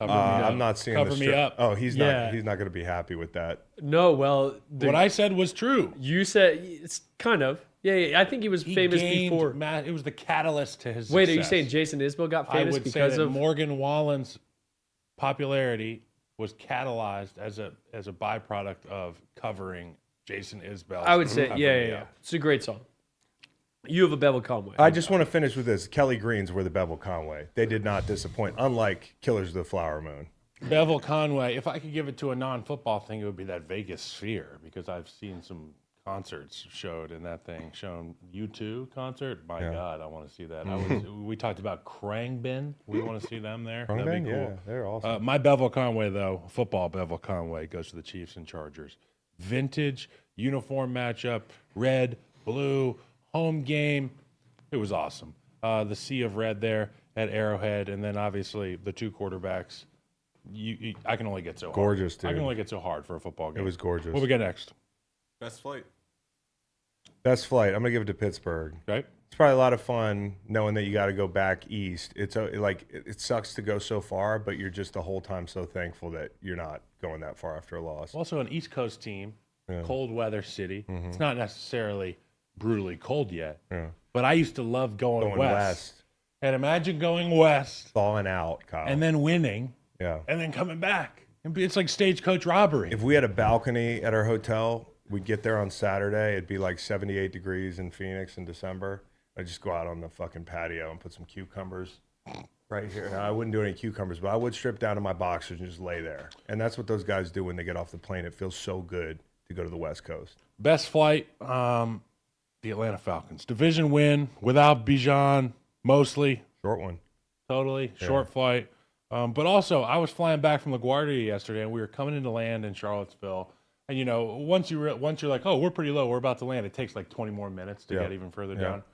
I'm not seeing Cover me up. Oh, he's not going to be happy with that. No, well, What I said was true. you said it's kind of. Yeah, I think he was famous before. It was the catalyst to his Wait, success. are you saying Jason Isbell got I famous would because say that of Morgan Wallen's popularity was catalyzed as a byproduct of covering Jason Isbell? I would say, yeah. It's a great song. You have a Bevel Conway. I just want to finish with this. Kelly Greens were the Bevel Conway. They did not disappoint, unlike Killers of the Flower Moon. Bevel Conway. If I could give it to a non-football thing, it would be that Vegas Sphere, because I've seen some concerts showed in that thing. Shown U2 concert. My God, I want to see that. We talked about Krangbin. We want to see them there. That'd be cool. Yeah, they're awesome. My Bevel Conway, though, football Bevel Conway, goes to the Chiefs and Chargers. Vintage uniform matchup, red, blue, home game. It was awesome. The sea of red there at Arrowhead, and then obviously the two quarterbacks. I can only get so hard. Gorgeous, dude. I can only get so hard for a football game. It was gorgeous. What we got next? Best flight. Best flight. I'm going to give it to Pittsburgh. Right? It's probably a lot of fun knowing that you got to go back east. It's it sucks to go so far, but you're just the whole time so thankful that you're not going that far after a loss. Also an East Coast team, cold weather city. It's not necessarily brutally cold yet, but I used to love going west. And imagine going west, thawing out, Kyle, and then winning, and then coming back. It's like stagecoach robbery. If we had a balcony at our hotel, we'd get there on Saturday. It'd be like 78 degrees in Phoenix in December. I'd just go out on the fucking patio and put some cucumbers right here. Now, I wouldn't do any cucumbers, but I would strip down to my boxers and just lay there. And that's what those guys do when they get off the plane. It feels so good to go to the West Coast. Best flight, the Atlanta Falcons. Division win without Bijan, mostly. Short one. Totally. Short flight. But also, I was flying back from LaGuardia yesterday, and we were coming into land in Charlottesville. And, once you're like, oh, we're pretty low, we're about to land, it takes like 20 more minutes to get even further down.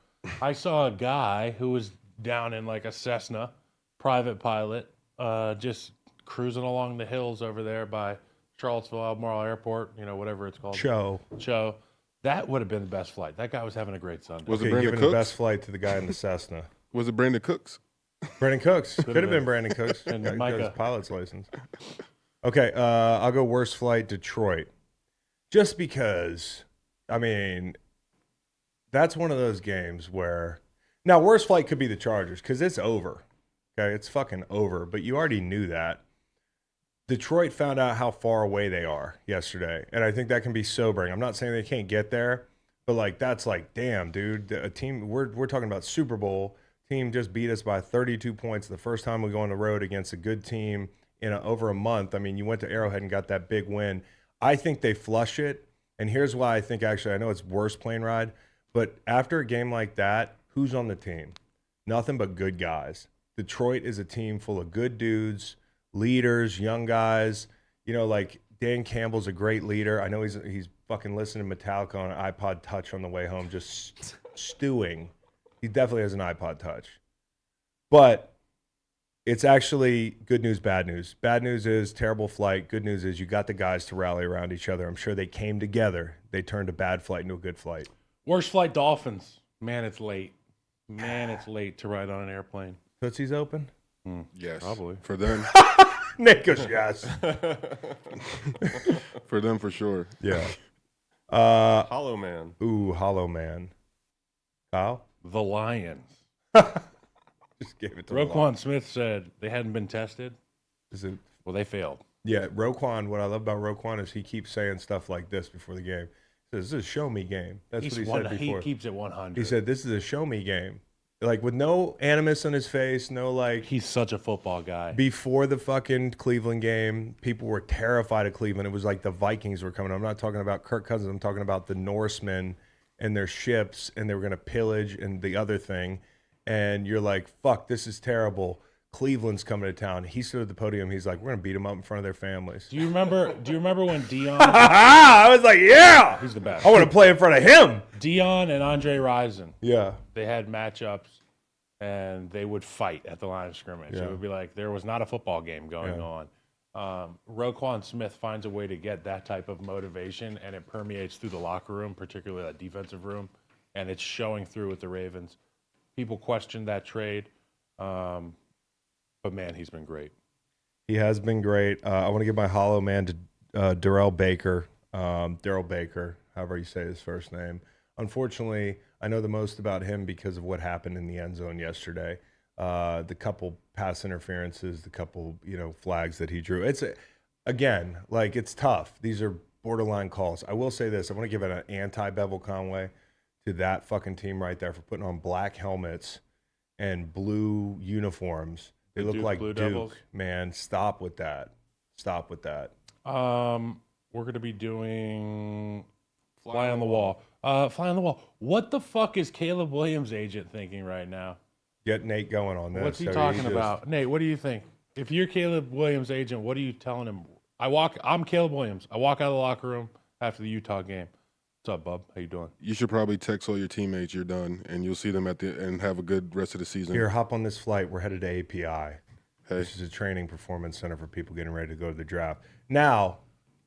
I saw a guy who was down in like a Cessna, private pilot, just cruising along the hills over there by Charlottesville Albemarle Airport, whatever it's called. Cho. That would have been the best flight. That guy was having a great Sunday. Was it Brandon giving Cooks? the best flight to the guy in the Cessna. Was it Brandon Cooks? Brandon Cooks. Could have been Brandon Cooks. And Got Micah. his pilot's license. Okay, I'll go worst flight, Detroit. Just because, that's one of those games where... Now, worst flight could be the Chargers because it's over. Okay, it's fucking over. But you already knew that. Detroit found out how far away they are yesterday, and I think that can be sobering. I'm not saying they can't get there, but that's damn, dude. A team we're talking about Super Bowl team just beat us by 32 points the first time we go on the road against a good team in over a month. You went to Arrowhead and got that big win. I think they flush it, and here's why I think I know it's worse plane ride, but after a game like that, who's on the team? Nothing but good guys. Detroit is a team full of good dudes, leaders, young guys. Dan Campbell's a great leader. I know he's fucking listening to Metallica on an iPod Touch on the way home, just stewing. He definitely has an iPod Touch. But it's actually good news, bad news. Bad news is terrible flight. Good news is you got the guys to rally around each other. I'm sure they came together. They turned a bad flight into a good flight. Worst flight, Dolphins. Man, it's late. Man, it's late to ride on an airplane. Tootsie's open? Yes. Probably. For them. Nick goes, yes. For them, for sure. Yeah. Hollow Man. Ooh, Hollow Man. Kyle? The Lions. Just gave it to Roquan Smith said they hadn't been tested. Is it? Well, they failed. Yeah, Roquan, what I love about Roquan is he keeps saying stuff like this before the game. He says, this is a show me game. That's what he said before. He keeps it 100. He said, this is a show me game. Like, with no animus on his face, no, like... He's such a football guy. Before the fucking Cleveland game, people were terrified of Cleveland. It was like the Vikings were coming. I'm not talking about Kirk Cousins. I'm talking about the Norsemen and their ships, and they were going to pillage and the other thing. And you're like, fuck, this is terrible. Cleveland's coming to town. He stood at the podium. He's like, we're going to beat them up in front of their families. Do you remember when Dion... I was like, yeah! He's the best. I want to play in front of him. Dion and Andre Rison. Yeah. They had matchups, and they would fight at the line of scrimmage. Yeah. It would be like there was not a football game going on. Roquan Smith finds a way to get that type of motivation, and it permeates through the locker room, particularly that defensive room, and it's showing through with the Ravens. People questioned that trade, but man, he's been great. He has been great. I want to give my hollow man to Darrell Baker, Darrell Baker, however you say his first name. Unfortunately, I know the most about him because of what happened in the end zone yesterday. The couple pass interferences, the couple flags that he drew. It's again, like, it's tough. These are borderline calls. I will say this: I want to give it an anti-Bevel Conway to that fucking team right there for putting on black helmets and blue uniforms. They look like Blue Duke. Devils? Man, stop with that. Stop with that. We're going to be doing Fly on the Wall. Fly on the Wall. What the fuck is Caleb Williams' agent thinking right now? Get Nate going on this. What's he talking about? Nate, what do you think? If you're Caleb Williams' agent, what are you telling him? I'm Caleb Williams. I walk out of the locker room after the Utah game. What's up, bub? How you doing? You should probably text all your teammates you're done, and you'll see them and have a good rest of the season. Here, hop on this flight. We're headed to API. Hey. This is a training performance center for people getting ready to go to the draft. Now,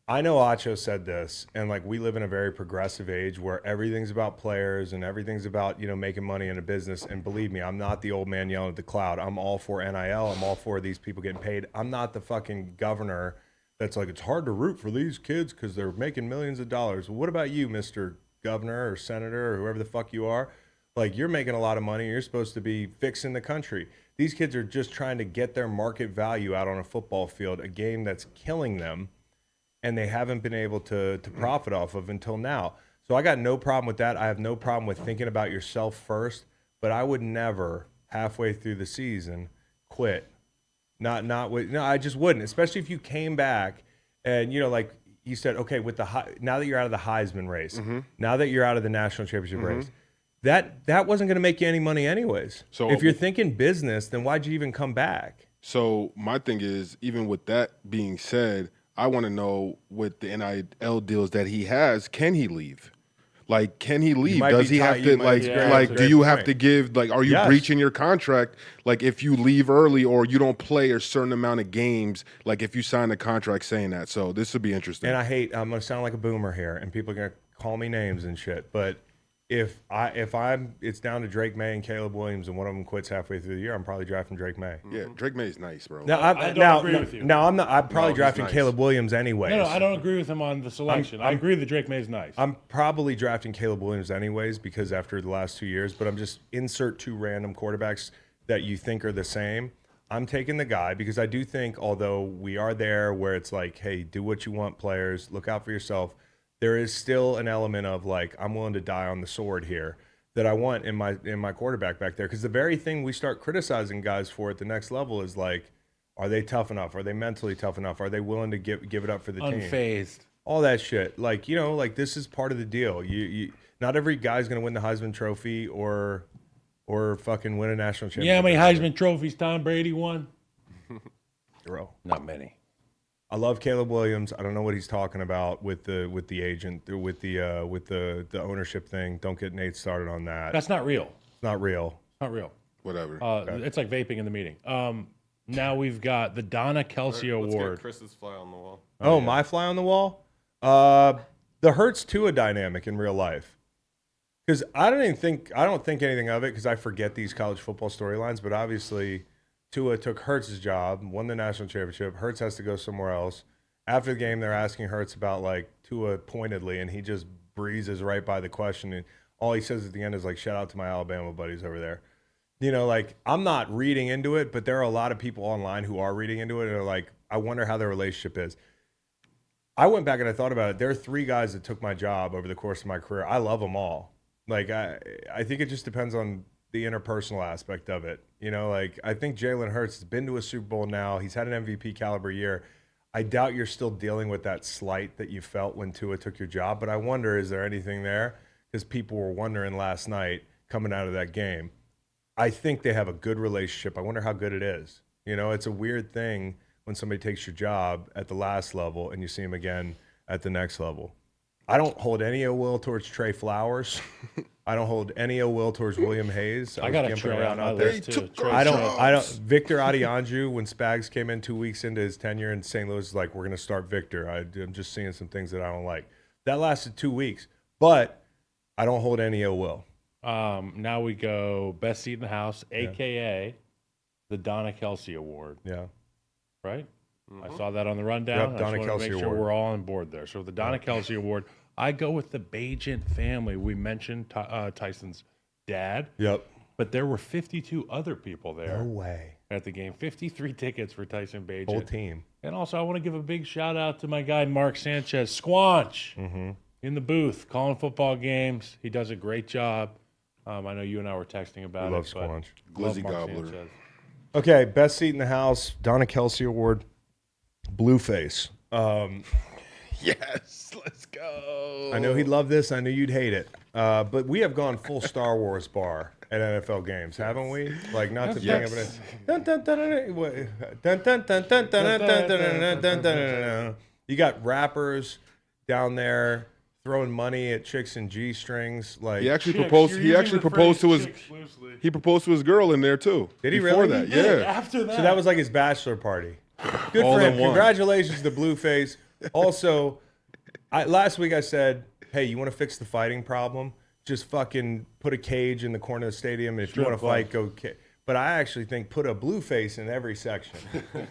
I know Acho said this, and like, we live in a very progressive age where everything's about players and everything's about, making money in a business. And believe me, I'm not the old man yelling at the cloud. I'm all for NIL. I'm all for these people getting paid. I'm not the fucking governor that's like, it's hard to root for these kids because they're making millions of dollars. Well, what about you, Mr. Governor or Senator or whoever the fuck you are? Like, you're making a lot of money. You're supposed to be fixing the country. These kids are just trying to get their market value out on a football field, a game that's killing them, and they haven't been able to profit off of until now. So I got no problem with that. I have no problem with thinking about yourself first, but I would never, halfway through the season, quit. I just wouldn't, especially if you came back and, like you said, okay, with now that you're out of the Heisman race, now that you're out of the national championship race, that wasn't going to make you any money anyways. So if you're thinking business, then why'd you even come back? So my thing is, even with that being said, I want to know, with the NIL deals that he has, can he leave? Like, can he leave? Does he have to, do you have to give, are you breaching your contract? Like, if you leave early or you don't play a certain amount of games, like if you sign a contract saying that. So this would be interesting. And I'm going to sound like a boomer here, and people are going to call me names and shit, but it's down to Drake May and Caleb Williams, and one of them quits halfway through the year, I'm probably drafting Drake May. Yeah, Drake May is nice, bro. I don't agree with you. No, I'm not. I'm probably drafting Caleb Williams anyways. No, I don't agree with him on the selection. I agree that Drake May is nice. I'm probably drafting Caleb Williams anyways because after the last 2 years, but I'm just insert two random quarterbacks that you think are the same. I'm taking the guy because I do think, although we are there where it's like, hey, do what you want, players, look out for yourself, there is still an element of like, I'm willing to die on the sword here that I want in my quarterback back there. Because the very thing we start criticizing guys for at the next level is like, are they tough enough? Are they mentally tough enough? Are they willing to give it up for the team? Unfazed. All that shit. Like, like, this is part of the deal. You not every guy's going to win the Heisman Trophy or fucking win a national championship. Yeah, how many Heisman trophies Tom Brady won? 0. Not many. I love Caleb Williams. I don't know what he's talking about with the agent, with the ownership thing. Don't get Nate started on that. That's not real. It's not real. Not real. Whatever. It's like vaping in the meeting. Now we've got the Donna Kelsey Let's Award. get Chris's fly on the wall. Oh, my fly on the wall? The Hurts Tua dynamic in real life. Because I don't think anything of it because I forget these college football storylines, but obviously Tua took Hurts' job, won the national championship. Hurts has to go somewhere else. After the game, they're asking Hurts about like Tua pointedly, and he just breezes right by the question. And all he says at the end is like, "Shout out to my Alabama buddies over there." You know, like I'm not reading into it, but there are a lot of people online who are reading into it and are like, I wonder how their relationship is. I went back and I thought about it. There are 3 guys that took my job over the course of my career. I love them all. Like I think it just depends on the interpersonal aspect of it. You know, like I think Jalen Hurts has been to a Super Bowl now. He's had an MVP caliber year. I doubt you're still dealing with that slight that you felt when Tua took your job, but I wonder, is there anything there? Because people were wondering last night coming out of that game. I think they have a good relationship. I wonder how good it is. You know, it's a weird thing when somebody takes your job at the last level and you see them again at the next level. I don't hold any ill will towards Trey Flowers. I don't hold any ill will towards William Hayes. I got a Trey on my list too. I don't. Victor Adianju, when Spags came in 2 weeks into his tenure in St. Louis, is like, we're going to start Victor. I'm just seeing some things that I don't like. That lasted 2 weeks, but I don't hold any ill will. Now we go best seat in the house, a.k.a. the Donna Kelsey Award. Yeah. Right? I saw that on the rundown. Yep, Donna I just Kelsey make sure Award. we're all on board there. So the Donna Kelsey Award, I go with the Bajent family. We mentioned Tyson's dad. Yep. But there were 52 other people there. No way. At the game. 53 tickets for Tyson Bajent. Whole team. And also, I want to give a big shout out to my guy, Mark Sanchez, Squanch, in the booth, calling football games. He does a great job. I know you and I were texting about We it. love Squanch. Glizzy Mark Gobbler. Sanchez. Okay, best seat in the house, Donna Kelsey Award, Blueface. Yes, let's go. I know he'd love this. I know you'd hate it. But we have gone full Star Wars bar at NFL games, haven't we? Like, not to bring up you got rappers down there throwing money at chicks and G-strings. Like, He actually proposed. He actually proposed to his. He proposed to his girl in there too. Did he Before really? that, yeah. After that. so that was like his bachelor party. Good All for him. in one. Congratulations to Blueface. Also, last week I said, hey, you want to fix the fighting problem? Just fucking put a cage in the corner of the stadium, and if you want to fight, go. But I actually think put a Blueface in every section.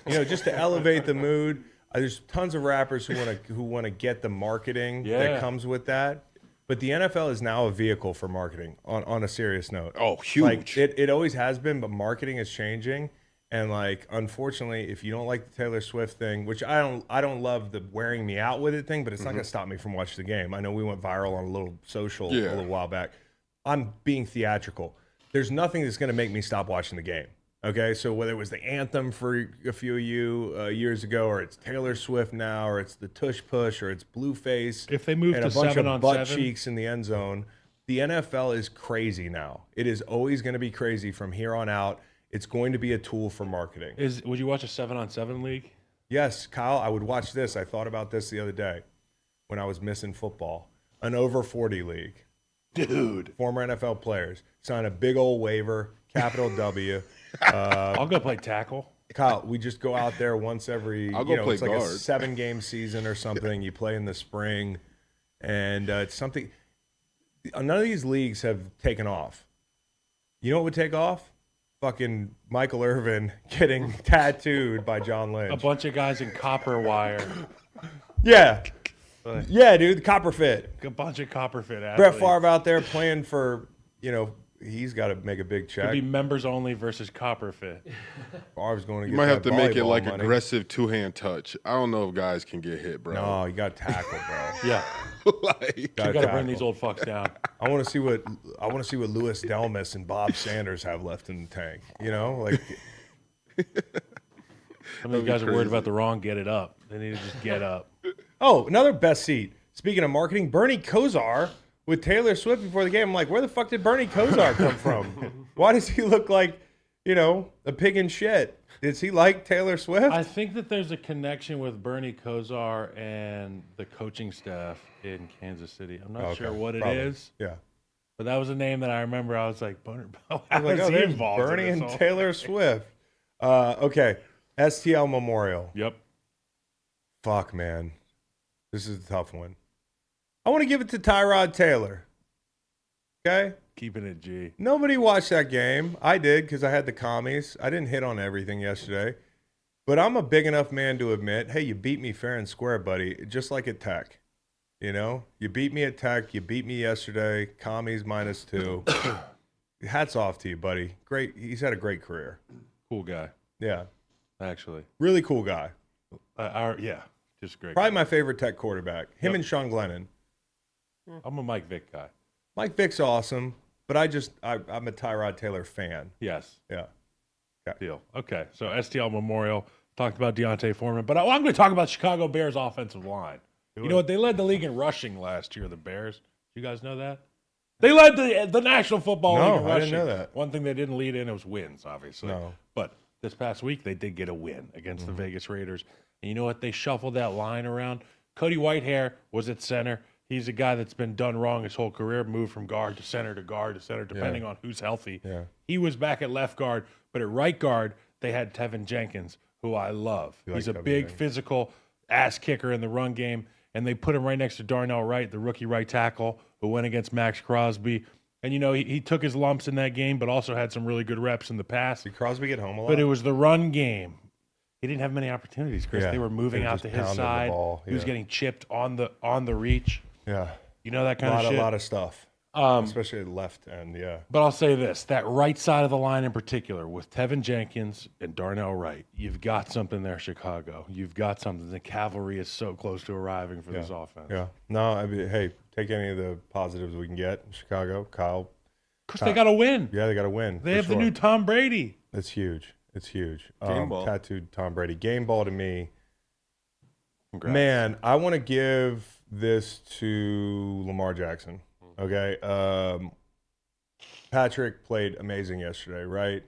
You know, just to elevate the mood. There's tons of rappers who want to get the marketing that comes with that. But the NFL is now a vehicle for marketing on a serious note. Oh, huge. Like it always has been, but marketing is changing. And like, unfortunately, if you don't like the Taylor Swift thing, which I don't love the wearing me out with it thing, but it's not going to stop me from watching the game. I know we went viral on a little social a little while back. I'm being theatrical. There's nothing that's going to make me stop watching the game. Okay, so whether it was the anthem for a few of you years ago, or it's Taylor Swift now, or it's the Tush Push, or it's Blueface, If they move and to a bunch 7 of on butt 7, cheeks in the end zone, the NFL is crazy now. It is always going to be crazy from here on out. It's going to be a tool for marketing. Would you watch a 7-on-7 league? Yes, Kyle, I would watch this. I thought about this the other day when I was missing football. An over 40 league. Dude. Former NFL players sign a big old waiver, capital W. I'll go play tackle. Kyle, we just go out there once every, I'll go play it's like a guard. 7-game season or something. You play in the spring, and it's something. None of these leagues have taken off. You know what would take off? Fucking Michael Irvin getting tattooed by John Lynch. A bunch of guys in copper wire. Yeah. Yeah, dude, the copper fit. A bunch of copper fit athletes. Brett Favre out there playing for, he's got to make a big check. Could be members only versus copper fit. Favre's going to get You might have that to make it volleyball like money. aggressive 2-hand touch. I don't know if guys can get hit, bro. No, you got tackled, bro. Yeah. Like, You got to bring these old fucks down. I want to see what Louis Delmas and Bob Sanders have left in the tank. Like Some of you guys are worried about the wrong get it up. They need to just get up. oh, another best seat. Speaking of marketing, Bernie Kosar with Taylor Swift before the game. I'm like, where the fuck did Bernie Kosar come from? Why does he look like, a pig in shit? Does he like Taylor Swift? I think that there's a connection with Bernie Kosar and the coaching staff in Kansas City. I'm not sure what it is, Yeah. but that was a name that I remember. I was like, how I was like, is oh, he there's involved in Bernie this and whole Taylor thing? Swift. Okay. STL Memorial. Yep. Fuck, man. This is a tough one. I want to give it to Tyrod Taylor. Okay? Keeping it G. Nobody watched that game. I did because I had the commies. I didn't hit on everything yesterday. But I'm a big enough man to admit, hey, you beat me fair and square, buddy, just like at Tech. You know? You beat me at Tech. You beat me yesterday. Commies -2. Hats off to you, buddy. Great. He's had a great career. Cool guy, Yeah. actually. Really cool guy. Yeah, just great. Probably my favorite Tech quarterback. Him Yep. and Sean Glennon. I'm a Mike Vick guy. Mike Vick's awesome, but I'm a Tyrod Taylor fan. Yes. Yeah. Deal. Okay, so STL Memorial, talked about Deontay Foreman, but I'm going to talk about Chicago Bears offensive line. You know what? They led the league in rushing last year, the Bears. You guys know that? They led the National Football League in No, I rushing. didn't know that. One thing they didn't lead in was wins, obviously. No. But this past week, they did get a win against the Vegas Raiders. And you know what? They shuffled that line around. Cody Whitehair was at center. He's a guy that's been done wrong his whole career, moved from guard to center to guard to center, depending on who's healthy. Yeah. He was back at left guard, but at right guard, they had Tevin Jenkins, who I love. You He's like a Tevin big, Jenkins? physical ass kicker in the run game, and they put him right next to Darnell Wright, the rookie right tackle, who went against Max Crosby. And, you know, he took his lumps in that game, but also had some really good reps in the past. Did Crosby get home a lot? But it was the run game. He didn't have many opportunities, Chris. Yeah, They were moving they were out just to his pounding the side. ball, He was yeah. getting chipped on the reach. Yeah. You know that A kind of shit? lot of stuff. Especially at left end, yeah. But I'll say this, that right side of the line in particular, with Tevin Jenkins and Darnell Wright, you've got something there, Chicago. You've got something. The cavalry is so close to arriving for this offense. Yeah. No, I mean, hey, take any of the positives we can get in Chicago. Kyle. Because they got to win. Yeah, they got to win. They for have the sure. new Tom Brady. It's huge. It's huge. Game ball. Tattooed Tom Brady. Game ball to me. Congrats. Man, I want to give this to Lamar Jackson. Okay. Patrick played amazing yesterday, right?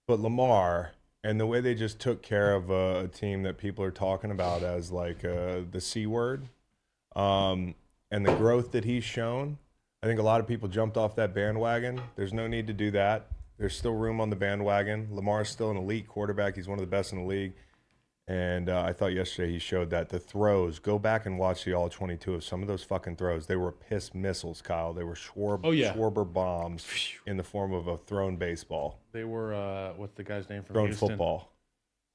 But Lamar and the way they just took care of a team that people are talking about as like the C word, and the growth that he's shown, I think a lot of people jumped off that bandwagon. There's no need to do that. There's still room on the bandwagon. Lamar's still an elite quarterback. He's one of the best in the league. And I thought yesterday he showed that. The throws, go back and watch the All-22 of some of those fucking throws. They were piss missiles, Kyle. They were Schwarber bombs in the form of a thrown baseball. They were, what's the guy's name from Thrown Houston? football.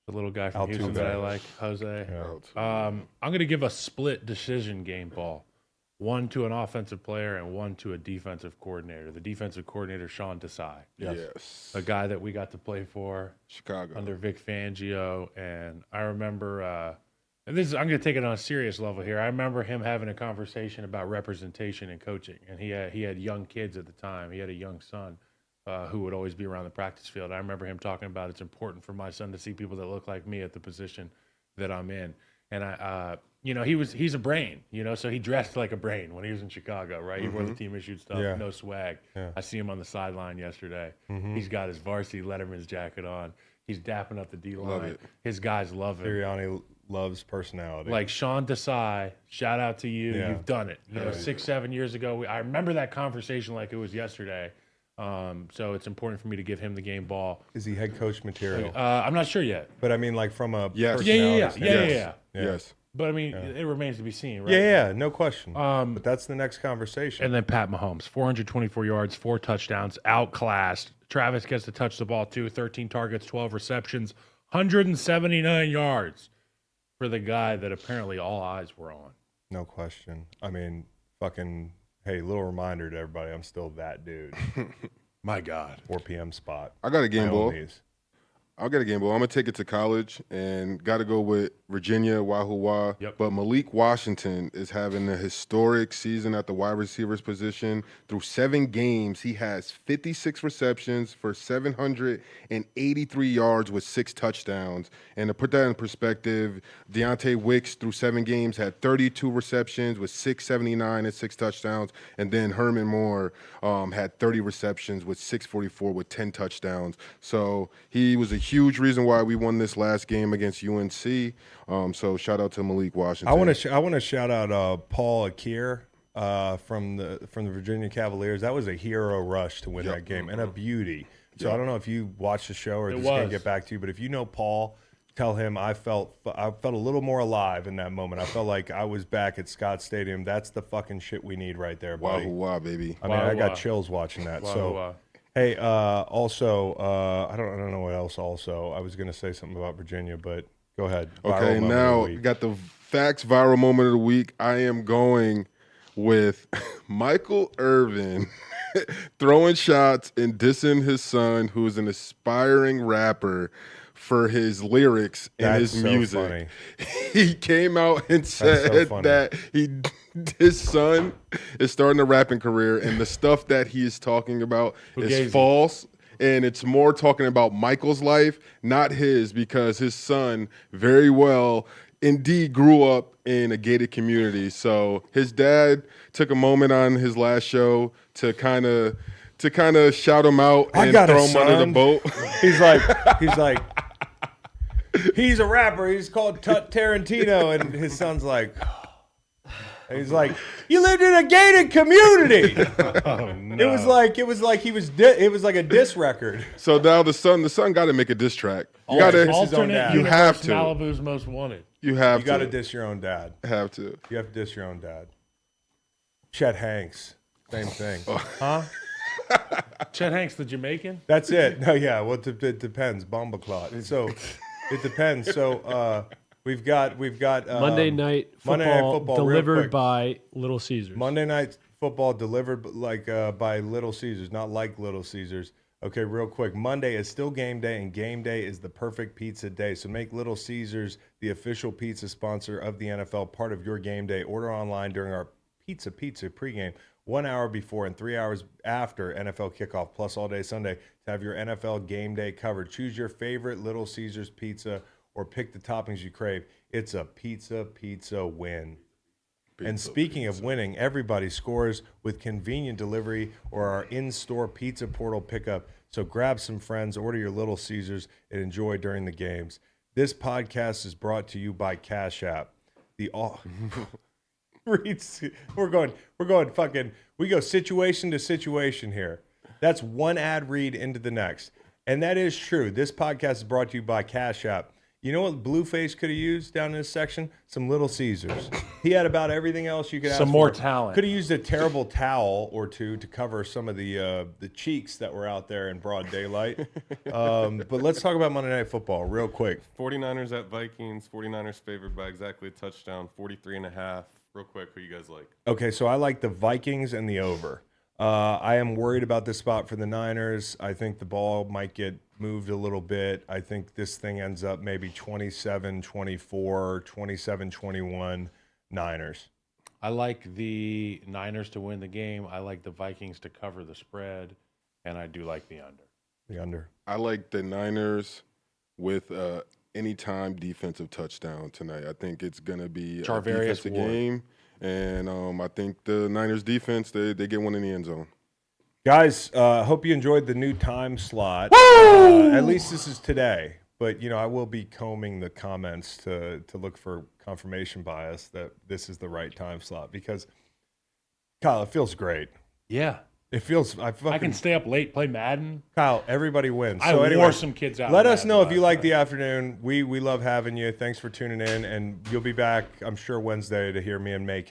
The little guy from Altuve. Houston that I like, Jose. Yeah. I'm going to give a split decision game ball. One to an offensive player and one to a defensive coordinator. The defensive coordinator, Sean Desai. Yes. A guy that we got to play for Chicago. under Vic Fangio. And I remember, and this is, I'm going to take it on a serious level here. I remember him having a conversation about representation and coaching. And he had young kids at the time. He had a young son who would always be around the practice field. I remember him talking about it's important for my son to see people that look like me at the position that I'm in. And he's a brain, so he dressed like a brain when he was in Chicago, right? He wore the team issued stuff, Yeah. no swag. Yeah. I see him on the sideline yesterday. He's got his varsity Letterman's jacket on. He's dapping up the D line. it. His guys love him. Sirianni loves personality. Like Sean Desai, shout out to you. Yeah. You've done it. 6-7 years ago, I remember that conversation like it was yesterday. So it's important for me to give him the game ball. Is he head coach material? I'm not sure yet. But I mean, like from a Yes. personality Yeah. standpoint. Yes. But I mean, it remains to be seen, right? Yeah, no question. But that's the next conversation. And then Pat Mahomes, 424 yards, 4 touchdowns, outclassed. Travis gets to touch the ball too, 13 targets, 12 receptions, 179 yards for the guy that apparently all eyes were on. No question. I mean, fucking, hey, little reminder to everybody, I'm still that dude. My God. 4 p.m. spot. I got a I game own ball. these. I'll get a game ball. I'm going to take it to college and got to go with Virginia, Wahoo Wah. Yep. But Malik Washington is having a historic season at the wide receivers position. Through 7 games, he has 56 receptions for 783 yards with 6 touchdowns. And to put that in perspective, Deontay Wicks through 7 games had 32 receptions with 679 and 6 touchdowns. And then Herman Moore had 30 receptions with 644 with 10 touchdowns. So he was a huge reason why we won this last game against UNC. So shout out to Malik Washington. I want to shout out Paul Akir from the Virginia Cavaliers. That was a hero rush to win that game and a beauty. So I don't know if you watched the show or this can't get back to you, but if you know Paul, tell him I felt a little more alive in that moment. I felt like I was back at Scott Stadium. That's the fucking shit we need right there, buddy. Wow, baby. I mean, I got chills watching that. So, hey, also, I don't know what else. Also, I was gonna say something about Virginia, but go ahead. Okay, now we got the facts viral moment of the week. I am going with Michael Irvin throwing shots and dissing his son, who is an aspiring rapper, for his lyrics and his music. Funny. He came out and said that his son is starting a rapping career, and the stuff that he is talking about is false. And it's more talking about Michael's life, not his, because his son very well indeed grew up in a gated community. So his dad took a moment on his last show to kind of shout him out and throw him under the boat. He's like, he's a rapper. He's called Tut Tarantino, and his son's like, and he's like, you lived in a gated community. Oh, no. It was like it was like a diss record. So now the son got to make a diss track. You got to. You have to. Malibu's Most Wanted. You have to. You got to diss your own dad. Have to. You have to diss your own dad. Chet Hanks, same thing. Huh? Chet Hanks, the Jamaican? That's it. No, yeah. Well, it depends. Bomba clot. So it depends. So we've got Monday night football delivered by Little Caesars. Monday night football delivered by Little Caesars, not like Little Caesars. Okay, real quick. Monday is still game day, and game day is the perfect pizza day. So make Little Caesars the official pizza sponsor of the NFL, part of your game day. Order online during our Pizza pregame 1 hour before and 3 hours after NFL kickoff, plus all day Sunday to have your NFL game day covered. Choose your favorite Little Caesars pizza or pick the toppings you crave. It's a pizza win. And speaking of winning, everybody scores with convenient delivery or our in-store pizza portal pickup. So grab some friends, order your Little Caesars, and enjoy during the games. This podcast is brought to you by Cash App. We're going fucking, we go situation to situation here. That's one ad read into the next. And that is true. This podcast is brought to you by Cash App. You know what Blueface could have used down in this section? Some Little Caesars. He had about everything else you could ask for. Some more talent. Could have used a terrible towel or two to cover some of the cheeks that were out there in broad daylight. But let's talk about Monday Night Football real quick. 49ers at Vikings. 49ers favored by exactly a touchdown, 43.5. Real quick, who you guys like? Okay, so I like the Vikings and the over. I am worried about this spot for the Niners. I think the ball might get moved a little bit. I think this thing ends up maybe 27-24, 27-21 Niners. I like the Niners to win the game. I like the Vikings to cover the spread, and I do like the under. The under. I like the Niners with anytime defensive touchdown tonight. I think it's going to be a defensive game. And I think the Niners defense, they get one in the end zone. Guys, hope you enjoyed the new time slot. At least this is today. But, I will be combing the comments to look for confirmation bias that this is the right time slot. Because, Kyle, it feels great. Yeah. It feels I can stay up late, play Madden. Kyle, everybody wins. I wore some kids out. Let us know if you like the afternoon. We love having you. Thanks for tuning in, and you'll be back, I'm sure, Wednesday to hear me and Macon.